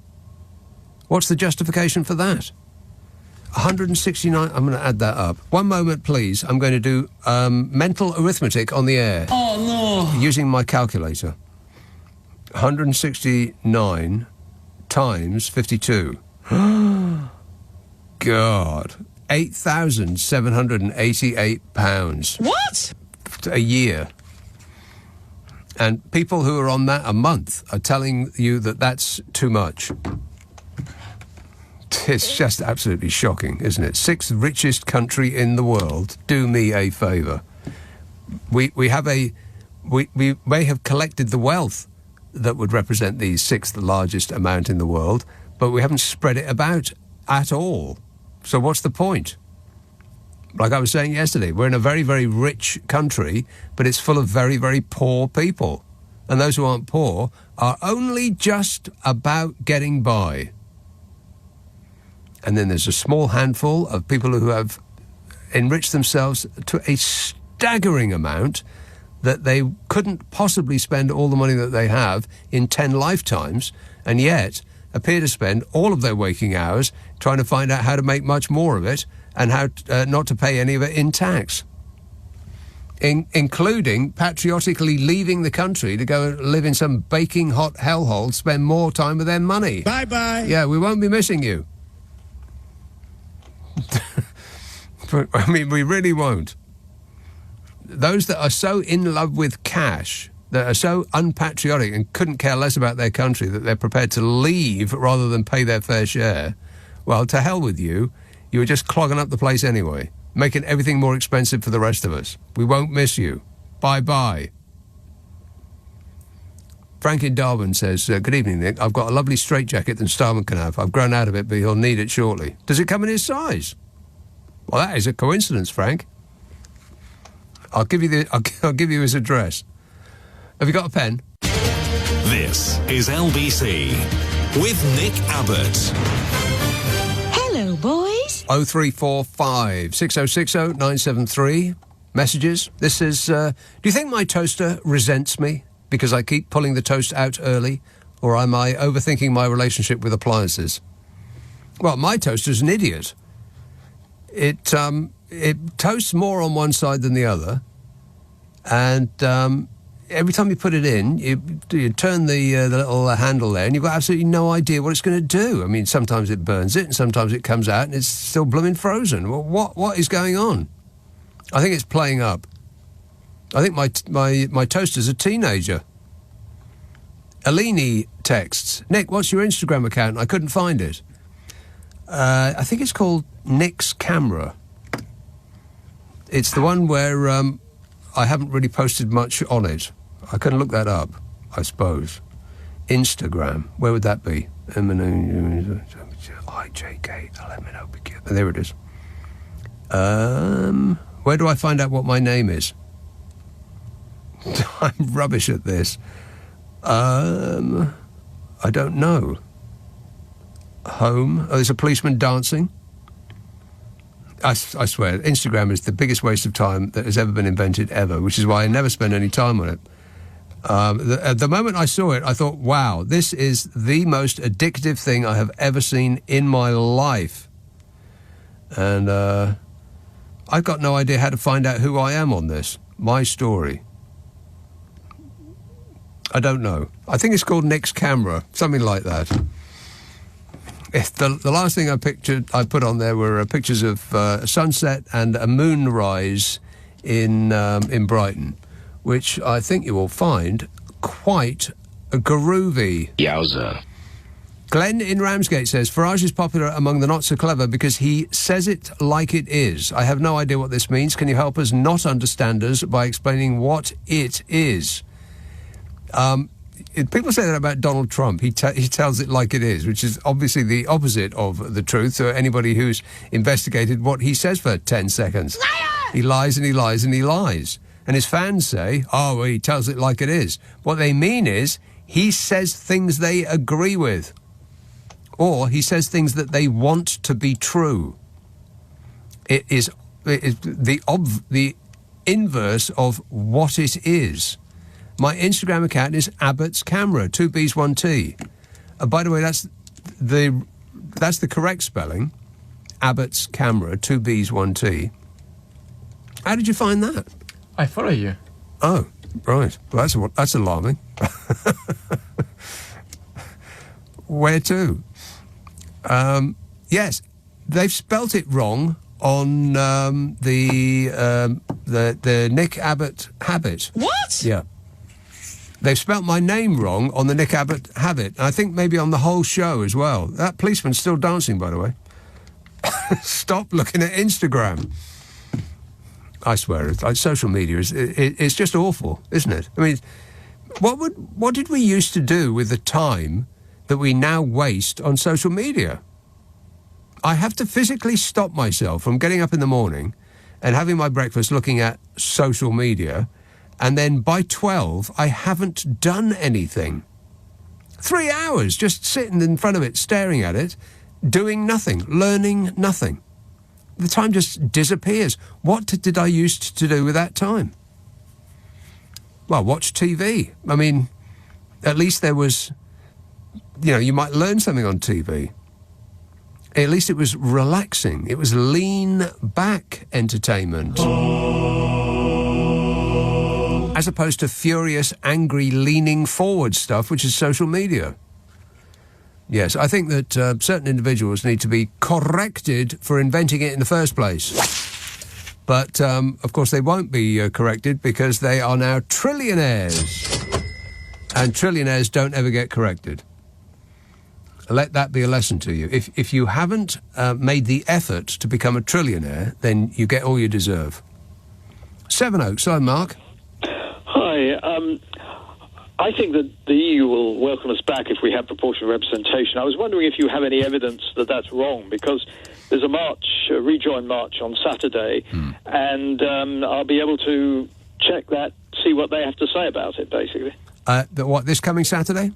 What's the justification for that? 169... I'm going to add that up. One moment, please. I'm going to do mental arithmetic on the air. Oh, no. Using my calculator. 169 times 52. God. £8,788. What? A year. And people who are on that a month are telling you that that's too much. It's just absolutely shocking, isn't it? 6th richest country in the world. Do me a favour. We may have collected the wealth that would represent the 6th largest amount in the world, but we haven't spread it about at all. So what's the point? Like I was saying yesterday, we're in a very, very rich country, but it's full of very, very poor people. And those who aren't poor are only just about getting by. And then there's a small handful of people who have enriched themselves to a staggering amount that they couldn't possibly spend all the money that they have in 10 lifetimes, and yet appear to spend all of their waking hours trying to find out how to make much more of it and how not to pay any of it in tax, including patriotically leaving the country to go and live in some baking hot hellhole, spend more time with their money. Bye-bye. Yeah, we won't be missing you. I mean, we really won't. Those that are so in love with cash, that are so unpatriotic and couldn't care less about their country that they're prepared to leave rather than pay their fair share, well, to hell with you. You were just clogging up the place anyway, making everything more expensive for the rest of us. We won't miss you. Bye-bye. Frank in Darwin says, good evening, Nick. I've got a lovely straitjacket that Starman can have. I've grown out of it, but he'll need it shortly. Does it come in his size? Well, that is a coincidence, Frank. I'll give you his address. Have you got a pen? This is LBC with Nick Abbott. Hello, boys. 0345 6060 973. Messages. This is, do you think my toaster resents me because I keep pulling the toast out early, or am I overthinking my relationship with appliances? Well, my toaster's an idiot. It toasts more on one side than the other, and every time you put it in, you turn the little handle there, and you've got absolutely no idea what it's going to do. I mean, sometimes it burns it, and sometimes it comes out, and it's still blooming frozen. Well, what is going on? I think it's playing up. I think my toaster's a teenager. Alini texts, Nick, what's your Instagram account? I couldn't find it. I think it's called Nick's Camera. It's the one where I haven't really posted much on it. I can look that up, I suppose. Instagram, where would that be? IJK, there it is. Where do I find out what my name is? I'm rubbish at this. I don't know. Home. Oh, there's a policeman dancing. I swear, Instagram is the biggest waste of time that has ever been invented ever, which is why I never spend any time on it. At the moment I saw it, I thought, wow, this is the most addictive thing I have ever seen in my life. And I've got no idea how to find out who I am on this. My story. I don't know. I think it's called Nick's Camera, something like that. The last thing I put on there were pictures of a sunset and a moonrise in Brighton, which I think you will find quite groovy. Yowza. Glenn in Ramsgate says, Farage is popular among the not-so-clever because he says it like it is. I have no idea what this means. Can you help us not understanders by explaining what it is? People say that about Donald Trump. He tells it like it is, which is obviously the opposite of the truth. So anybody who's investigated what he says for 10 seconds. Liar! He lies and he lies and he lies. And his fans say, oh, well, he tells it like it is. What they mean is he says things they agree with. Or he says things that they want to be true. It is the inverse of what it is. My Instagram account is Abbot's Camera, 2 B's, 1 T. By the way, that's the correct spelling. Abbot's Camera, 2 B's, 1 T. How did you find that? I follow you. Oh, right. Well, that's alarming. Where to? Yes, they've spelt it wrong on the Nick Abbott Habit. What? Yeah. They've spelt my name wrong on the Nick Abbott Habit. I think maybe on the whole show as well. That policeman's still dancing, by the way. Stop looking at Instagram. I swear, social media it's just awful, isn't it? I mean, what did we used to do with the time that we now waste on social media? I have to physically stop myself from getting up in the morning and having my breakfast looking at social media, and then by 12 I haven't done anything. 3 hours just sitting in front of it, staring at it, doing nothing, learning nothing. The time just disappears. What did I used to do with that time? Well, watch TV. I mean, at least there was, you might learn something on TV. At least it was relaxing. It was lean back entertainment. As opposed to furious, angry, leaning forward stuff, which is social media. Yes, I think that certain individuals need to be corrected for inventing it in the first place. But, of course, they won't be corrected because they are now trillionaires. And trillionaires don't ever get corrected. Let that be a lesson to you. If you haven't made the effort to become a trillionaire, then you get all you deserve. Sevenoaks, hi, Mark. Hi. I think that the EU will welcome us back if we have proportional representation. I was wondering if you have any evidence that that's wrong, because there's a rejoin march on Saturday, and I'll be able to check that, see what they have to say about it, basically. This coming Saturday?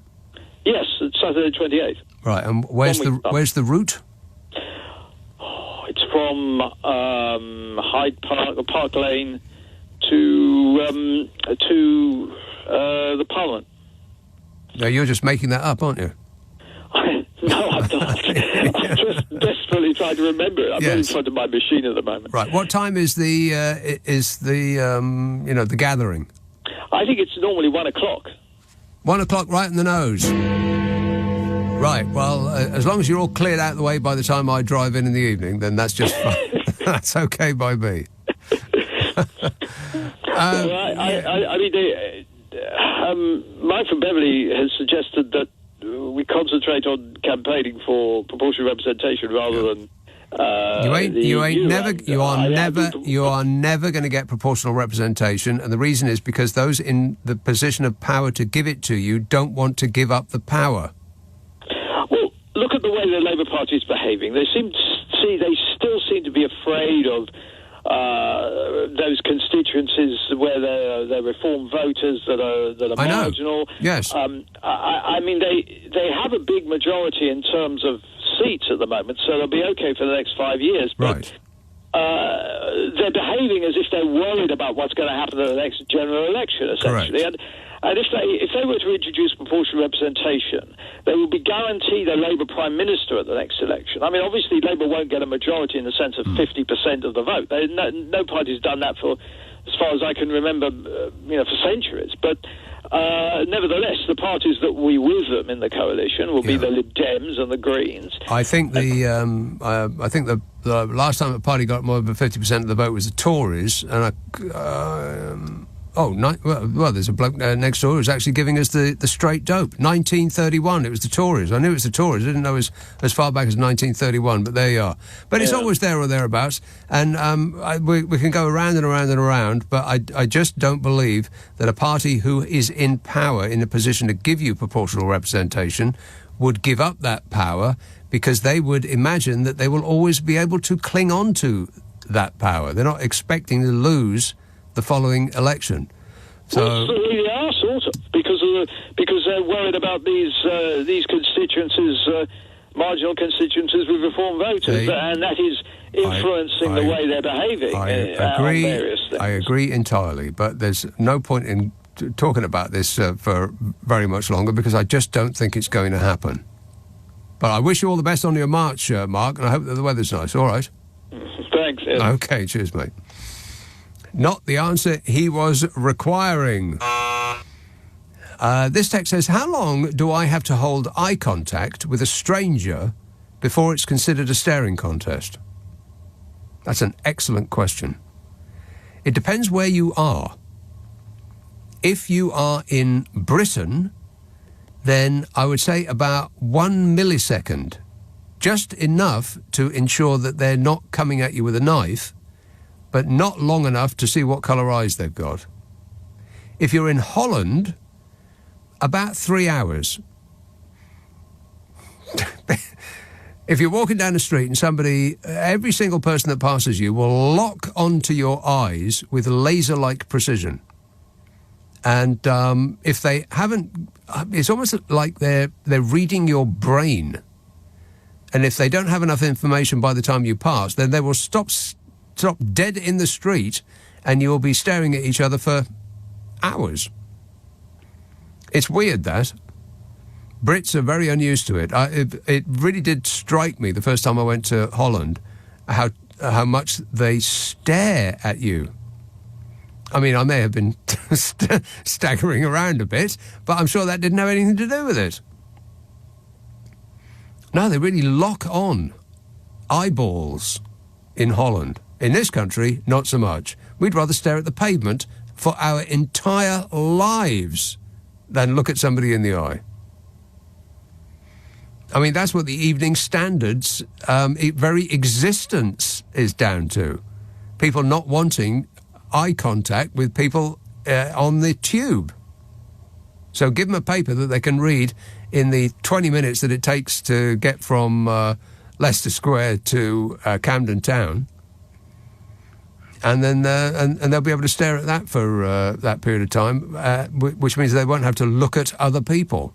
Yes, it's Saturday 28th. Right, and where's the route? Oh, it's from Hyde Park or Park Lane to the Parliament. No, you're just making that up, aren't you? No, I'm not. I'm just desperately trying to remember it. I'm not in front of my machine at the moment. Right. What time is the the gathering? I think it's normally 1 o'clock. 1 o'clock, right in the nose. Right. Well, as long as you're all cleared out of the way by the time I drive in the evening, then that's just fine. That's okay by me. Mike from Beverley has suggested that we concentrate on campaigning for proportional representation rather than You are never going to get proportional representation, and the reason is because those in the position of power to give it to you don't want to give up the power. Well, look at the way the Labour Party is behaving. They still seem to be afraid of those constituencies where they're Reform voters that are marginal. Yes. I mean, they have a big majority in terms of seats at the moment, so they'll be okay for the next 5 years. But, right. They're behaving as if they're worried about what's going to happen at the next general election, essentially. Correct. And if they were to introduce proportional representation, they will be guaranteed a Labour Prime Minister at the next election. I mean, obviously, Labour won't get a majority in the sense of 50% of the vote. No party's done that for, as far as I can remember, for centuries. But nevertheless, the parties that will be with them in the coalition will be the Lib Dems and the Greens. I think the last time a party got more than 50% of the vote was the Tories, and there's a bloke next door who's actually giving us the straight dope. 1931, it was the Tories. I knew it was the Tories. I didn't know it was as far back as 1931, but there you are. But it's always there or thereabouts, and we can go around and around and around, but I just don't believe that a party who is in power, in a position to give you proportional representation, would give up that power, because they would imagine that they will always be able to cling on to that power. They're not expecting to lose the following election. So they are, sort of, because they're worried about these constituencies, marginal constituencies with Reform voters, and that is influencing the way they're behaving. On various things. I agree entirely, but there's no point in talking about this for very much longer, because I just don't think it's going to happen. But I wish you all the best on your march, Mark, and I hope that the weather's nice. All right. Thanks, Ian. Okay, cheers, mate. Not the answer he was requiring. This text says, how long do I have to hold eye contact with a stranger before it's considered a staring contest? That's an excellent question. It depends where you are. If you are in Britain, then I would say about 1 millisecond, just enough to ensure that they're not coming at you with a knife, but not long enough to see what colour eyes they've got. If you're in Holland, about 3 hours. If you're walking down the street and every single person that passes you will lock onto your eyes with laser-like precision. And if they haven't, it's almost like they're reading your brain. And if they don't have enough information by the time you pass, then they will stop dead in the street, and you'll be staring at each other for hours. It's weird, that. Brits are very unused to it. It really did strike me the first time I went to Holland how much they stare at you. I mean, I may have been staggering around a bit, but I'm sure that didn't have anything to do with it. No, they really lock on eyeballs in Holland. In this country, not so much. We'd rather stare at the pavement for our entire lives than look at somebody in the eye. I mean, that's what the Evening Standard's very existence is down to. People not wanting eye contact with people on the tube. So give them a paper that they can read in the 20 minutes that it takes to get from Leicester Square to Camden Town. And then and they'll be able to stare at that for that period of time, which means they won't have to look at other people.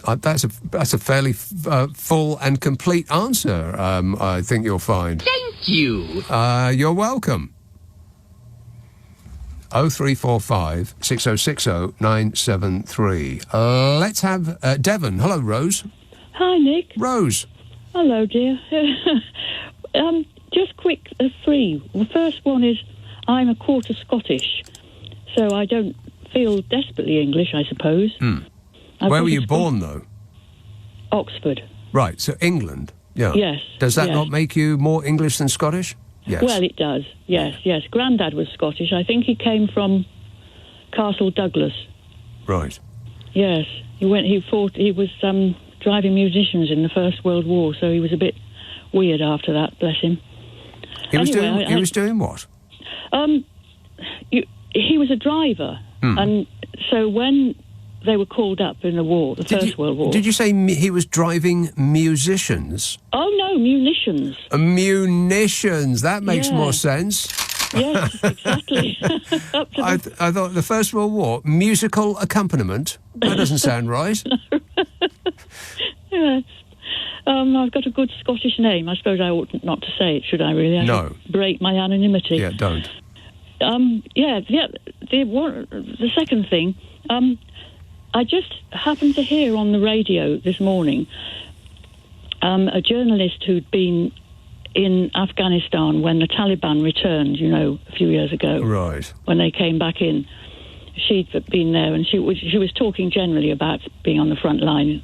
That's a fairly full and complete answer, I think you'll find. Thank you. You're welcome. 0345 6060 973. Let's have Devon. Hello, Rose. Hi, Nick. Rose. Hello, dear. Just quick, three. The first one is I'm a quarter Scottish, so I don't feel desperately English, I suppose. Where were you born, though? Oxford. Right, so England. Yeah. Yes. Does that not make you more English than Scottish? Yes. Well, it does. Yes, yes. Grandad was Scottish. I think he came from Castle Douglas. Right. Yes. He was driving munitions in the First World War, so he was a bit weird after that, bless him. He was doing what? He was a driver, and so when they were called up in the war, the First World War... Did you say he was driving musicians? Oh, no, munitions. Munitions, that makes more sense. Yes, exactly. I thought the First World War, musical accompaniment, that doesn't sound right. Yes. I've got a good Scottish name. I suppose I ought not to say it, should I really? I should break my anonymity. Yeah, don't. The second thing, I just happened to hear on the radio this morning a journalist who'd been in Afghanistan when the Taliban returned, a few years ago. Right. When they came back in. She'd been there, and she was talking generally about being on the front line.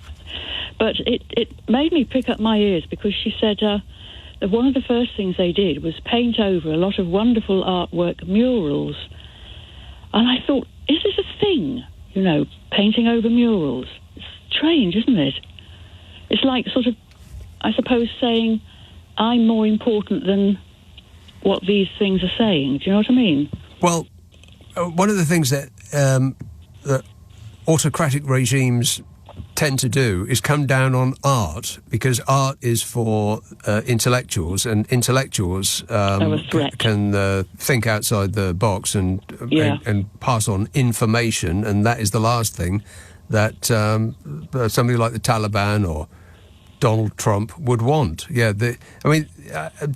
But it made me prick up my ears, because she said that one of the first things they did was paint over a lot of wonderful artwork, murals. And I thought, is this a thing? Painting over murals. It's strange, isn't it? It's like sort of, I suppose, saying, I'm more important than what these things are saying. Do you know what I mean? Well, one of the things that autocratic regimes tend to do is come down on art, because art is for intellectuals, and intellectuals can think outside the box and pass on information, and that is the last thing that somebody like the Taliban or Donald Trump would want.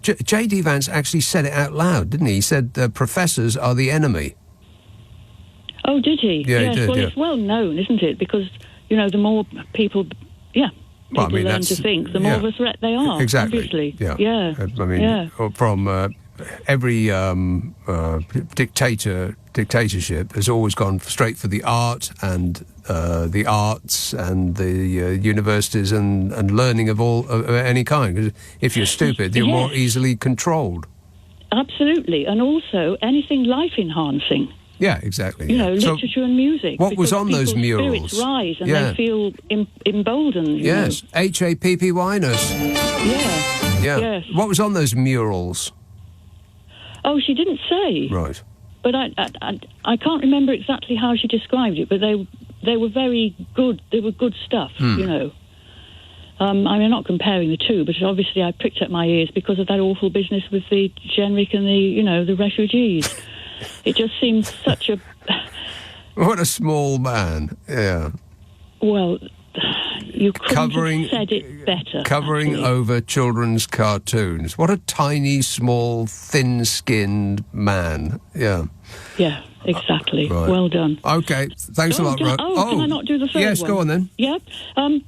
J.D. Vance actually said it out loud, didn't he? He said professors are the enemy. Oh, did he? Yeah, yes, he did, well, it's well known, isn't it? Because, the more people learn to think, the more of a threat they are. Exactly. Obviously. Yeah. From every dictatorship has always gone straight for the art and the arts and the universities and learning of any kind. 'Cause if you're stupid, you're more easily controlled. Absolutely, and also anything life-enhancing. Yeah, exactly. Literature and music. What was on those murals? Spirits rise and they feel emboldened. Yes, H.A.P.P.Y.ness. Yeah. Yes. What was on those murals? Oh, she didn't say. Right. But I can't remember exactly how she described it, but they were very good. They were good stuff, I'm not comparing the two, but obviously I pricked up my ears because of that awful business with the Jenrick and the refugees. It just seems such a... What a small man, yeah. Well, you couldn't have said it better. Covering over children's cartoons. What a tiny, small, thin-skinned man, yeah. Yeah, exactly. Right. Well done. OK, thanks a lot, Ro. Can I not do the third one? Yes, go on then. Yeah.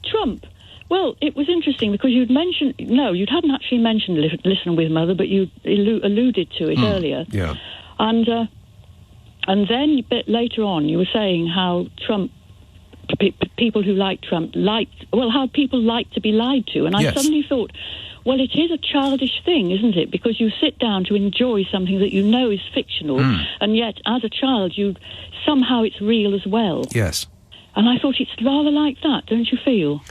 Trump. Well, it was interesting because you hadn't actually mentioned Listen With Mother, but you alluded to it earlier. Yeah. And then a bit later on, you were saying how Trump, people who like Trump, how people like to be lied to. And I suddenly thought, well, it is a childish thing, isn't it? Because you sit down to enjoy something that you know is fictional, and yet, as a child, somehow it's real as well. Yes. And I thought it's rather like that, don't you feel?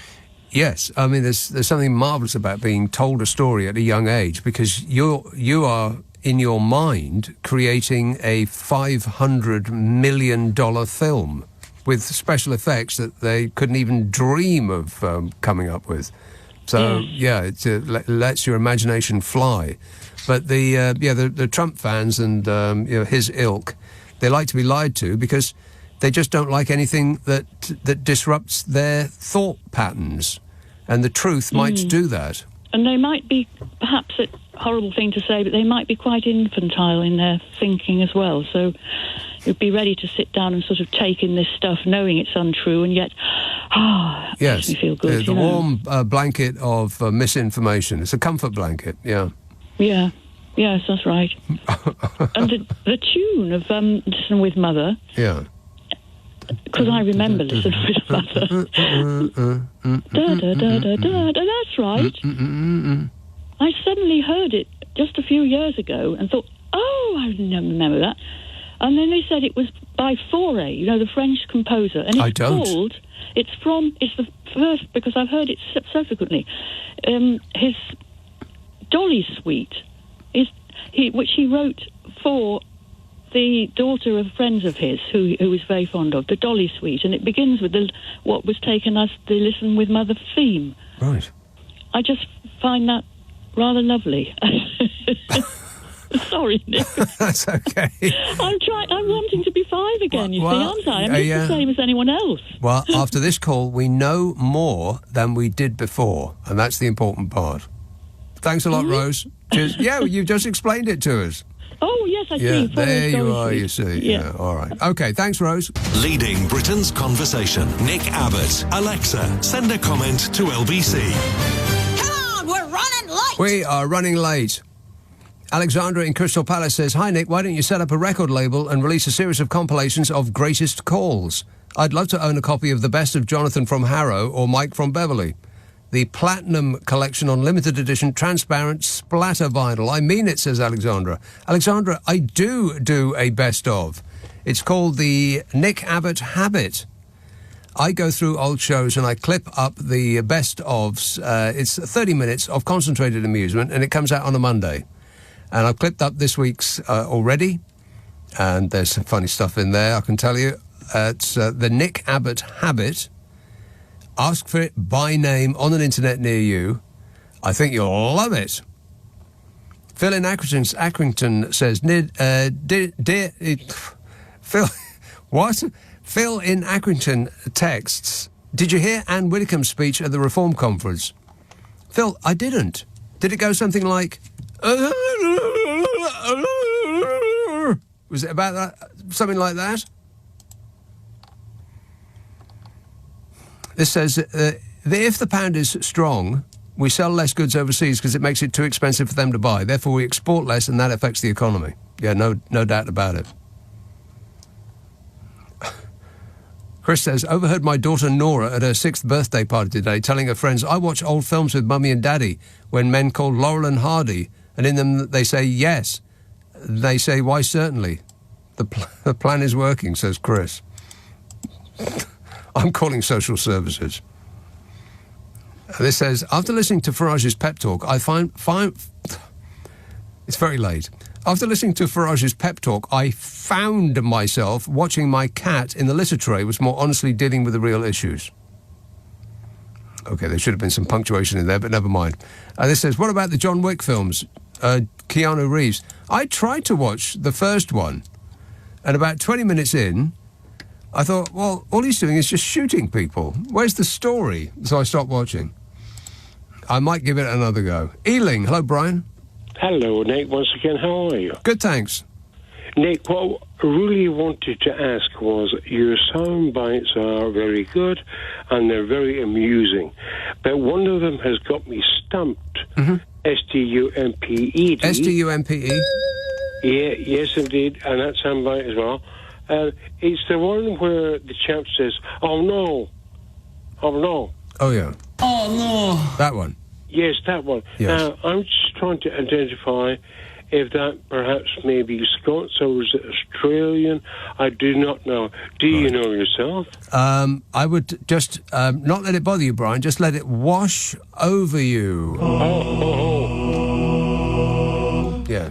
Yes, I mean, there's something marvellous about being told a story at a young age, because you are, in your mind, creating a $500 million film with special effects that they couldn't even dream of coming up with. So, it lets your imagination fly. But the Trump fans and his ilk, they like to be lied to because they just don't like anything that disrupts their thought patterns. And the truth might do that. And they might be, perhaps a horrible thing to say, but they might be quite infantile in their thinking as well. So you'd be ready to sit down and sort of take in this stuff, knowing it's untrue, and yet, makes me feel good. The warm blanket of misinformation. It's a comfort blanket, yeah. Yeah, yes, that's right. And the tune of Listen With Mother... Yeah. Because I remember Listening With Mother. That's right. I suddenly heard it just a few years ago and thought, I remember that. And then they said it was by Fauré, the French composer. And I don't. It's the first, because I've heard it so frequently, his Dolly Suite, which he wrote for the daughter of friends of his, who he was very fond of, the Dolly Suite. And it begins with what was taken as the Listen with Mother theme. Right. I just find that rather lovely. Sorry, Nick. That's okay. I'm wanting to be 5 again, see, aren't I? I'm just the same as anyone else. Well, after this call, we know more than we did before, and that's the important part. Thanks a lot, Rose. Cheers. Yeah, you've just explained it to us. Oh, yes, I Yeah, see. there you are, you see. Yeah, all right. Okay, thanks, Rose. Leading Britain's conversation. Nick Abbott. Alexa, send a comment to LBC. Come on, we're running late. We are running late. Alexandra in Crystal Palace says, "Hi, Nick, why don't you set up a record label and release a series of compilations of greatest calls? I'd love to own a copy of the best of Jonathan from Harrow or Mike from Beverley. The Platinum Collection on limited edition transparent splatter vinyl. I mean it," says Alexandra. Alexandra, I do a best of. It's called the Nick Abbott Habit. I go through old shows and I clip up the best ofs. It's 30 minutes of concentrated amusement, and it comes out on a Monday. And I've clipped up this week's already, and there's some funny stuff in there, I can tell you. It's the Nick Abbott Habit. Ask for it by name on an internet near you. I think you'll love it. Phil in Accrington says, Phil, what? Phil in Accrington texts, "Did you hear Anne Widdecombe's speech at the Reform Conference?" Phil, I didn't. Did it go something like... Was it about that? Something like that? This says, if the pound is strong, we sell less goods overseas because it makes it too expensive for them to buy. Therefore, we export less, and that affects the economy. Yeah, no doubt about it. Chris says, "Overheard my daughter Nora at her 6th birthday party today telling her friends, I watch old films with Mummy and Daddy when men called Laurel and Hardy, and in them they say yes. They say, why certainly. The plan is working," says Chris. I'm calling social services. This says, "After listening to Farage's pep talk, I find it's very late. After listening to Farage's pep talk, I found myself watching my cat in the litter tray was more honestly dealing with the real issues." Okay, there should have been some punctuation in there, but never mind. This says, "What about the John Wick films? Keanu Reeves. I tried to watch the first one, and about 20 minutes in, I thought, well, all he's doing is just shooting people. Where's the story?" So I stopped watching. I might give it another go. Ealing. Hello, Brian. Hello, Nick. Once again, how are you? Good, thanks. Nick, what I really wanted to ask was, your sound bites are very good and they're very amusing, but one of them has got me stumped. Mm-hmm. S-T-U-M-P-E-D. S-T-U-M-P-E? Yeah, yes, indeed, and that sound bite as well. It's the one where the chap says, "Oh, no. Oh, no." Oh, yeah. Oh, no. That one? Yes, that one. Yes. Now, I'm just trying to identify if that perhaps may be Scots or is it Australian. I do not know. Do you know yourself? I would just not let it bother you, Brian. Just let it wash over you. Yeah.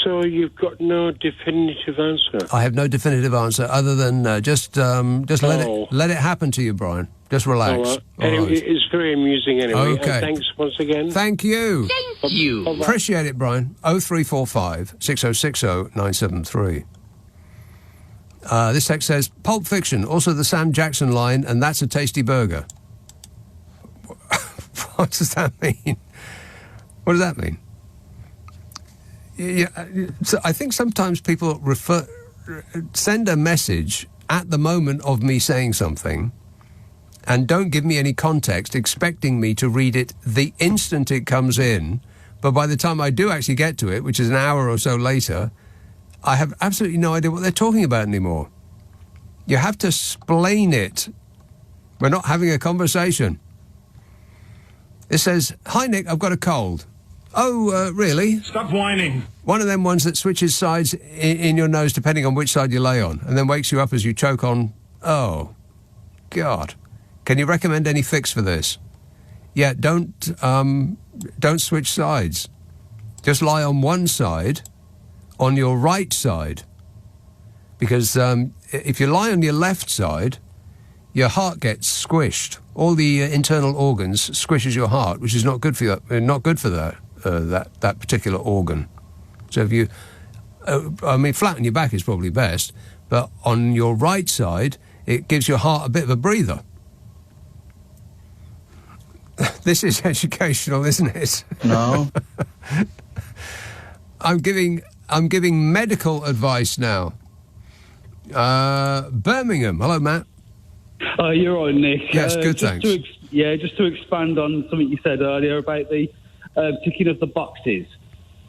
So you've got no definitive answer? I have no definitive answer other than just let it happen to you, Brian. Just relax. All right. All Anyway, right. it's very amusing anyway. Okay. And thanks once again. Thank you. Thank you. Appreciate it, Brian. 0345 6060 973. This text says, Pulp Fiction, also the Sam Jackson line, and that's a tasty burger. What does that mean? What does that mean? Yeah, so I think sometimes people send a message at the moment of me saying something and don't give me any context, expecting me to read it the instant it comes in. But by the time I do actually get to it, which is an hour or so later, I have absolutely no idea what they're talking about anymore. You have to explain it. We're not having a conversation. It says, "Hi, Nick, I've got a cold. Oh, really? Stop whining. One of them ones that switches sides in your nose depending on which side you lay on, and then wakes you up as you choke on... Oh, God. Can you recommend any fix for this? Yeah, don't switch sides. Just lie on one side, on your right side. Because if you lie on your left side, your heart gets squished. All the internal organs squishes your heart, which is not good for you, not good for that particular organ. So if you, flatten your back is probably best, but on your right side, it gives your heart a bit of a breather. This is educational, isn't it? No. I'm giving medical advice now. Birmingham. Hello, Matt. You're right, Nick. Yes, good, thanks. Just to expand on something you said earlier about the ticking of the boxes.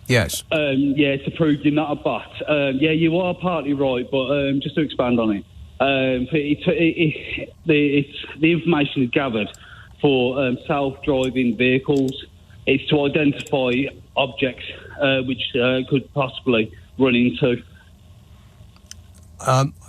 Yes. To prove you're not a bot. You are partly right, but just to expand on it, the information is gathered for self-driving vehicles. It's to identify objects which could possibly run into.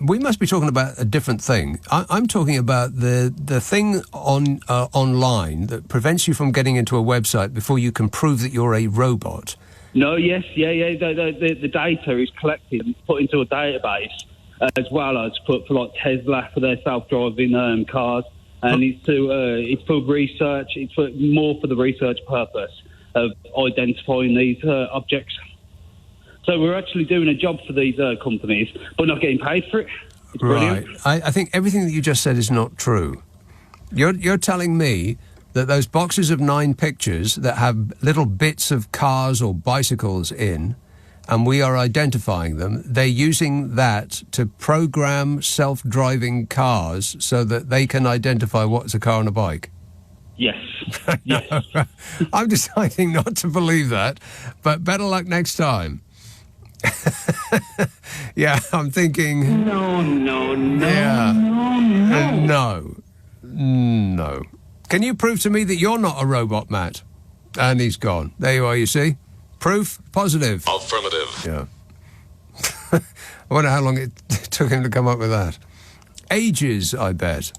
We must be talking about a different thing. I'm talking about the thing online that prevents you from getting into a website before you can prove that you're a robot. No, yes, the data is collected and put into a database, as well as put for like Tesla for their self-driving cars, and it's for research. It's more for the research purpose of identifying these objects. So we're actually doing a job for these companies, but not getting paid for it. It's brilliant. Right. I think everything that you just said is not true. You're telling me that those boxes of 9 pictures that have little bits of cars or bicycles in, and we are identifying them, they're using that to program self-driving cars so that they can identify what's a car and a bike? Yes. Yes. I'm deciding not to believe that, but better luck next time. Yeah, I'm thinking... No. Yeah. No. Can you prove to me that you're not a robot, Matt? And he's gone. There you are, you see. Proof positive. Affirmative. Yeah. I wonder how long it took him to come up with that. Ages, I bet.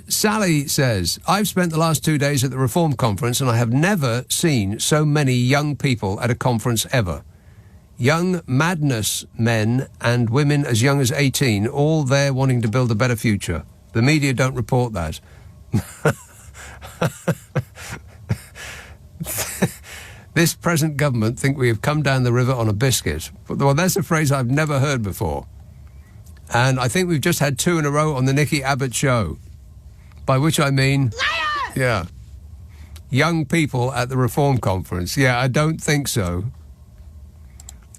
Sally says, I've spent the last 2 days at the Reform Conference and I have never seen so many young people at a conference ever. Young madness men and women as young as 18, all there wanting to build a better future. The media don't report that. This present government think we have come down the river on a biscuit. Well, that's a phrase I've never heard before. And I think we've just had 2 in a row on the Nicky Abbot show. By which I mean... Liar! Yeah. Young people at the Reform Conference. Yeah, I don't think so.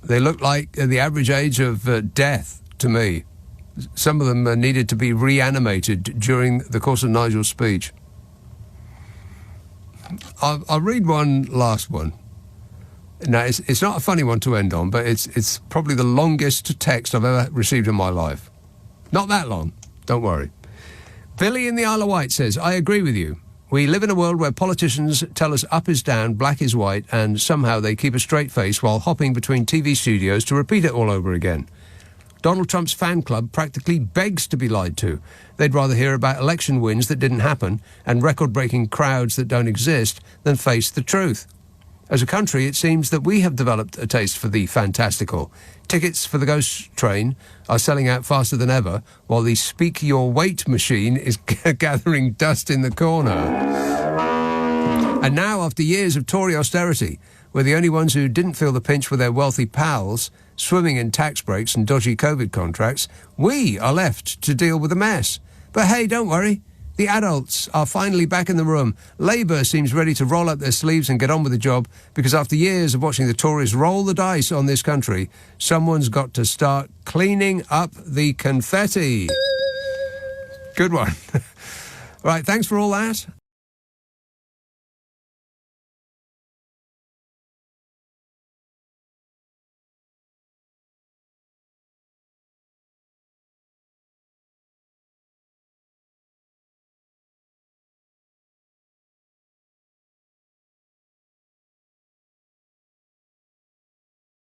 They look like the average age of death to me. Some of them needed to be reanimated during the course of Nigel's speech. I'll read one last one. Now, it's not a funny one to end on, but it's probably the longest text I've ever received in my life. Not that long, don't worry. Billy in the Isle of Wight says, I agree with you. We live in a world where politicians tell us up is down, black is white, and somehow they keep a straight face while hopping between TV studios to repeat it all over again. Donald Trump's fan club practically begs to be lied to. They'd rather hear about election wins that didn't happen and record-breaking crowds that don't exist than face the truth. As a country, it seems that we have developed a taste for the fantastical. Tickets for the ghost train are selling out faster than ever, while the speak your weight machine is gathering dust in the corner. And now, after years of Tory austerity, where the only ones who didn't feel the pinch were their wealthy pals, swimming in tax breaks and dodgy COVID contracts, we are left to deal with the mess. But hey, don't worry. The adults are finally back in the room. Labour seems ready to roll up their sleeves and get on with the job because after years of watching the Tories roll the dice on this country, someone's got to start cleaning up the confetti. Good one. Right, thanks for all that.